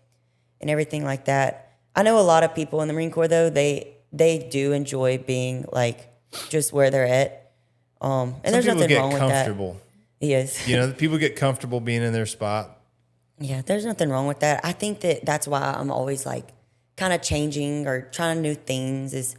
and everything like that. I know a lot of people in the Marine Corps though, they do enjoy being like just where they're at. And there's nothing wrong with that. Comfortable. Yes. You know, people get comfortable being in their spot. Yeah, there's nothing wrong with that. I think that's why I'm always like kind of changing or trying new things.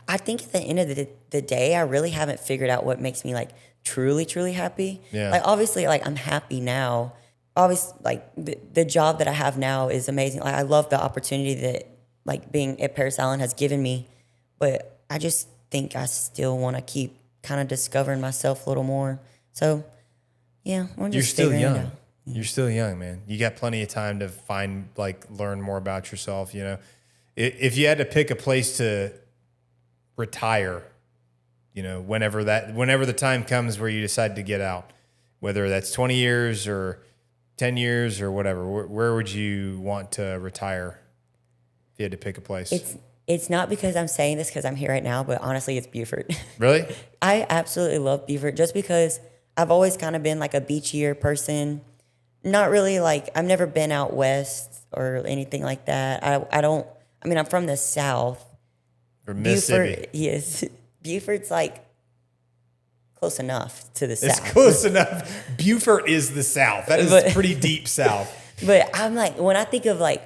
I think at the end of the day, I really haven't figured out what makes me like truly, truly happy. Yeah. Like obviously, like I'm happy now. Obviously, like the job that I have now is amazing. Like I love the opportunity that like being at Paris Island has given me, but I just think I still want to keep kind of discovering myself a little more. So, yeah, you're still young. You're still young, man. You got plenty of time to learn more about yourself. You know, if you had to pick a place to retire, you know, whenever the time comes where you decide to get out, whether that's 20 years or 10 years or whatever, where would you want to retire if you had to pick a place? It's not because I'm saying this because I'm here right now, but honestly, it's Beaufort. Really? I absolutely love Beaufort just because I've always kind of been like a beachier person. Not really like, I've never been out west or anything like that. I'm from the South. From Mississippi. Beaufort, yes. Beaufort's like close enough to the South. It's close enough. Beaufort is the South. That is pretty deep South. But I'm like, when I think of like,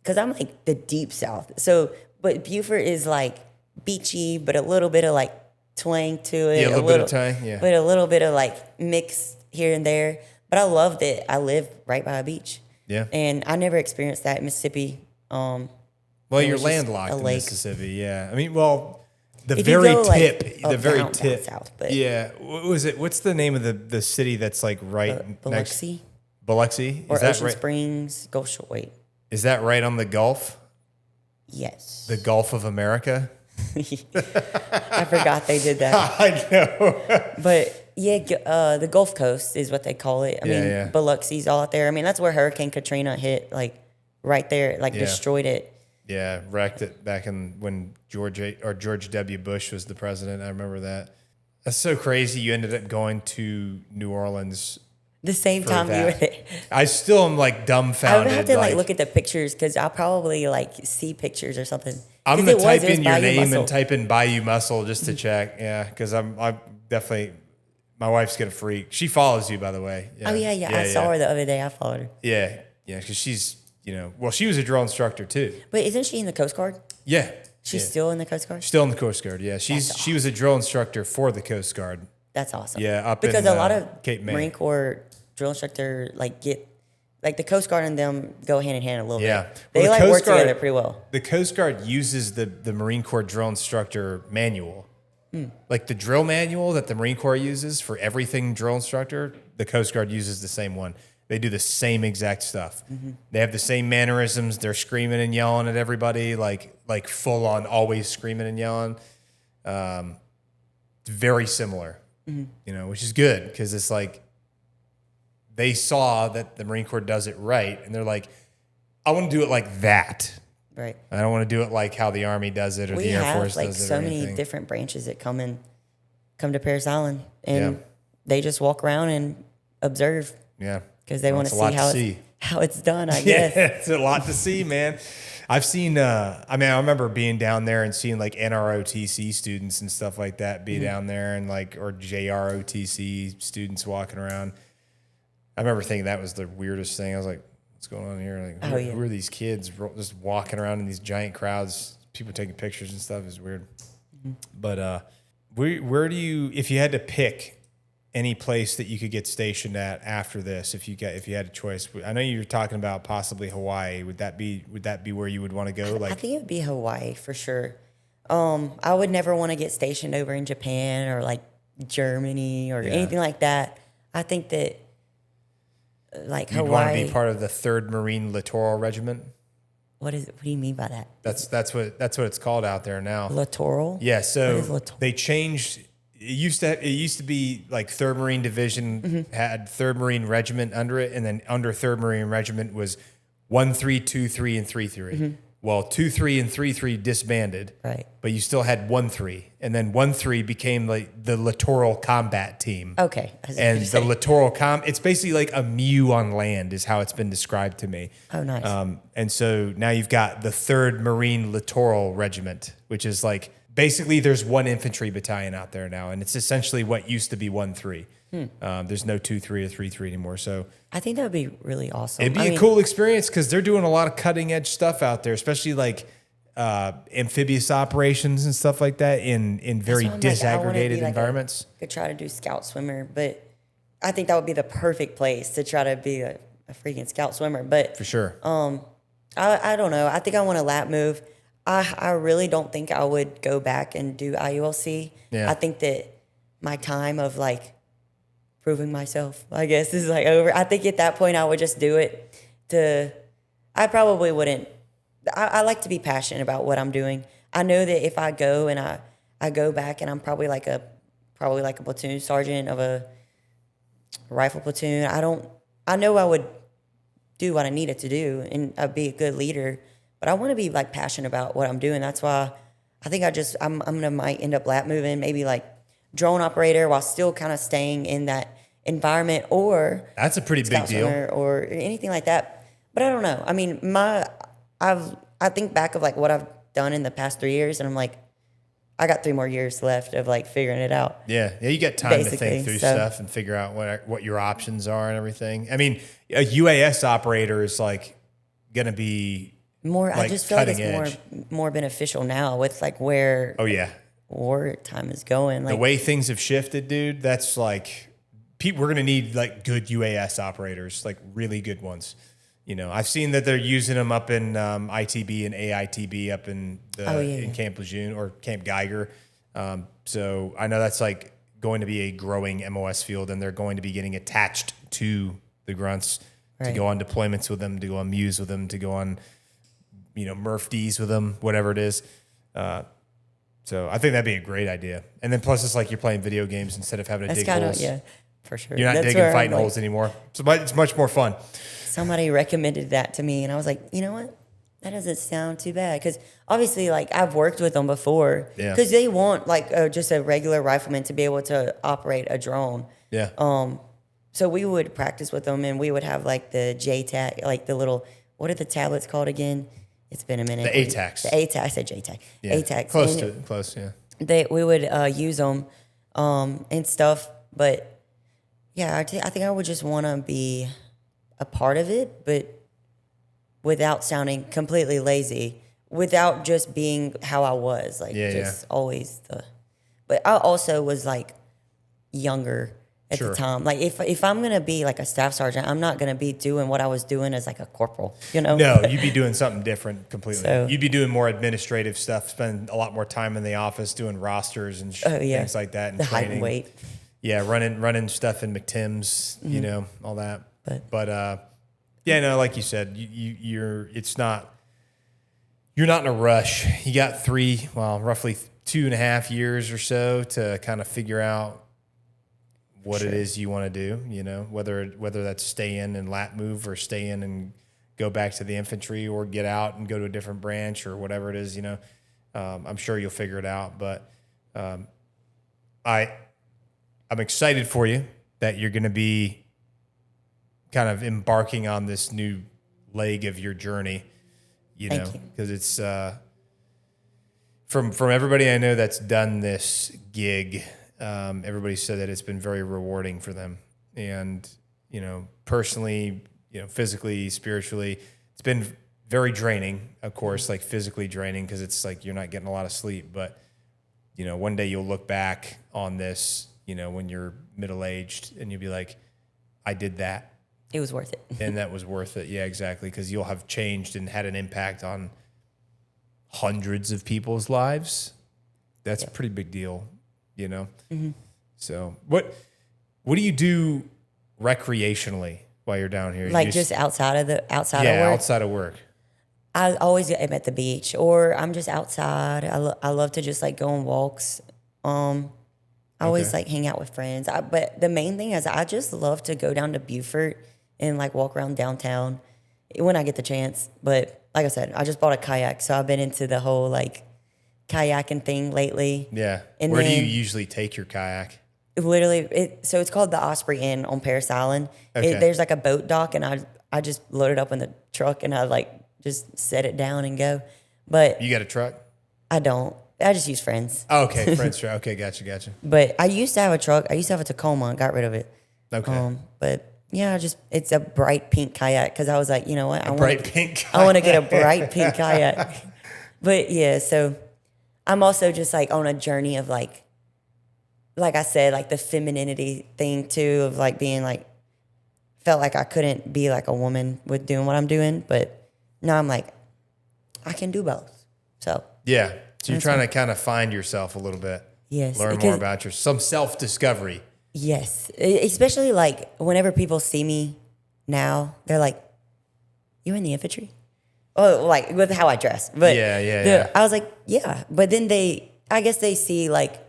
because I'm like the deep South. So, but Beaufort is like beachy, but a little bit of like twang to it. Yeah, a little bit of twang, yeah. But a little bit of like mix here and there. But I love that I live right by a beach. Yeah. And I never experienced that in Mississippi. Well, It you're was just landlocked a in lake. Mississippi. Yeah. I mean, well, the If you very go, like, tip, up, the very down, tip. south, but Yeah. What was it? What's the name of the city that's like right next? Biloxi Biloxi? or Is that Ocean right? Springs, Gulf Shore. Wait, Is that right on the Gulf? yes. The Gulf of America? I forgot they did that. I know. But yeah, the Gulf Coast is what they call it. I mean, yeah. Biloxi's all out there. I mean, that's where Hurricane Katrina hit, like right there, like destroyed it. Yeah, wrecked it back in when George W. Bush was the president. I remember that. That's so crazy. You ended up going to New Orleans The same for time you were that. there. I still am like I dumbfounded. would have to like look at the pictures because I'll probably like see pictures or something. I'm 'Cause gonna it type was in your Bayou name Muscle. and type in Bayou Muscle just to check. Yeah, because I'm definitely. My wife's gonna freak. She follows you, by the way. Oh yeah. I saw her the other day. I followed her. Yeah, because she's well, she was a drill instructor too. But isn't she in the Coast Guard? Yeah, She's still in the Coast Guard. still in the Coast Guard. Yeah, she was a drill instructor for the Coast Guard. That's awesome. Yeah, up because in, a lot of Cape May. Marine Corps drill instructor like the Coast Guard and them go hand in hand a little Yeah. bit. Well, They the like Coast work Guard- together pretty well. The Coast Guard uses the Marine Corps drill instructor manual. Like the drill manual that the Marine Corps uses for everything drill instructor, the Coast Guard uses the same one. They do the same exact stuff. They have the same mannerisms. They're screaming and yelling at everybody, like full on, always screaming and yelling. It's very similar, which is good because it's like they saw that the Marine Corps does it right, and they're like, I want to do it like that. Right. I don't want to do it like how the Army does it or We the Air have Force like does it. so or many anything. different branches that come to Paris Island and Yeah. they just walk around and observe Yeah. because they want to it's a lot see how it's done, I Yeah, guess. it's a lot to see, man. I've seen, I remember being down there and seeing like NROTC students and stuff like that be down there and or JROTC students walking around. I remember thinking that was the weirdest thing. I was like, what's going on here? Like, who are these kids just walking around in these giant crowds, people taking pictures and stuff is weird. But where do you, if you had to pick any place that you could get stationed at after this, if you had a choice? I know you were talking about possibly Hawaii. Would that be where you would want to go? I think it would be Hawaii for sure. I would never want to get stationed over in Japan or like Germany or anything like that. I think that like You'd Hawaii. want to be part of the 3rd Marine Littoral Regiment. What do you mean by that? That's what it's called out there now. Littoral? Yeah, so What is littoral? they changed. It used to be like 3rd Marine Division had 3rd Marine Regiment under it, and then under 3rd Marine Regiment was 1, 3, 2, 3, and 3, 3. Well, 2, 3, and 3, 3 disbanded, Right. but you still had 1, 3, and then 1, 3 became like the Littoral Combat Team. Okay. And the Littoral it's basically like a MEU on land is how it's been described to me. Oh, nice. And so now you've got the 3rd Marine Littoral Regiment, which is like basically there's one infantry battalion out there now, and it's essentially what used to be 1, 3. There's no 2, 3 or 3, 3 anymore. So I think that would be really awesome. it'd be a cool experience because they're doing a lot of cutting edge stuff out there, especially like amphibious operations and stuff like that in very disaggregated environments. Could try to do scout swimmer, but I think that would be the perfect place to try to be a freaking scout swimmer. But For sure. I don't know. I think I want a lap move. I really don't think I would go back and do IULC. Yeah. I think that my time of like proving myself, I guess, is like over. I think at that point I would just do it I probably wouldn't. I like to be passionate about what I'm doing. I know that if I go and I go back and I'm probably like a platoon sergeant of a rifle platoon, I know I would do what I needed to do and I'd be a good leader, but I want to be like passionate about what I'm doing. That's why I think I'm gonna might end up lap moving, maybe like drone operator while still kind of staying in that environment, or That's a pretty big scout deal. swimmer or anything like that. But I don't know. I mean, I think back of like what I've done in the past 3 years, and I'm like, I got 3 more years left of like figuring it out. Yeah, you got time to Basically, think through so- stuff and figure out what your options are and everything. I mean, a UAS operator is like going to be More, I like just feel like cutting it's edge. more beneficial now with like where Oh yeah, wartime is going. Like the way things have shifted, dude. That's like we're going to need like good UAS operators, like really good ones. I've seen that they're using them up in ITB and AITB up in in Camp Lejeune or Camp Geiger. So I know that's like going to be a growing MOS field, and they're going to be getting attached to the grunts to go on deployments with them, to go on MEWS with them, to go on, MRF-Ds with them, whatever it is. So I think that'd be a great idea. And then plus it's like you're playing video games instead of having to dig holes. Yeah, for sure. You're not digging fighting holes anymore. So it's much more fun. Somebody recommended that to me, and I was like, you know what? That doesn't sound too bad. Because obviously, like, I've worked with them before. Yeah. Because they want, like, just a regular rifleman to be able to operate a drone. Yeah. So we would practice with them, and we would have, like, the JTAC, like the little, what are the tablets called again? It's been a minute. The ATACs. The ATAC. I said JTAC. Yeah. ATACs. Close, yeah. We would use them and stuff. But, yeah, I think I would just want to be a part of it, but without sounding completely lazy, without just being how I was, like always but I also was like younger at the time. Like if I'm gonna be like a staff sergeant, I'm not gonna be doing what I was doing as like a corporal, No, you'd be doing something different completely. So, you'd be doing more administrative stuff, spend a lot more time in the office doing rosters and things like that, and the training. height and weight. Yeah, running stuff in McTims, all that. But like you said, you're not in a rush. You got roughly 2.5 years or so to kind of figure out what it is you want to do, whether that's stay in and lat move or stay in and go back to the infantry or get out and go to a different branch or whatever it is, I'm sure you'll figure it out. But I'm excited for you that you're going to be kind of embarking on this new leg of your journey, because it's from everybody I know that's done this gig. Everybody said that it's been very rewarding for them, and personally, physically, spiritually, it's been very draining. Of course, like physically draining because it's like you're not getting a lot of sleep. But one day you'll look back on this, when you're middle aged, and you'll be like, I did that. It was worth it. And that was worth it. Yeah, exactly. Because you'll have changed and had an impact on hundreds of people's lives. That's a pretty big deal, Mm-hmm. So what do you do recreationally while you're down here? Like just outside of work? Yeah, outside of work. I always am at the beach, or I'm just outside. I love to just like go on walks. I always like hang out with friends. But the main thing is I just love to go down to Beaufort and like walk around downtown when I get the chance. But like I said, I just bought a kayak, so I've been into the whole like kayaking thing lately. Yeah. And where do you usually take your kayak? Literally, so it's called the Osprey Inn on Paris Island. Okay. There's like a boat dock, and I just load it up in the truck, and I like just set it down and go. But you got a truck? I don't. I just use friends. Oh, okay, friends truck. Okay, gotcha. But I used to have a truck. I used to have a Tacoma. Got rid of it. Okay. But yeah, it's a bright pink kayak because I was like, you know what? I want to get a bright pink kayak. But yeah, so I'm also just like on a journey of like I said, like the femininity thing too, of like being like, felt like I couldn't be like a woman with doing what I'm doing. But now I'm like, I can do both. So yeah. So you're trying to kind of find yourself a little bit. Yes. Learn more about some self-discovery. Yes. Especially like whenever people see me now, they're like, you in the infantry? Oh, like with how I dress. But yeah. I was like, yeah. But then I guess they see like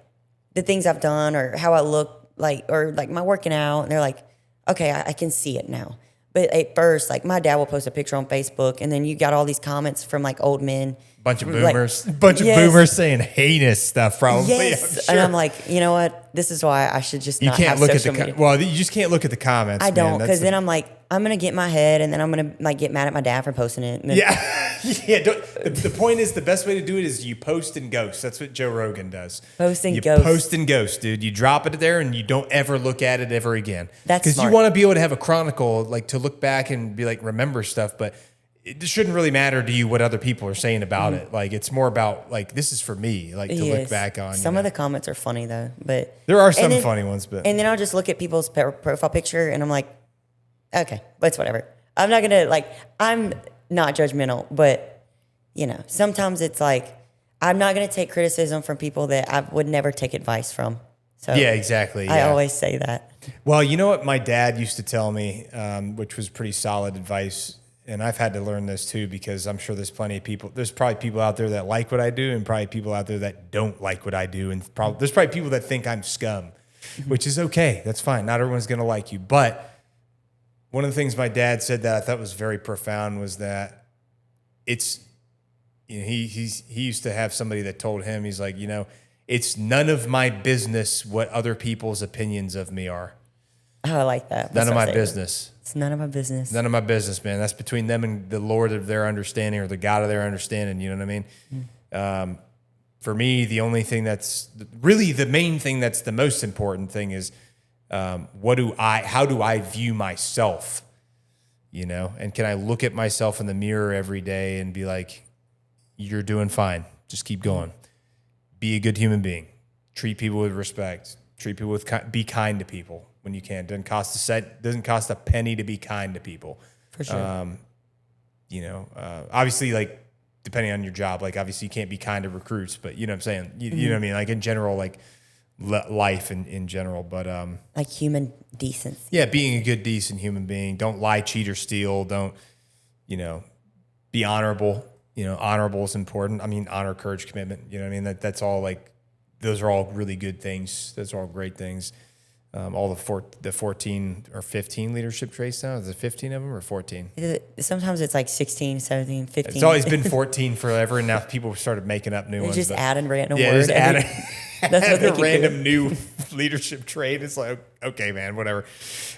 the things I've done or how I look like, or like my working out. And they're like, okay, I can see it now. But at first, like my dad will post a picture on Facebook, and then you got all these comments from like old men. Bunch of boomers. Boomers saying heinous stuff, probably. Yes. Sure. And I'm like, you know what? This is why I should just not have social media. Well, you just can't look at the comments. I don't, because then I'm like, I'm going to get in my head, and then I'm going to like get mad at my dad for posting it. And then, The point is, the best way to do it is you post and ghost. That's what Joe Rogan does. Post and ghost. Post and ghost, dude. You drop it there, and you don't ever look at it ever again. That's because you want to be able to have a chronicle, like to look back and be like, remember stuff, but it shouldn't really matter to you what other people are saying about it. Like, it's more about like, this is for me, like to look back on. Some of the comments are funny though, but there are some funny ones. But and then I'll just look at people's profile picture, and I'm like, okay, but it's whatever. I'm not gonna like. I'm not judgmental, but sometimes it's like I'm not gonna take criticism from people that I would never take advice from. So Yeah, exactly. I Yeah. always say that. Well, you know what my dad used to tell me, which was pretty solid advice, and I've had to learn this too because I'm sure there's plenty of people. There's probably people out there that like what I do, and probably people out there that don't like what I do, and there's probably people that think I'm scum, which is okay. That's fine. Not everyone's gonna like you, but one of the things my dad said that I thought was very profound was that it's, he used to have somebody that told him, he's like, it's none of my business what other people's opinions of me are. Oh, I like that. None of my business. It's none of my business. None of my business, man. That's between them and the Lord of their understanding or the God of their understanding. You know what I mean? For me, the only thing that's really the main thing that's the most important thing is how do I view myself? And can I look at myself in the mirror every day and be like, you're doing fine. Just keep going. Be a good human being. Treat people with respect. Treat people be kind to people when you can. Doesn't cost a penny to be kind to people. For sure. Obviously, like depending on your job, like obviously you can't be kind to recruits, but you know what I'm saying. You know what I mean? Like in general, like life in general, but like human decency. Yeah, being a good, decent human being. Don't lie, cheat, or steal. Don't be honorable. Honorable is important. I mean, honor, courage, commitment. You know what I mean? That's all like, those are all really good things. Those are all great things. All the 14 or 15 leadership traits now. Is it 15 of them or 14? Sometimes it's like 16, 17, 15. It's always been 14 forever, and now people started making up new ones. Just adding random yeah, words. That's what they keep random new leadership trait. It's like, okay, man, whatever.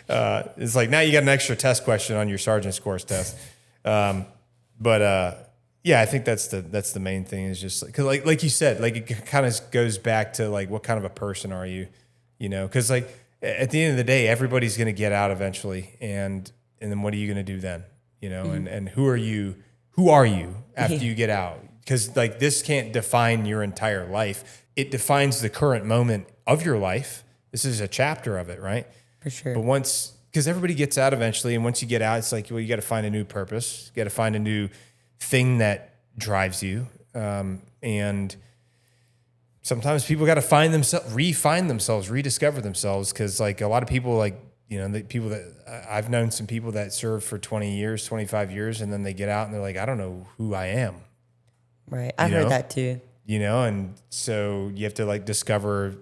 It's like now you got an extra test question on your sergeant's course test. Yeah, I think that's the main thing is just because like you said, like it kind of goes back to like what kind of a person are you, because like at the end of the day, everybody's going to get out eventually, and then what are you going to do then, and who are you after you get out? Because like this can't define your entire life. It defines the current moment of your life. This is a chapter of it, right? For sure. But because everybody gets out eventually, and once you get out, it's like, well, you got to find a new purpose. You got to find a new thing that drives you, and sometimes people got to refine themselves, rediscover themselves, because like a lot of people, like the people that I've known, some people that served for 20 years, 25 years, and then they get out and they're like, I don't know who I am. Right, I've heard that too. And so you have to like discover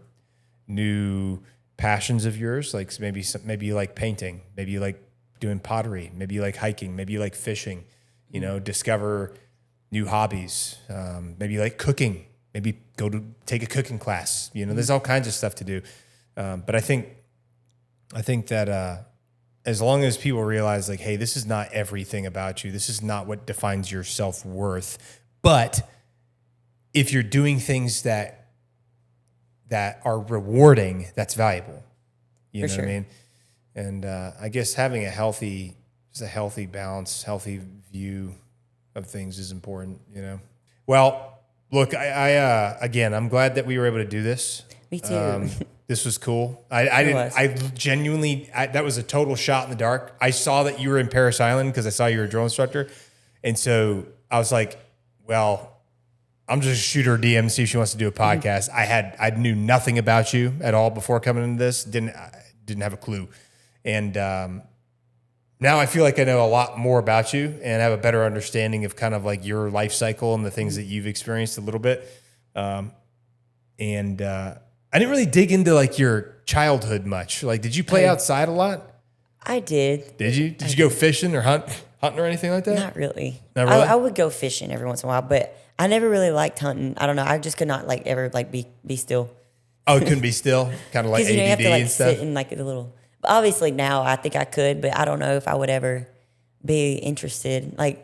new passions of yours, like maybe you like painting, maybe you like doing pottery, maybe you like hiking, maybe you like fishing. Discover new hobbies. Maybe you like cooking. Maybe go to take a cooking class. There's all kinds of stuff to do. But I think that as long as people realize, like, hey, this is not everything about you. This is not what defines your self-worth. But if you're doing things that are rewarding, that's valuable. You know what I mean? And I guess having a healthy balance, healthy view of things is important, Well, look, again, I'm glad that we were able to do this. Me too. This was cool. I genuinely, that was a total shot in the dark. I saw that you were in Paris Island because I saw you were a drill instructor. And so I was like, well, I'm just shoot her a DM and see if she wants to do a podcast. I knew nothing about you at all before coming into this. Didn't have a clue. And now I feel like I know a lot more about you and have a better understanding of kind of like your life cycle and the things that you've experienced a little bit. I didn't really dig into like your childhood much. Like, did you play outside a lot? I did. Did you? Did you go fishing or hunting or anything like that? Not really. Not really? I would go fishing every once in a while, but I never really liked hunting. I don't know. I just could not like ever like be still. Oh, it couldn't be still? Kind of like ADD you have to like and stuff? sit in like a little. But obviously now I think I could, but I don't know if I would ever be interested. Like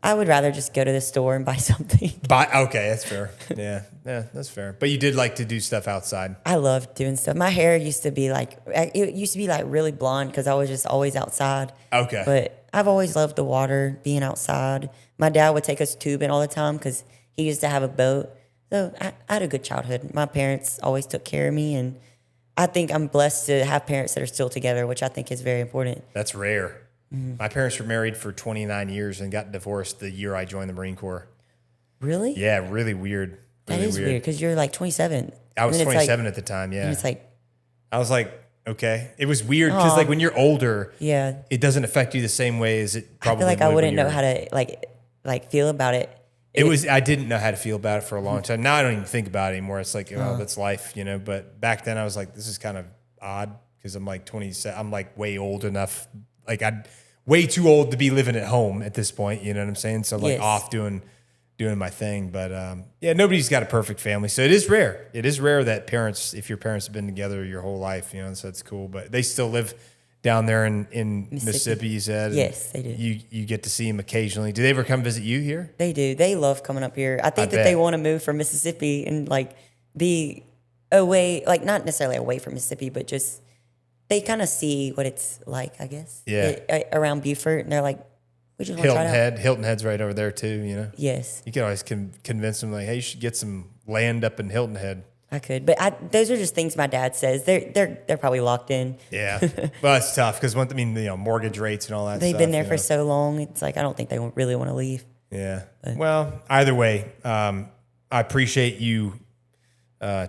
I would rather just go to the store and buy something. Okay, that's fair. Yeah, that's fair. But you did like to do stuff outside. I loved doing stuff. My hair used to be like really blonde because I was just always outside. Okay. But I've always loved the water, being outside. My dad would take us tubing all the time because he used to have a boat. So I had a good childhood. My parents always took care of me, and I think I'm blessed to have parents that are still together, which I think is very important. That's rare. My parents were married for 29 years and got divorced the year I joined the Marine Corps. Really? Yeah, really weird. That Really is weird because you're like 27. I was And then it's 27 at the time, yeah. And it's like, I was like, okay. It was weird because like when you're older, yeah, it doesn't affect you the same way as it I probably feel like I would when wouldn't know you're- how to like feel about it. I didn't know how to feel about it for a long time. Now I don't even think about it anymore. It's like, oh, that's life, you know. But back then I was like, this is kind of odd because I'm like 27. I'm like way old enough. Like I'm way too old to be living at home at this point. You know what I'm saying? So like Yes. off doing my thing. But yeah, nobody's got a perfect family. So it is rare. It is rare that if your parents have been together your whole life, you know, so it's cool. But they still live down there in Mississippi, you said? Yes, they do. You get to see them occasionally. Do they ever come visit you here? They do. They love coming up here. I think that bet. they want to move from Mississippi and like be away, like not necessarily away from Mississippi, but just they kind of see what it's like, I guess. Yeah. Around Beaufort, and they're like, we just want to try Hilton it out. Head. Hilton Head's right over there too, you know? Yes, You can always convince them like, hey, you should get some land up in Hilton Head. I could, but those are just things my dad says. They're probably locked in. Yeah. Well, it's tough because mortgage rates and all that They've stuff. been there you for know? so long. It's like I don't think they really want to leave. Yeah. Well, either way, I appreciate you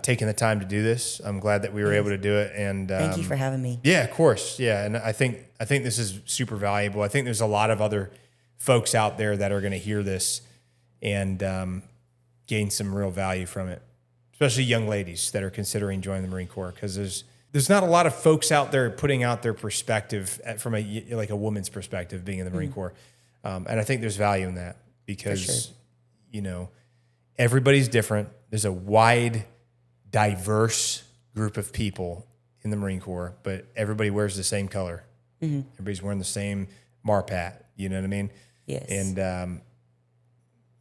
taking the time to do this. I'm glad that we were able to do it. And Thank you for having me. yeah, of course. Yeah. And I think this is super valuable. I think there's a lot of other folks out there that are going to hear this and gain some real value from it, especially young ladies that are considering joining the Marine Corps, because there's not a lot of folks out there putting out their perspective from a woman's perspective being in the Marine Corps. And I think there's value in that because, you know, everybody's different. There's a wide, diverse group of people in the Marine Corps, but everybody wears the same color. Everybody's wearing the same MARPAT. You know what I mean? Yes. And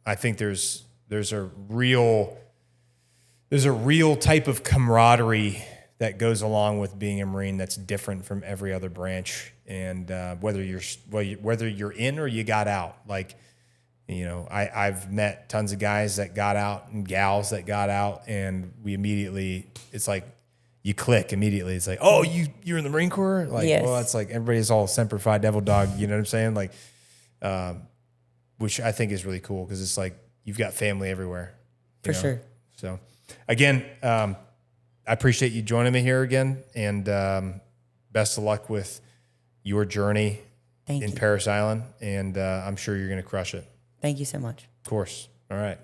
I think there's a real type of camaraderie that goes along with being a Marine that's different from every other branch. And whether you're in or you got out, like, you know, I've met tons of guys that got out and gals that got out, and it's like you click immediately. It's like, oh, you're in the Marine Corps? Like, Yes. well, it's like everybody's all Semper Fi Devil Dog. You know what I'm saying? Like, which I think is really cool because it's like you've got family everywhere. For sure. So, again, I appreciate you joining me here again, and best of luck with your journey Thank in you. Parris Island, and I'm sure you're going to crush it. Thank you so much. Of course. All right.